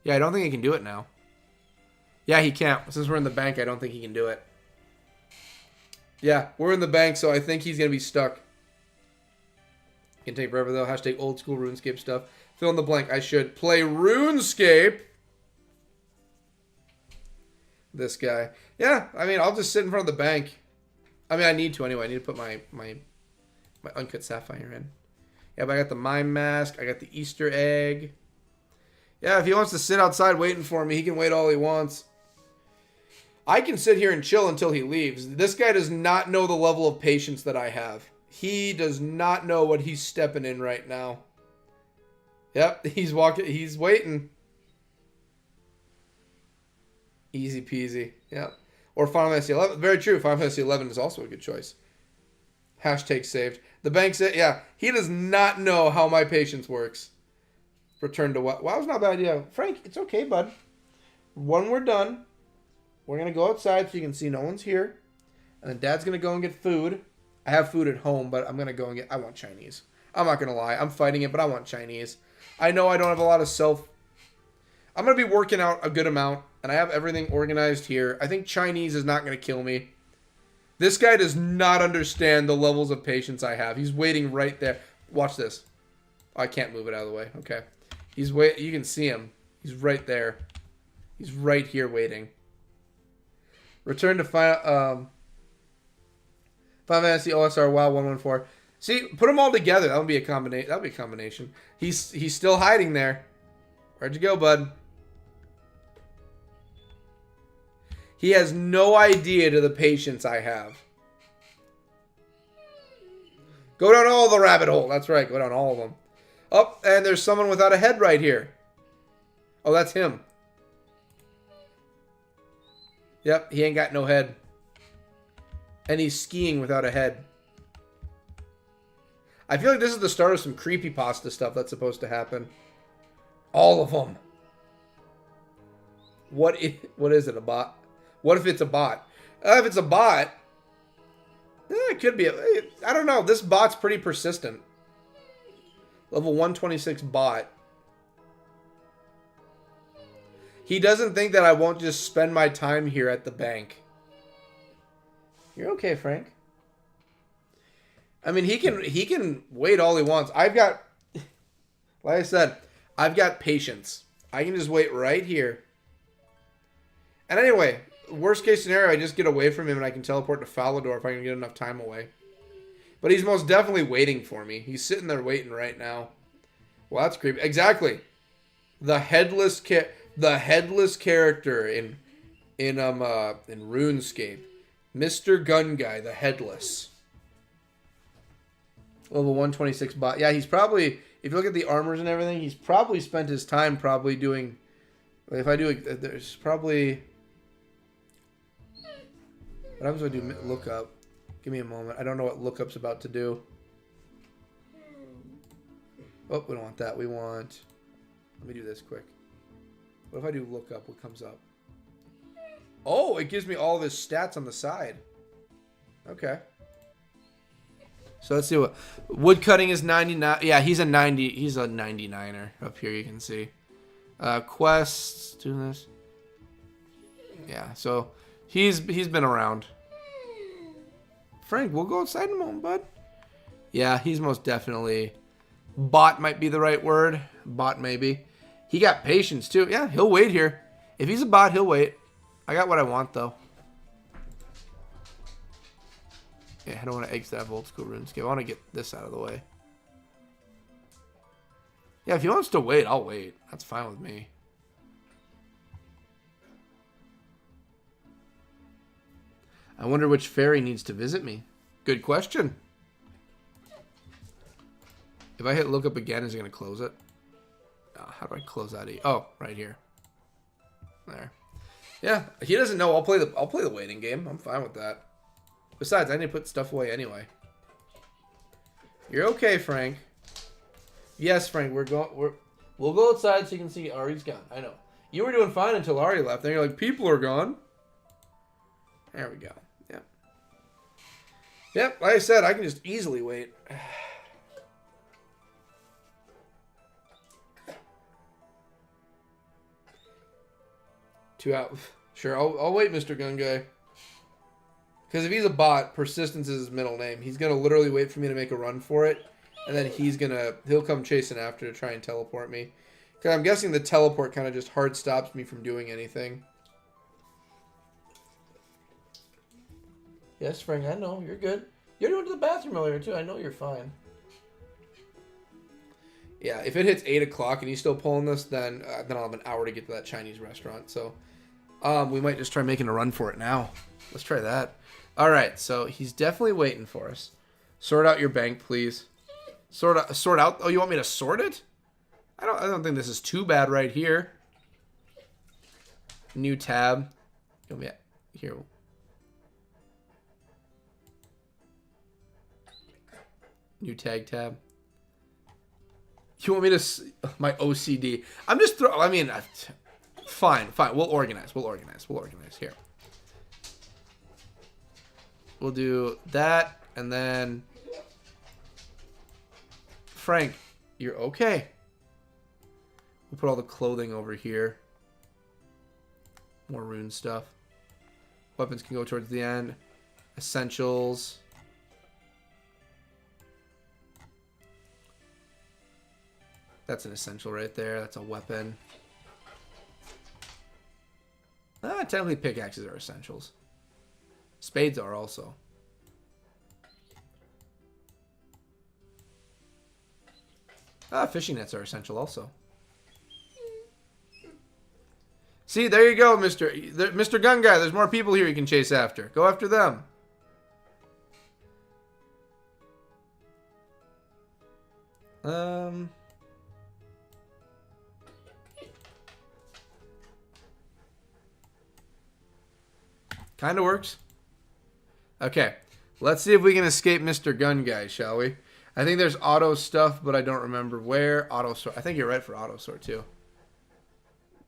Yeah, I don't think he can do it now. Yeah, he can't. Since we're in the bank, I don't think he can do it. Yeah, we're in the bank, so I think he's going to be stuck. Can take forever, though. Hashtag old school RuneScape stuff. Fill in the blank. I should play RuneScape. This guy. Yeah, I mean, I'll just sit in front of the bank. I mean, I need to anyway. I need to put my uncut sapphire in. Yeah, but I got the mime mask. I got the Easter egg. Yeah, if he wants to sit outside waiting for me, he can wait all he wants. I can sit here and chill until he leaves. This guy does not know the level of patience that I have. He does not know what he's stepping in right now. Yep, he's walking. He's waiting. Easy peasy. Yep. Or Final Fantasy 11. Very true. Final Fantasy 11 is also a good choice. Hashtag saved. The bank said, yeah, he does not know how my patience works. Return to what? Wow, it's not a bad idea. Frank, it's okay, bud. When we're done, we're going to go outside so you can see no one's here. And then Dad's going to go and get food. I have food at home, but I'm going to go and get... I want Chinese. I'm not going to lie. I'm fighting it, but I want Chinese. I know I don't have a lot of self... I'm going to be working out a good amount, and I have everything organized here. I think Chinese is not going to kill me. This guy does not understand the levels of patience I have. He's waiting right there. Watch this. Oh, I can't move it out of the way. Okay. He's wait. You can see him. He's right there. He's right here waiting. Return to Final Fantasy OSR WoW 114. See, put them all together. That would be a combination. That would be a combination. He's still hiding there. Where'd you go, bud? He has no idea to the patience I have. Go down all the rabbit hole. That's right. Go down all of them. Oh, and there's someone without a head right here. Oh, that's him. Yep, he ain't got no head. And he's skiing without a head. I feel like this is the start of some creepypasta stuff that's supposed to happen. All of them. What is it, a bot? What if it's a bot? If it's a bot, it could be. I don't know. This bot's pretty persistent. Level 126 bot. He doesn't think that I won't just spend my time here at the bank. You're okay, Frank. I mean, he can wait all he wants. I've got, like I said, I've got patience. I can just wait right here. And anyway, worst case scenario, I just get away from him and I can teleport to Falador if I can get enough time away. But he's most definitely waiting for me. He's sitting there waiting right now. Well, that's creepy. Exactly. The headless character in RuneScape. Mr. Gun Guy, the headless. Level 126 bot. Yeah, he's probably, if you look at the armors and everything, he's probably spent his time probably doing, if I do, there's probably, what happens if I do lookup? Give me a moment. I don't know what lookup's about to do. Oh, we don't want that. We want, let me do this quick. What if I do lookup? What comes up? Oh, it gives me all of his stats on the side. Okay. So let's see what woodcutting is 99. Yeah, he's a 90. He's a 99er up here. You can see. Quests doing this. Yeah, so he's been around. Frank, we'll go outside in a moment, bud. Yeah, he's most definitely. Bot might be the right word. Bot maybe. He got patience too. Yeah, he'll wait here. If he's a bot, he'll wait. I got what I want though. Yeah, I don't want to exit that old school RuneScape. I want to get this out of the way. Yeah, if he wants to wait, I'll wait. That's fine with me. I wonder which fairy needs to visit me. Good question. If I hit look up again, is it going to close it? How do I close that? Oh, right here. There. Yeah, he doesn't know. I'll play the waiting game. I'm fine with that. Besides, I need to put stuff away anyway. You're okay, Frank. Yes, Frank. We'll go outside so you can see Ari's gone. I know. You were doing fine until Ari left. Then you're like, people are gone. There we go. Yep. Yep. Like I said, I can just easily wait. 2 hours. Sure, I'll wait, Mr. Gun Guy. Because if he's a bot, persistence is his middle name. He's going to literally wait for me to make a run for it. And then he'll come chasing after to try and teleport me. Because I'm guessing the teleport kind of just hard stops me from doing anything. Yes, Frank, I know. You're good. You went to the bathroom earlier, too. I know you're fine. Yeah, if it hits 8 o'clock and he's still pulling this, then I'll have an hour to get to that Chinese restaurant. So we might just try making a run for it now. Let's try that. All right, so he's definitely waiting for us. Sort out your bank, please. Sort out. Oh, you want me to sort it? I don't think this is too bad right here. New tab. You want me here? New tag tab. You want me to my OCD? I'm just I mean, fine. We'll organize here. We'll do that, and then Frank, you're okay. We'll put all the clothing over here. More rune stuff. Weapons can go towards the end. Essentials. That's an essential right there. That's a weapon. Technically pickaxes are essentials. Spades are also. Fishing nets are essential also. See, there you go, Mr. Gun Guy. There's more people here you can chase after. Go after them. Kind of works. Okay. Let's see if we can escape Mr. Gun Guy, shall we? I think there's auto stuff, but I don't remember where. Auto sort. I think you're right for auto sort, too.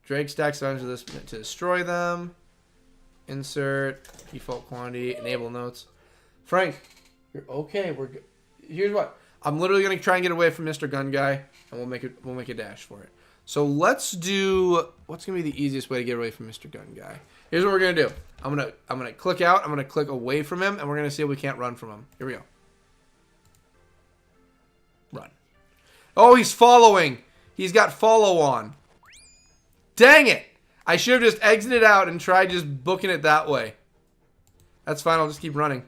Drake stacks items to this to destroy them. Insert. Default quantity. Enable notes. Frank, you're okay. We're good. Here's what. I'm literally going to try and get away from Mr. Gun Guy, and we'll make a dash for it. So let's do... What's going to be the easiest way to get away from Mr. Gun Guy? Here's what we're going to do. I'm gonna click out. I'm going to click away from him, and we're going to see if we can't run from him. Here we go. Run. Oh, he's following. He's got follow on. Dang it. I should have just exited out and tried just booking it that way. That's fine. I'll just keep running.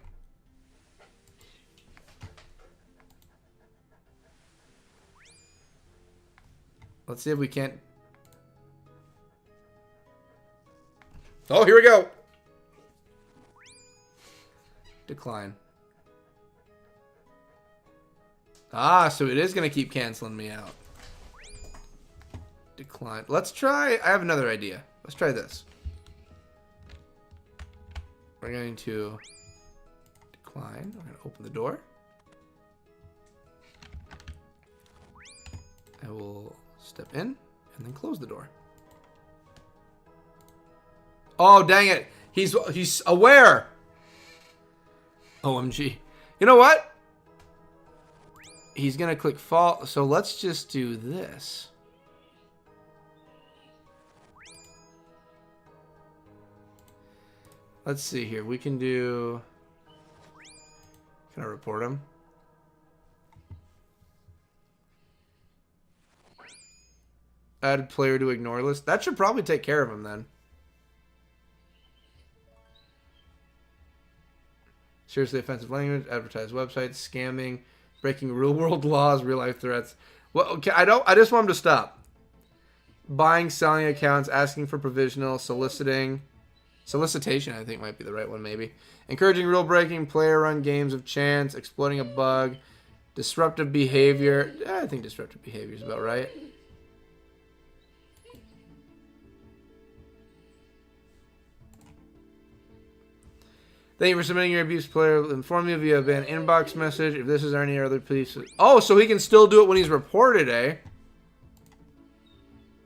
Let's see if we can't. Oh, here we go. Decline. Ah, so it is going to keep canceling me out. Decline. Let's try. I have another idea. Let's try this. We're going to decline. I'm going to open the door. I will step in and then close the door. Oh, dang it. He's aware. OMG. You know what? He's going to click fall. So let's just do this. Let's see here. We can do... Can I report him? Add player to ignore list. That should probably take care of him then. Seriously offensive language, advertise websites, scamming, breaking real world laws, real life threats. Well, okay, I just want him to stop. Buying, selling accounts, asking for provisional, solicitation, I think might be the right one maybe. Encouraging rule breaking, player run games of chance, exploiting a bug, disruptive behavior. I think disruptive behavior is about right. Thank you for submitting your abuse player. Will inform you via an inbox message if this is any other pieces. Oh, so he can still do it when he's reported, eh?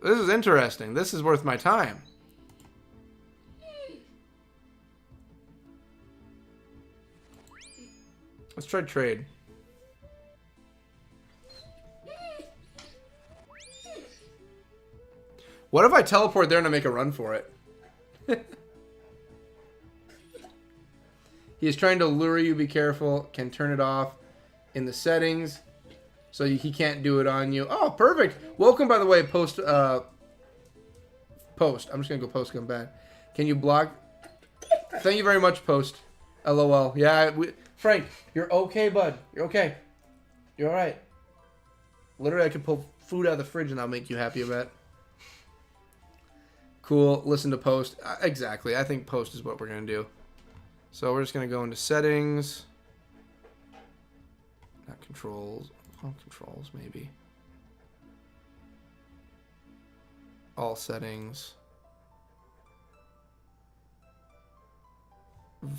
This is interesting. This is worth my time. Let's try trade. What if I teleport there and I make a run for it? He is trying to lure you. Be careful. Can turn it off in the settings, so he can't do it on you. Oh, perfect. Welcome, by the way. Post. Post. I'm just gonna go post. Come back. Can you block? Thank you very much, post. LOL. Yeah, Frank, you're okay, bud. You're okay. You're all right. Literally, I could pull food out of the fridge and I'll make you happy about it. Cool. Listen to post. Exactly. I think post is what we're gonna do. So we're just going to go into settings. Not controls. Oh, controls, maybe. All settings.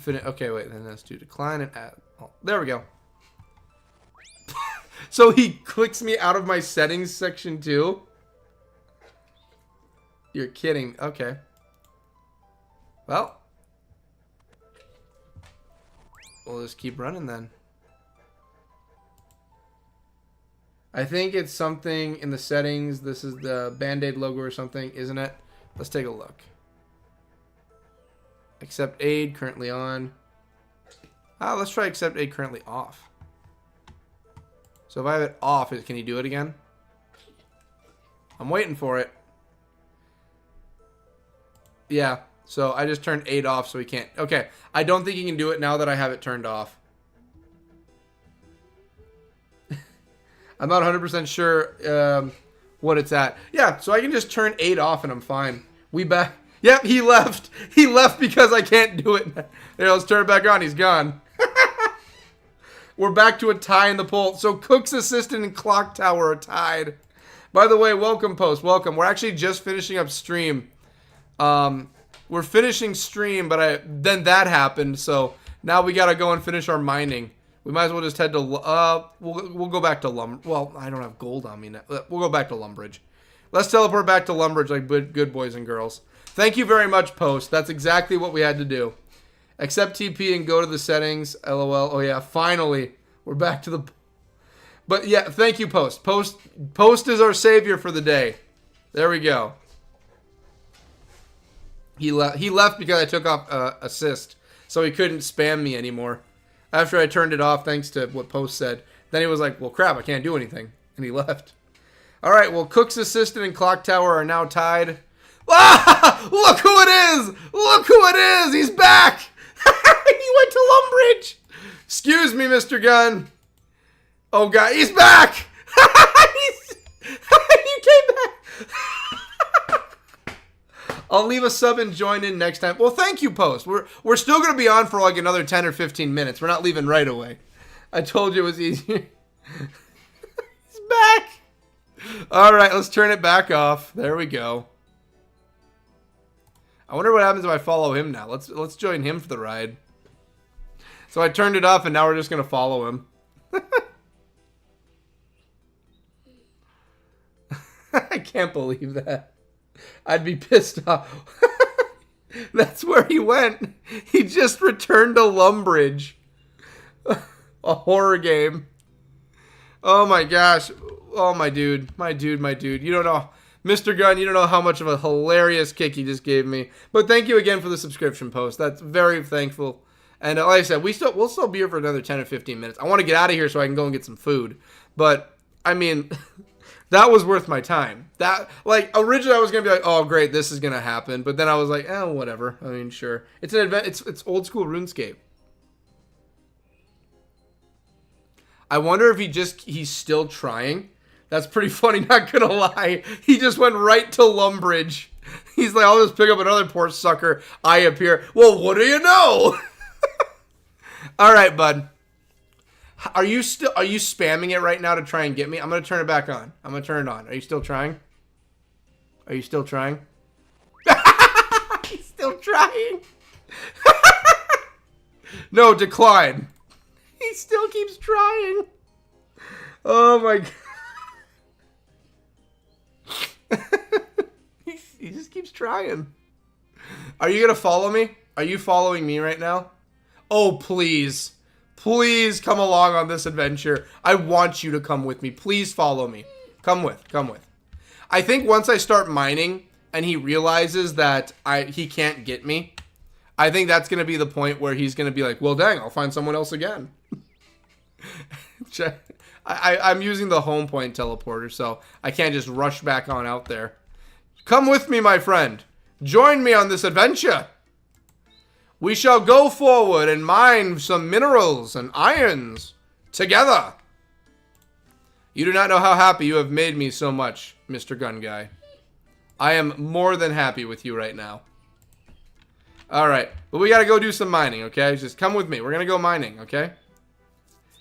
Okay, wait. Then let's do decline and add. Oh, there we go. So he clicks me out of my settings section too? You're kidding. Okay. Well. We'll just keep running then. I think it's something in the settings. This is the Band-Aid logo or something, isn't it? Let's take a look. Accept aid currently on. Let's try accept aid currently off. So if I have it off, can you do it again? I'm waiting for it. Yeah. So I just turned aid off so he can't. Okay. I don't think he can do it now that I have it turned off. I'm not 100% sure what it's at. Yeah, so I can just turn aid off and I'm fine. We back. Yep, he left. He left because I can't do it. There, let's turn it back on. He's gone. We're back to a tie in the poll. So Cook's Assistant and Clock Tower are tied. By the way, welcome, Post. Welcome. We're actually just finishing up stream. We're finishing stream, but then that happened. So now we got to go and finish our mining. We might as well just head to... we'll go back to Well, I don't have gold on me now. We'll go back to Lumbridge. Let's teleport back to Lumbridge like good boys and girls. Thank you very much, Post. That's exactly what we had to do. Accept TP and go to the settings. LOL. Oh, yeah. Finally. We're back to the... But, yeah. Thank you, Post. Post is our savior for the day. There we go. He left because I took off assist. So he couldn't spam me anymore. After I turned it off, thanks to what Post said. Then he was like, well, crap. I can't do anything. And he left. All right. Well, Cook's Assistant and Clock Tower are now tied. Ah! Look who it is! Look who it is! He's back! He went to Lumbridge! Excuse me, Mr. Gunn. Oh, God. He's back! He came back! I'll leave a sub and join in next time. Well, thank you, Post. We're still going to be on for like another 10 or 15 minutes. We're not leaving right away. I told you it was easier. He's back! All right, let's turn it back off. There we go. I wonder what happens if I follow him now. Let's join him for the ride. So I turned it off, and now we're just going to follow him. I can't believe that. I'd be pissed off. That's where he went. He just returned to Lumbridge. A horror game. Oh, my gosh. Oh, my dude. My dude. You don't know... Mr. Gunn, you don't know how much of a hilarious kick he just gave me. But thank you again for the subscription, Post. That's very thankful. And like I said, we'll still be here for another 10 or 15 minutes. I want to get out of here so I can go and get some food. But, I mean, that was worth my time. Originally I was going to be like, oh, great, this is going to happen. But then I was like, oh, whatever. I mean, sure. It's an event. It's old school RuneScape. I wonder if he's still trying. That's pretty funny, not gonna lie. He just went right to Lumbridge. He's like, I'll just pick up another poor sucker. I appear. Well, what do you know? All right, bud. Are you spamming it right now to try and get me? I'm gonna turn it back on. I'm gonna turn it on. Are you still trying? Are you still trying? He's still trying. No, decline. He still keeps trying. Oh my God. He just keeps trying. Are you gonna follow me? Are you following me right now? Oh, please. Please come along on this adventure. I want you to come with me. Please follow me. Come with. I think once I start mining and he realizes that he can't get me, I think that's gonna be the point where he's gonna be like, well, dang, I'll find someone else again. I'm using the home point teleporter, so I can't just rush back on out there. Come with me, my friend. Join me on this adventure. We shall go forward and mine some minerals and irons together. You do not know how happy you have made me so much, Mr. Gun Guy. I am more than happy with you right now. Alright, but we gotta go do some mining, okay? Just come with me. We're gonna go mining, okay?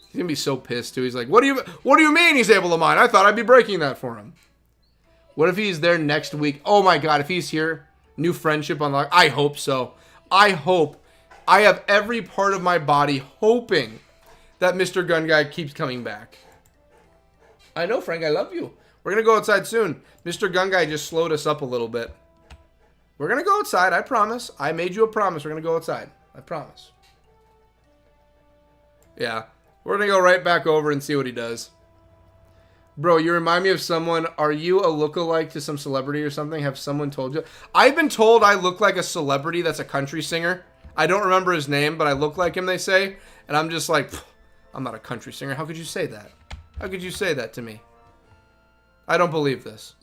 He's gonna be so pissed too. He's like, what do you mean he's able to mine? I thought I'd be breaking that for him. What if he's there next week? Oh my God, if he's here, new friendship unlocked. I hope so. I hope. I have every part of my body hoping that Mr. Gun Guy keeps coming back. I know, Frank, I love you. We're gonna go outside soon. Mr. Gun Guy just slowed us up a little bit. We're gonna go outside, I promise. I made you a promise. We're gonna go outside. I promise. Yeah. We're going to go right back over and see what he does. Bro, you remind me of someone. Are you a lookalike to some celebrity or something? Have someone told you? I've been told I look like a celebrity that's a country singer. I don't remember his name, but I look like him, they say. And I'm just like, I'm not a country singer. How could you say that? How could you say that to me? I don't believe this.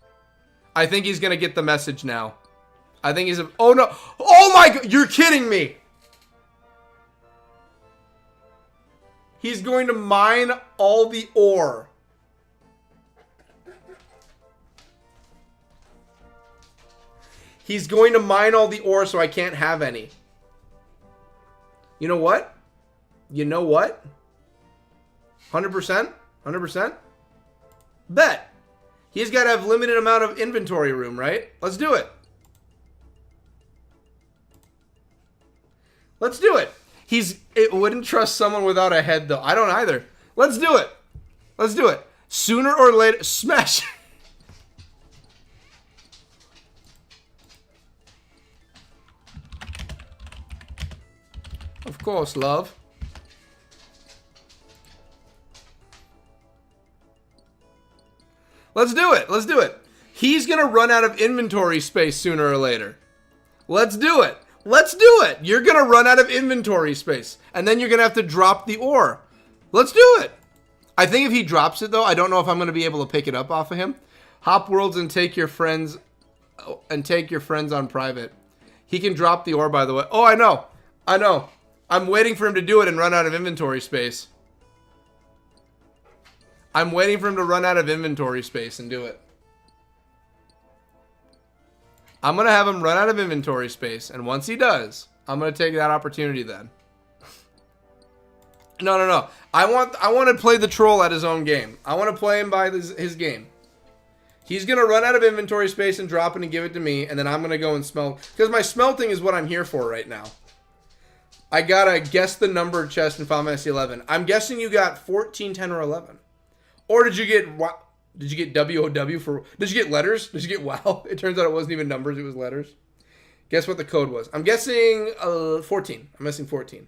I think he's going to get the message now. I think he's a... Oh, no. Oh, my God. You're kidding me. He's going to mine all the ore. He's going to mine all the ore so I can't have any. You know what? You know what? 100%? 100%? Bet. He's got to have limited amount of inventory room, right? Let's do it. Let's do it. It wouldn't trust someone without a head, though. I don't either. Let's do it. Let's do it. Sooner or later, smash. Of course, love. Let's do it. Let's do it. He's going to run out of inventory space sooner or later. Let's do it. Let's do it. You're going to run out of inventory space. And then you're going to have to drop the ore. Let's do it. I think if he drops it, though, I don't know if I'm going to be able to pick it up off of him. Hop worlds and take your friends on private. He can drop the ore, by the way. Oh, I know. I know. I'm waiting for him to do it and run out of inventory space. I'm waiting for him to run out of inventory space and do it. I'm going to have him run out of inventory space. And once he does, I'm going to take that opportunity then. No. I want to play the troll at his own game. I want to play him by his game. He's going to run out of inventory space and drop it and give it to me. And then I'm going to go and smelt. Because my smelting is what I'm here for right now. I got to guess the number chest in Final Fantasy 11. I'm guessing you got 14, 10, or 11. Or did you get WOW for... Did you get letters? Did you get WOW? It turns out it wasn't even numbers, it was letters. Guess what the code was. I'm guessing 14. I'm guessing 14.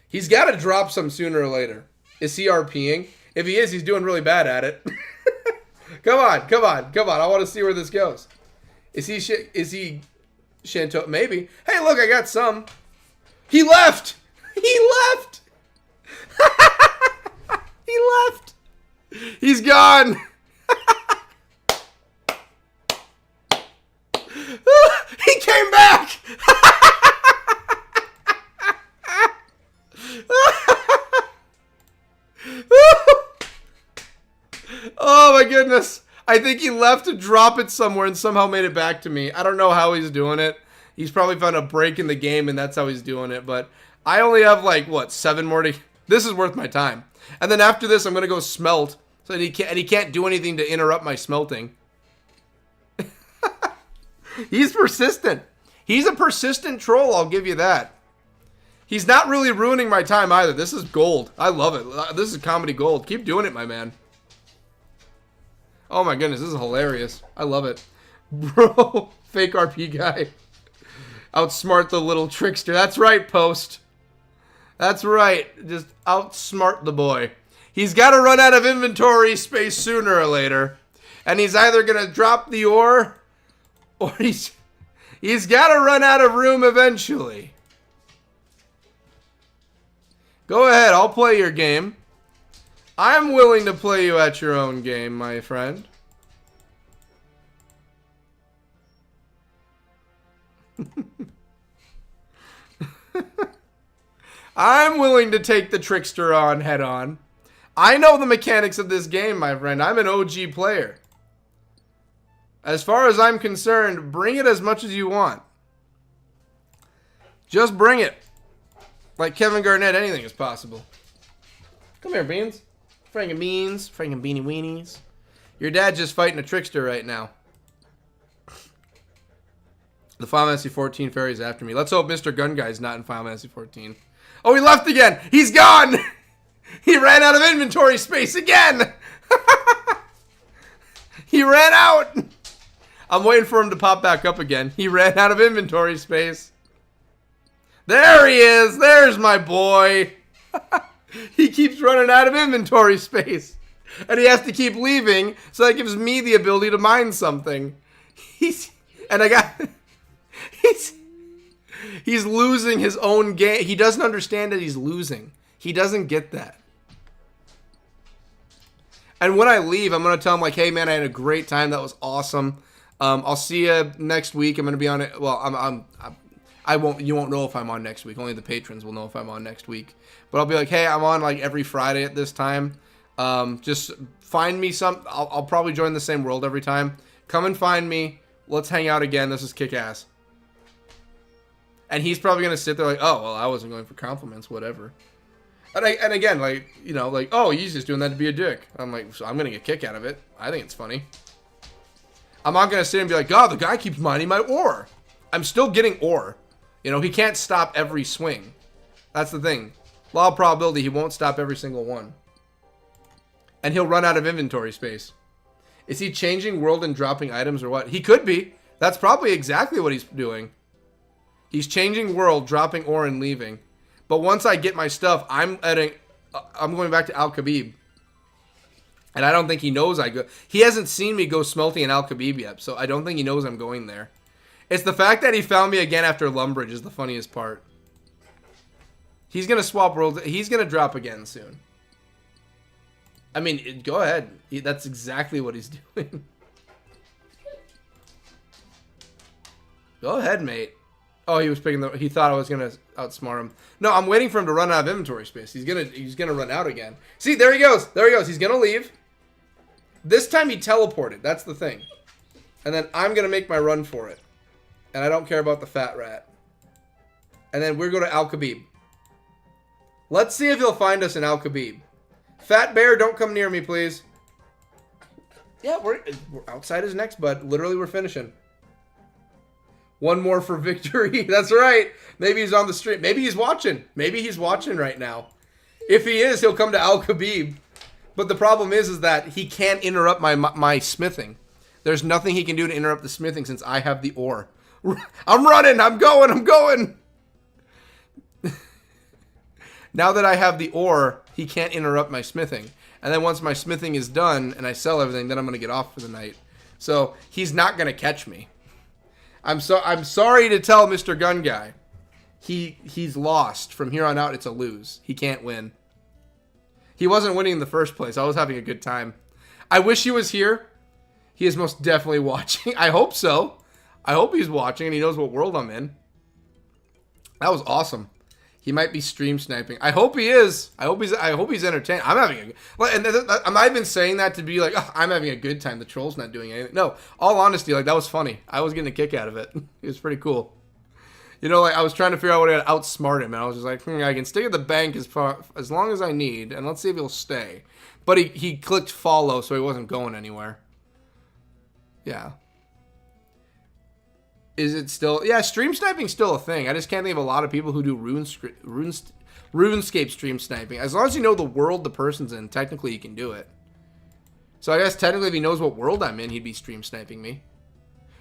He's got to drop some sooner or later. Is he RPing? If he is, he's doing really bad at it. Come on. I want to see where this goes. Is he Shanto? Maybe. Hey, look, I got some. He left! He left! He left! He's gone! He came back! Oh my goodness. I think he left to drop it somewhere and somehow made it back to me. I don't know how he's doing it. He's probably found a break in the game and that's how he's doing it. But I only have like, what, 7 more to... This is worth my time. And then after this, I'm going to go smelt. So that he can't do anything to interrupt my smelting. He's persistent. He's a persistent troll, I'll give you that. He's not really ruining my time either. This is gold. I love it. This is comedy gold. Keep doing it, my man. Oh my goodness, this is hilarious. I love it. Bro, fake RP guy. Outsmart the little trickster. That's right, Post. That's right. Just outsmart the boy. He's got to run out of inventory space sooner or later. And he's either going to drop the ore or he's got to run out of room eventually. Go ahead, I'll play your game. I'm willing to play you at your own game, my friend. I'm willing to take the trickster on head on. I know the mechanics of this game, my friend. I'm an OG player. As far as I'm concerned, bring it as much as you want. Just bring it. Like Kevin Garnett, anything is possible. Come here, Beans. Franken Beans. Franken Beanie Weenies. Your dad's just fighting a trickster right now. The Final Fantasy 14 fairy's after me. Let's hope Mr. Gun Guy's not in Final Fantasy 14. Oh, he left again. He's gone. He ran out of inventory space again. He ran out. I'm waiting for him to pop back up again. He ran out of inventory space. There he is. There's my boy. He keeps running out of inventory space. And he has to keep leaving, so that gives me the ability to mine something. He's losing his own game. He doesn't understand that he's losing. He doesn't get that. And when I leave, I'm going to tell him, like, hey, man, I had a great time. That was awesome. I'll see you next week. I'm going to be on it. Well, you won't know if I'm on next week. Only the patrons will know if I'm on next week. But I'll be like, hey, I'm on like every Friday at this time. Just find me some. I'll probably join the same world every time. Come and find me. Let's hang out again. This is kick-ass. And he's probably going to sit there like, oh, well, I wasn't going for compliments, whatever. And again, like, you know, like, oh, he's just doing that to be a dick. I'm like, so I'm gonna get a kick out of it. I think it's funny. I'm not gonna sit and be like, God, the guy keeps mining my ore. I'm still getting ore. You know, he can't stop every swing. That's the thing. Law of probability, he won't stop every single one. And he'll run out of inventory space. Is he changing world and dropping items or what? He could be. That's probably exactly what he's doing. He's changing world, dropping ore, and leaving. But once I get my stuff, I'm going back to Al Khabib. And I don't think he knows I go. He hasn't seen me go smelting in Al Khabib yet, so I don't think he knows I'm going there. It's the fact that he found me again after Lumbridge is the funniest part. He's going to swap worlds. He's going to drop again soon. I mean, go ahead. That's exactly what he's doing. Go ahead, mate. Oh, he was picking the. He thought I was gonna outsmart him. No, I'm waiting for him to run out of inventory space. He's gonna run out again. See, there he goes. There he goes. He's gonna leave. This time he teleported. That's the thing. And then I'm gonna make my run for it. And I don't care about the fat rat. And then we're going to Al Khabib. Let's see if he'll find us in Al Khabib. Fat bear, don't come near me, please. Yeah, we're outside his next bud. Literally, we're finishing. One more for victory. That's right. Maybe he's on the stream. Maybe he's watching. Maybe he's watching right now. If he is, he'll come to Al Khabib. But the problem is that he can't interrupt my smithing. There's nothing he can do to interrupt the smithing since I have the ore. I'm running. I'm going. Now that I have the ore, he can't interrupt my smithing. And then once my smithing is done and I sell everything, then I'm going to get off for the night. So he's not going to catch me. I'm sorry to tell Mr. Gun Guy. He's lost. From here on out, it's a lose. He can't win. He wasn't winning in the first place. I was having a good time. I wish he was here. He is most definitely watching. I hope so. I hope he's watching and he knows what world I'm in. That was awesome. He might be stream sniping. I hope he is. I hope he's entertained. I'm having I'm not even saying that to be like, oh, I'm having a good time. The troll's not doing anything. No, all honesty, like that was funny. I was getting a kick out of it. It was pretty cool. You know, like I was trying to figure out what I to outsmart him, and I was just like, I can stay at the bank as long as I need, and let's see if he'll stay. But he clicked follow, so he wasn't going anywhere. Yeah. Is it still... Yeah, stream sniping's still a thing. I just can't think of a lot of people who do RuneScape stream sniping. As long as you know the world the person's in, technically you can do it. So I guess technically if he knows what world I'm in, he'd be stream sniping me.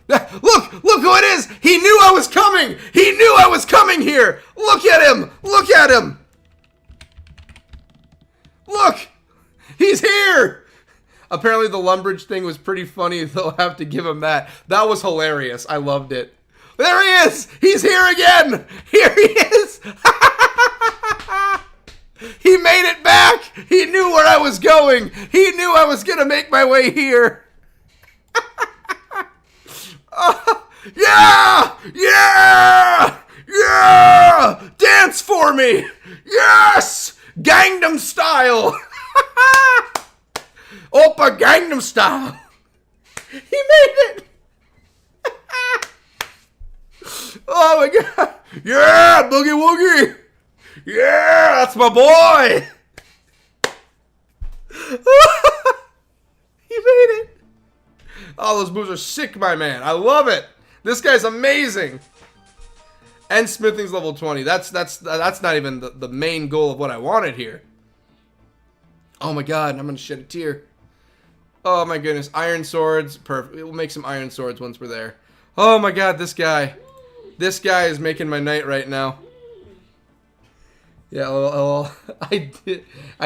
Look who it is! He knew I was coming! He knew I was coming here! Look at him! Look at him! Look! He's here! Apparently the Lumbridge thing was pretty funny. They'll have to give him that. That was hilarious. I loved it. There he is! He's here again! Here he is! He made it back! He knew where I was going! He knew I was gonna make my way here! Yeah! Yeah! Yeah! Dance for me! Yes! Gangnam Style! Oppa Gangnam Style! He made it! Oh my god! Yeah! Boogie Woogie! Yeah! That's my boy! He made it! Oh, those moves are sick, my man. I love it. This guy's amazing. And smithing's level 20. That's not even the main goal of what I wanted here. Oh my god, I'm gonna shed a tear. Oh my goodness, iron swords, perfect. We'll make some iron swords once we're there. Oh my god, this guy is making my night right now. Yeah, well, I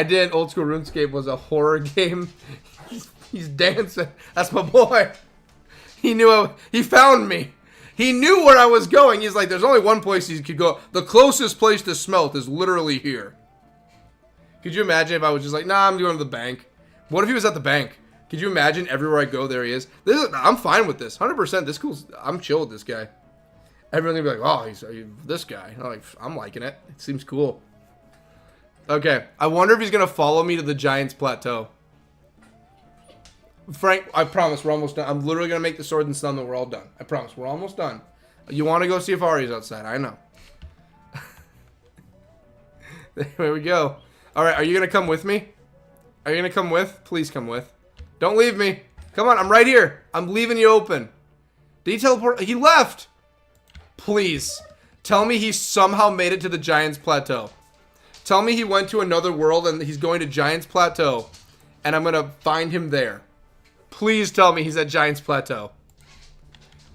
did. Old school RuneScape was a horror game. He's dancing. That's my boy. He found me. He knew where I was going. He's like, there's only one place he could go. The closest place to smelt is literally here. Could you imagine if I was just like, nah, I'm going to the bank? What if he was at the bank? Could you imagine everywhere I go, there he is? I'm fine with this. 100%. This cool. I'm chill with this guy. Everyone's going to be like, oh, he's this guy. I'm liking it. It seems cool. Okay. I wonder if he's going to follow me to the Giants Plateau. Frank, I promise we're almost done. I'm literally going to make the sword and stone, and we're all done. I promise. We're almost done. You want to go see if Ari's outside? I know. There we go. Alright, are you gonna come with me? Are you gonna come with? Please come with. Don't leave me. Come on, I'm right here. I'm leaving you open. Did he teleport? He left! Please. Tell me he somehow made it to the Giants Plateau. Tell me he went to another world and he's going to Giants Plateau. And I'm gonna find him there. Please tell me he's at Giants Plateau.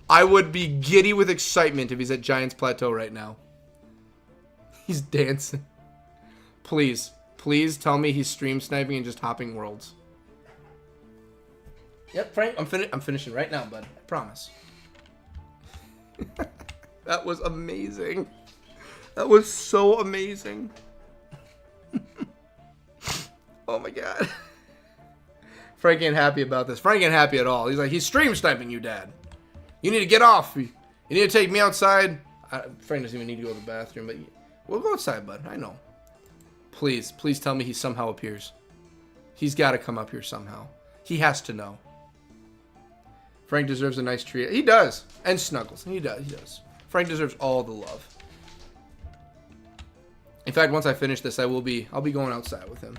I would be giddy with excitement if he's at Giants Plateau right now. He's dancing. Please. Please tell me he's stream sniping and just hopping worlds. Yep, Frank, I'm finishing right now, bud. I promise. That was amazing. That was so amazing. Oh my god. Frank ain't happy about this. Frank ain't happy at all. He's like, he's stream sniping you, Dad. You need to get off. You need to take me outside. Frank doesn't even need to go to the bathroom, but we'll go outside, bud. I know. Please, please tell me he somehow appears. He's got to come up here somehow. He has to know. Frank deserves a nice treat. He does. And snuggles. He does. He does. Frank deserves all the love. In fact, once I finish this, I'll be going outside with him.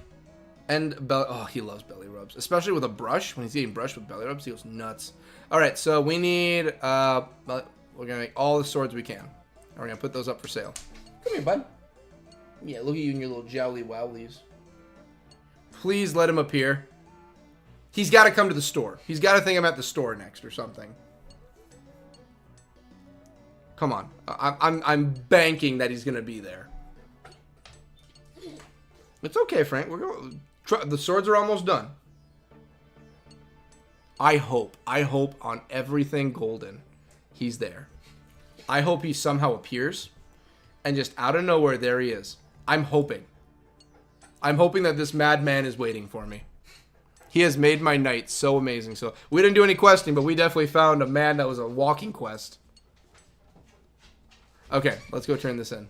And oh, he loves belly rubs, especially with a brush. When he's getting brushed with belly rubs, he goes nuts. All right, so we need we're gonna make all the swords we can. And we're gonna put those up for sale. Come here, bud. Yeah, look at you and your little jowly wowlies. Please let him appear. He's got to come to the store. He's got to think I'm at the store next or something. Come on, I'm banking that he's gonna be there. It's okay, Frank. We're going. The swords are almost done. I hope on everything golden, he's there. I hope he somehow appears, and just out of nowhere, there he is. I'm hoping that this madman is waiting for me. He has made my night so amazing. So we didn't do any questing, but we definitely found a man that was a walking quest. Okay, let's go turn this in.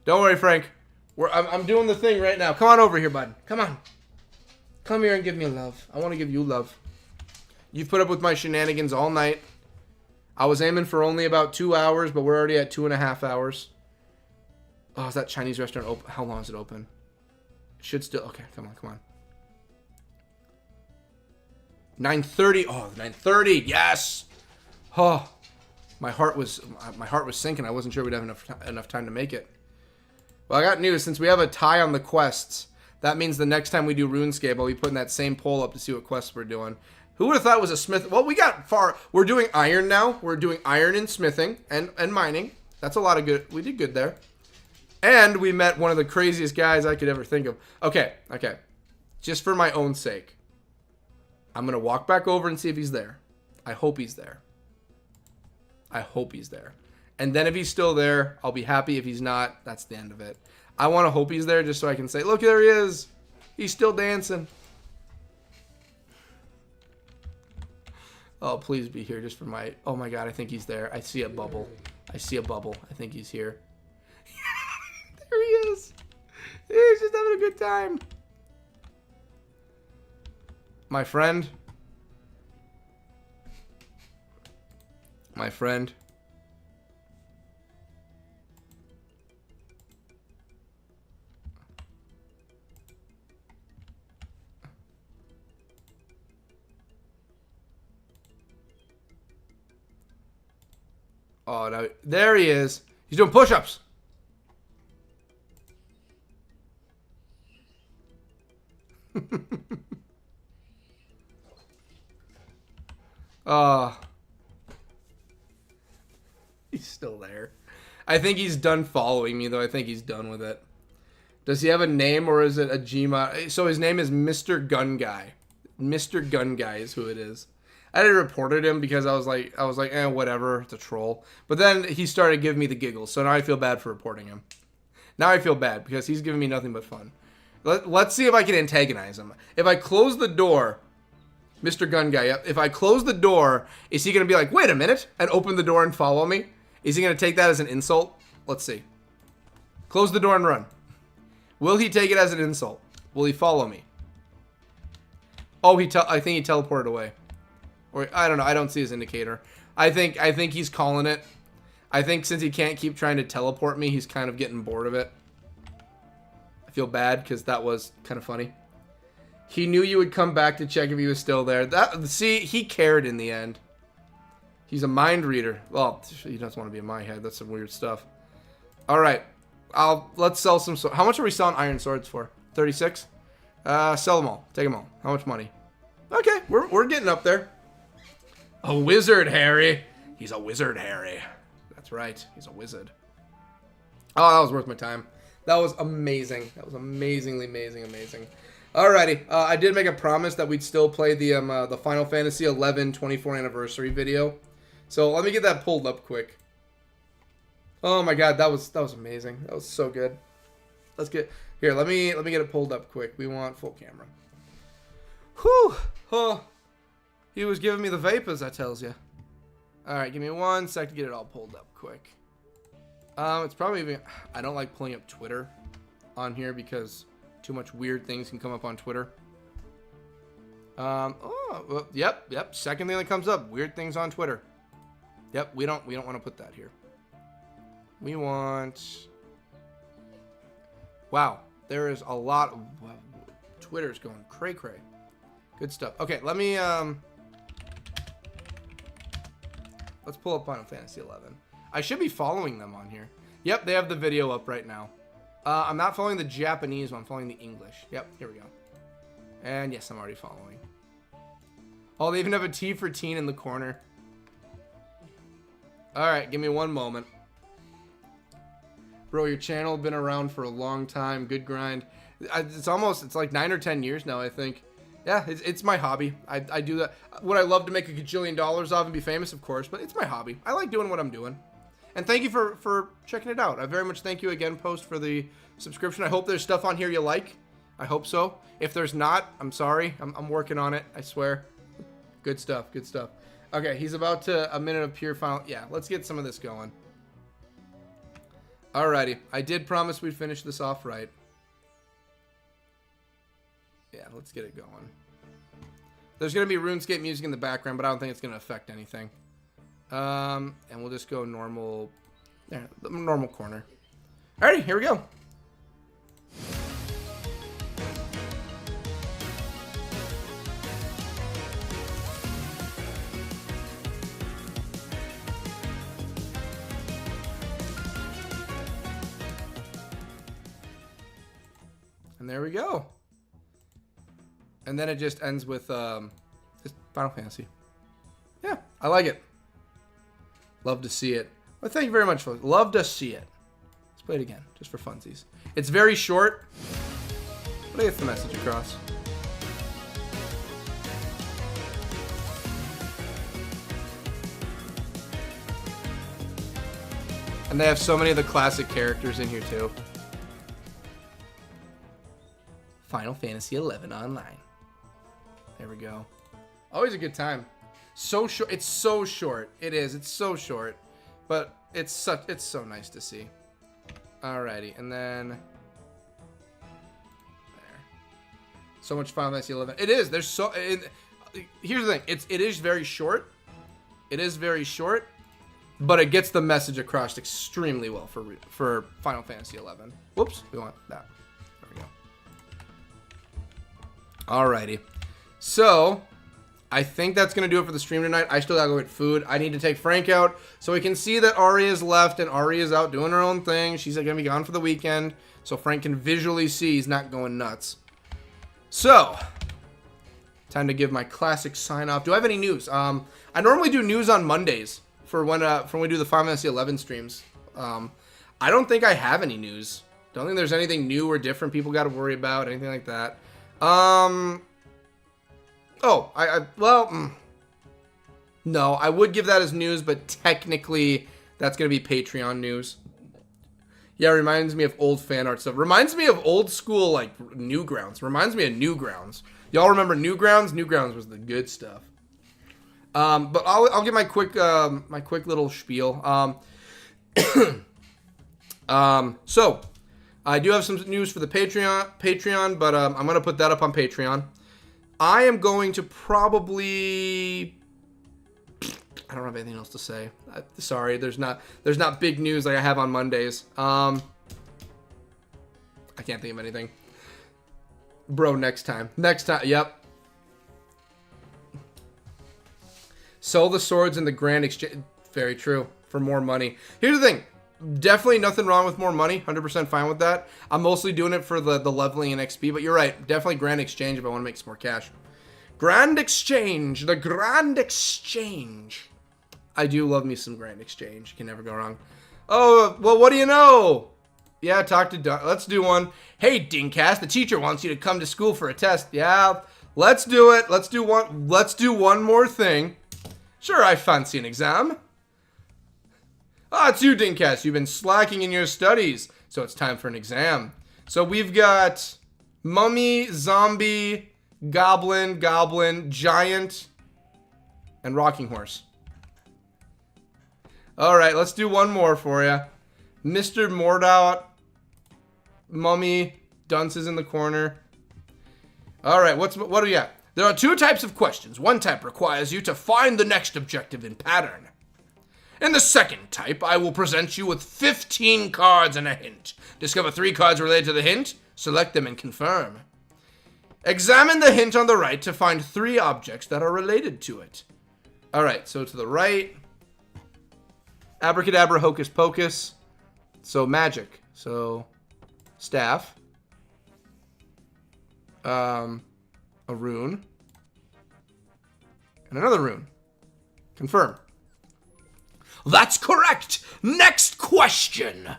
Don't worry, Frank. I'm doing the thing right now. Come on over here, bud. Come on. Come here and give me love. I want to give you love. You've put up with my shenanigans all night. I was aiming for only about 2 hours, but we're already at 2.5 hours. Oh, is that Chinese restaurant open? How long is it open? It should still... Okay, come on, come on. 9:30. Oh, 9:30. Yes. Oh, my heart was sinking. I wasn't sure we'd have enough time to make it. Well, I got news. Since we have a tie on the quests, that means the next time we do RuneScape, I'll be putting that same poll up to see what quests we're doing. Who would have thought it was a smith? Well, we got far. We're doing iron now. We're doing iron and smithing and mining. That's a lot of good. We did good there. And we met one of the craziest guys I could ever think of. Okay, okay. Just for my own sake, I'm going to walk back over and see if he's there. I hope he's there. I hope he's there. And then if he's still there, I'll be happy. If he's not, that's the end of it. I want to hope he's there just so I can say, look, there he is. He's still dancing. Oh, please be here just for my... Oh my god, I think he's there. I see a bubble. I see a bubble. I think he's here. There he is. He's just having a good time. My friend. My friend. Oh, no. There he is. He's doing push-ups. He's still there. I think he's done following me, though. I think he's done with it. Does he have a name, or is it a Gmail? So his name is Mr. Gun Guy. Mr. Gun Guy is who it is. I didn't reported him because I was like, whatever, it's a troll. But then he started giving me the giggles, so now I feel bad for reporting him. Now I feel bad because he's giving me nothing but fun. Let's see if I can antagonize him. If I close the door, Mr. Gun Guy, if I close the door, is he going to be like, wait a minute, and open the door and follow me? Is he going to take that as an insult? Let's see. Close the door and run. Will he take it as an insult? Will he follow me? Oh, I think he teleported away. Or I don't know. I don't see his indicator. I think he's calling it. I think since he can't keep trying to teleport me, he's kind of getting bored of it. I feel bad because that was kind of funny. He knew you would come back to check if he was still there. See, he cared in the end. He's a mind reader. Well, he doesn't want to be in my head. That's some weird stuff. All right. Let's sell some. How much are we selling iron swords for? 36? Sell them all. Take them all. How much money? Okay, we're getting up there. A wizard, Harry. He's a wizard, Harry. That's right. He's a wizard. Oh, that was worth my time. That was amazing. That was amazingly amazing. Alrighty. I did make a promise that we'd still play the Final Fantasy 11 24th anniversary video. So let me get that pulled up quick. Oh my god, that was amazing. That was so good. Let's get here. Let me get it pulled up quick. We want full camera. Whew. Oh, he was giving me the vapors. That tells you. All right, give me 1 sec to get it all pulled up quick. It's probably even. I don't like pulling up Twitter on here because too much weird things can come up on Twitter. Oh, well, yep. Second thing that comes up, weird things on Twitter. Yep, we don't want to put that here. We want. Wow, there is a lot of Twitter's going cray. Good stuff. Okay, let me let's pull up Final Fantasy 11. I should be following them on here. Yep, they have the video up right now. I'm not following the Japanese one. I'm following the English. Yep, here we go. And yes, I'm already following. Oh, they even have a T for teen in the corner. Alright, give me 1 moment. Bro, your channel been around for a long time. Good grind. It's like 9 or 10 years now, I think. Yeah, it's my hobby. I do that. Would I love to make a gajillion dollars off and be famous? Of course, but it's my hobby. I like doing what I'm doing. And thank you for checking it out. I very much thank you again, Post, for the subscription. I hope there's stuff on here you like. I hope so. If there's not, I'm sorry. I'm working on it. I swear. Good stuff. Okay, he's about to a minute of pure final. Yeah, let's get some of this going. Alrighty. I did promise we'd finish this off right. Yeah, let's get it going. There's going to be RuneScape music in the background, but I don't think it's going to affect anything. And we'll just go normal. There, the normal corner. Alrighty, here we go. And there we go. And then it just ends with just Final Fantasy. Yeah, I like it. Love to see it. Well, thank you very much, folks. Love to see it. Let's play it again, just for funsies. It's very short, but I get the message across. And they have so many of the classic characters in here, too. Final Fantasy 11 Online. There we go. Always a good time. So short. It's so short. It is. It's so short. But it's so nice to see. Alrighty. And then there. So much Final Fantasy 11. It is. There's so here's the thing. It is very short. It is very short, but it gets the message across extremely well for Final Fantasy 11. Whoops. We want that. There we go. Alrighty. So, I think that's going to do it for the stream tonight. I still got to go get food. I need to take Frank out so we can see that Ari is left and Ari is out doing her own thing. She's going to be gone for the weekend so Frank can visually see he's not going nuts. So, time to give my classic sign off. Do I have any news? I normally do news on Mondays for when we do the Final Fantasy 11 streams. I don't think I have any news. Don't think there's anything new or different people got to worry about, anything like that. Oh, no, I would give that as news, but technically that's going to be Patreon news. Yeah, reminds me of old fan art stuff. Reminds me of old school, like, Newgrounds. Reminds me of Newgrounds. Y'all remember Newgrounds? Newgrounds was the good stuff. But I'll give my quick little spiel. So, I do have some news for the Patreon, but I'm going to put that up on Patreon. I am going to probably... I don't have anything else to say. Sorry, there's not big news like I have on Mondays. I I can't think of anything. Bro, next time. Next time. Yep. Sell the swords in the grand exchange. Very true. For more money. Here's the thing. Definitely nothing wrong with more money. 100% fine with that. I'm mostly doing it for the leveling and XP, but you're right. Definitely grand exchange if I want to make some more cash. Grand exchange. The grand exchange. I do love me some grand exchange. Can never go wrong. Oh, well, what do you know? Yeah, talk to Don. Let's do one. Hey, Dingcast, the teacher wants you to come to school for a test. Yeah, let's do it. Let's do one more thing. Sure, I fancy an exam. Ah, it's you, Dingcast. You've been slacking in your studies, so it's time for an exam. So we've got mummy, zombie, goblin, giant, and rocking horse. All right, let's do one more for you. Mr. Mordout, mummy, dunce is in the corner. All right, what do we got? There are 2 types of questions. One type requires you to find the next objective in pattern. In the second type, I will present you with 15 cards and a hint. Discover 3 cards related to the hint, select them and confirm. Examine the hint on the right to find 3 objects that are related to it. All right, so to the right, abracadabra, hocus pocus. So magic. So staff. A rune. And another rune. Confirm. That's correct. Next question.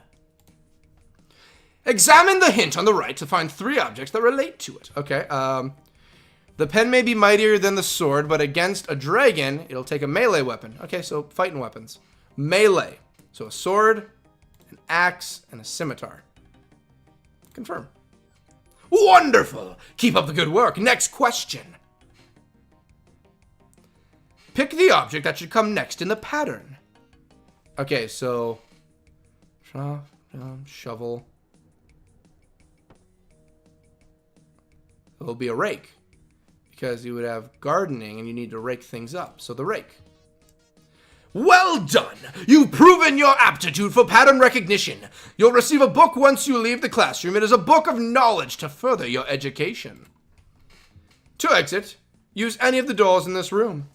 Examine the hint on the right to find 3 objects that relate to it. Okay. The pen may be mightier than the sword, but against a dragon, it'll take a melee weapon. Okay, so fighting weapons. Melee. So a sword, an axe, and a scimitar. Confirm. Wonderful. Keep up the good work. Next question. Pick the object that should come next in the pattern. Okay, so shovel. It'll be a rake because you would have gardening and you need to rake things up. So the rake. Well done! You've proven your aptitude for pattern recognition. You'll receive a book once you leave the classroom. It is a book of knowledge to further your education. To exit, use any of the doors in this room.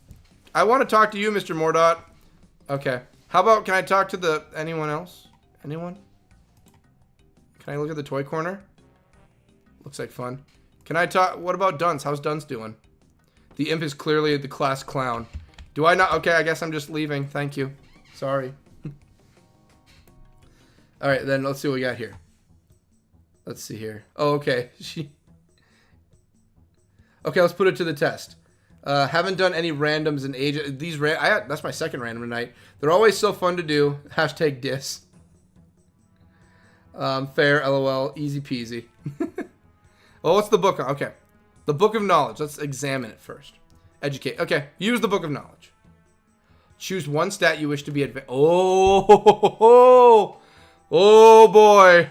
I want to talk to you, Mr. Mordout. Okay. How about, can I talk to anyone else? Anyone? Can I look at the toy corner? Looks like fun. Can I talk, what about Dunce? How's Dunce doing? The imp is clearly the class clown. Do I not? Okay, I guess I'm just leaving. Thank you. Sorry. All right, then let's see what we got here. Let's see here. Oh, okay. Okay, let's put it to the test. Haven't done any randoms in ages. That's my second random tonight. They're always so fun to do. Hashtag diss. Fair, lol. Easy peasy. Oh, what's the book? Okay. The Book of Knowledge. Let's examine it first. Educate. Okay. Use the Book of Knowledge. Choose one stat you wish to be advanced. Oh, oh boy.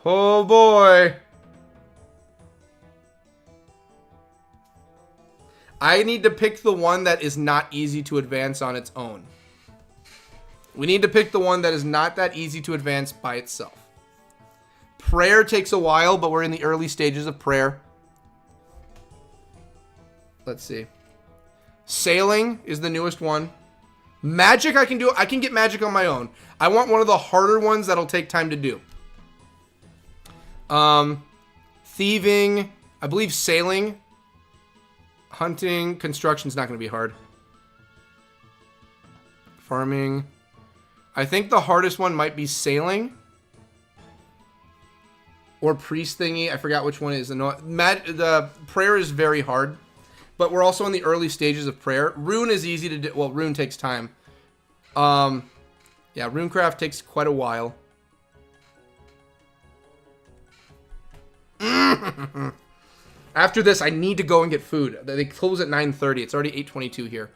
Oh boy. I need to pick the one that is not easy to advance on its own. We need to pick the one that is not that easy to advance by itself. Prayer takes a while, but we're in the early stages of prayer. Let's see. Sailing is the newest one. Magic I can do. I can get magic on my own. I want one of the harder ones that'll take time to do. Thieving. I believe sailing. Hunting. Construction's not going to be hard. Farming. I think the hardest one might be sailing. Or priest thingy. I forgot which one it is. The prayer is very hard. But we're also in the early stages of prayer. Rune is easy to do. Well, rune takes time. Yeah, runecraft takes quite a while. After this, I need to go and get food. They close at 9:30. It's already 8:22 here.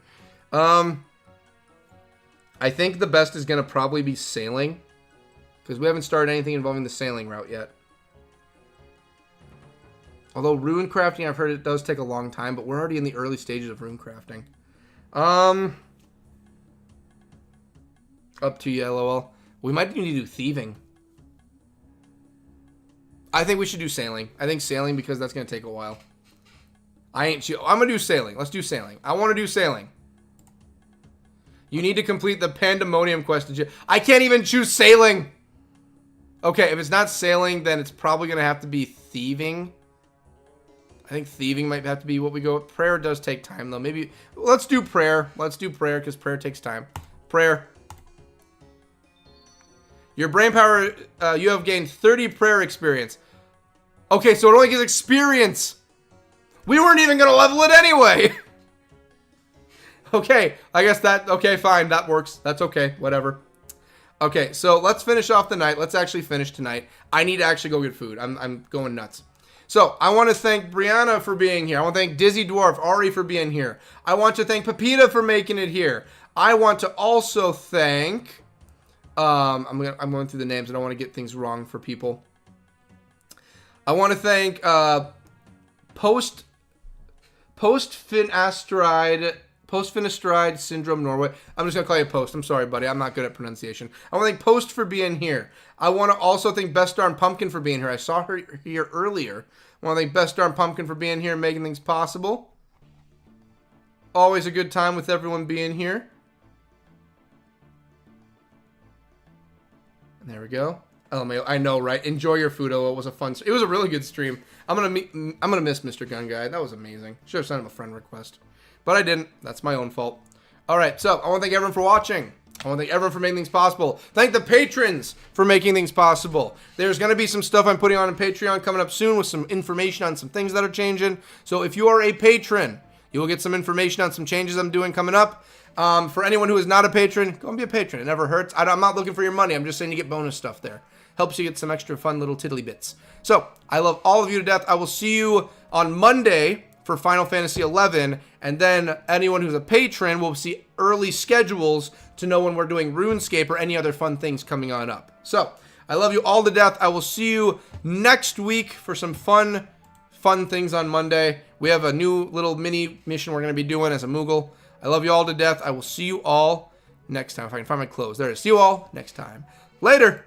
I think the best is going to probably be sailing. Because we haven't started anything involving the sailing route yet. Although rune crafting, I've heard it does take a long time, but we're already in the early stages of rune crafting. Up to you, lol. We might need to do thieving. I think we should do sailing. I think sailing because that's going to take a while. I'm going to do sailing. Let's do sailing. I want to do sailing. You need to complete the Pandemonium quest. I can't even choose sailing. Okay, if it's not sailing, then it's probably going to have to be thieving. I think thieving might have to be what we go with. Prayer does take time, though. Maybe, let's do prayer. Let's do prayer, because prayer takes time. Prayer. Your brain power, you have gained 30 prayer experience. Okay, so it only gives experience. We weren't even going to level it anyway. Okay, I guess that, okay, fine, that works. That's okay, whatever. Okay, so let's finish off the night. Let's actually finish tonight. I need to actually go get food. I'm going nuts. So, I want to thank Brianna for being here. I want to thank Dizzy Dwarf, Ari for being here. I want to thank Pepita for making it here. I want to also thank... I'm going through the names. I don't want to get things wrong for people. I want to thank Post-Finastride Syndrome Norway. I'm just going to call you Post. I'm sorry, buddy. I'm not good at pronunciation. I want to thank Post for being here. I want to also thank Best Darn Pumpkin for being here. I saw her here earlier. I want to thank Best Darn Pumpkin for being here and making things possible. Always a good time with everyone being here. And there we go. LMAO. I know, right? Enjoy your food. Oh, it was a fun. It was a really good stream. I'm gonna miss Mr. Gun Guy. That was amazing. Should have sent him a friend request, but I didn't. That's my own fault. All right. So I want to thank everyone for watching. I want to thank everyone for making things possible. Thank the patrons for making things possible. There's going to be some stuff I'm putting on Patreon coming up soon with some information on some things that are changing. So if you are a patron, you will get some information on some changes I'm doing coming up. For anyone who is not a patron, go and be a patron. It never hurts. I'm not looking for your money. I'm just saying you get bonus stuff there. Helps you get some extra fun little tiddly bits. So I love all of you to death. I will see you on Monday for Final Fantasy XI, and then anyone who's a patron will see early schedules to know when we're doing RuneScape or any other fun things coming on up. So, I love you all to death. I will see you next week for some fun things on Monday. We have a new little mini mission we're going to be doing as a Moogle. I love you all to death. I will see you all next time. If I can find my clothes. There it is. See you all next time. Later!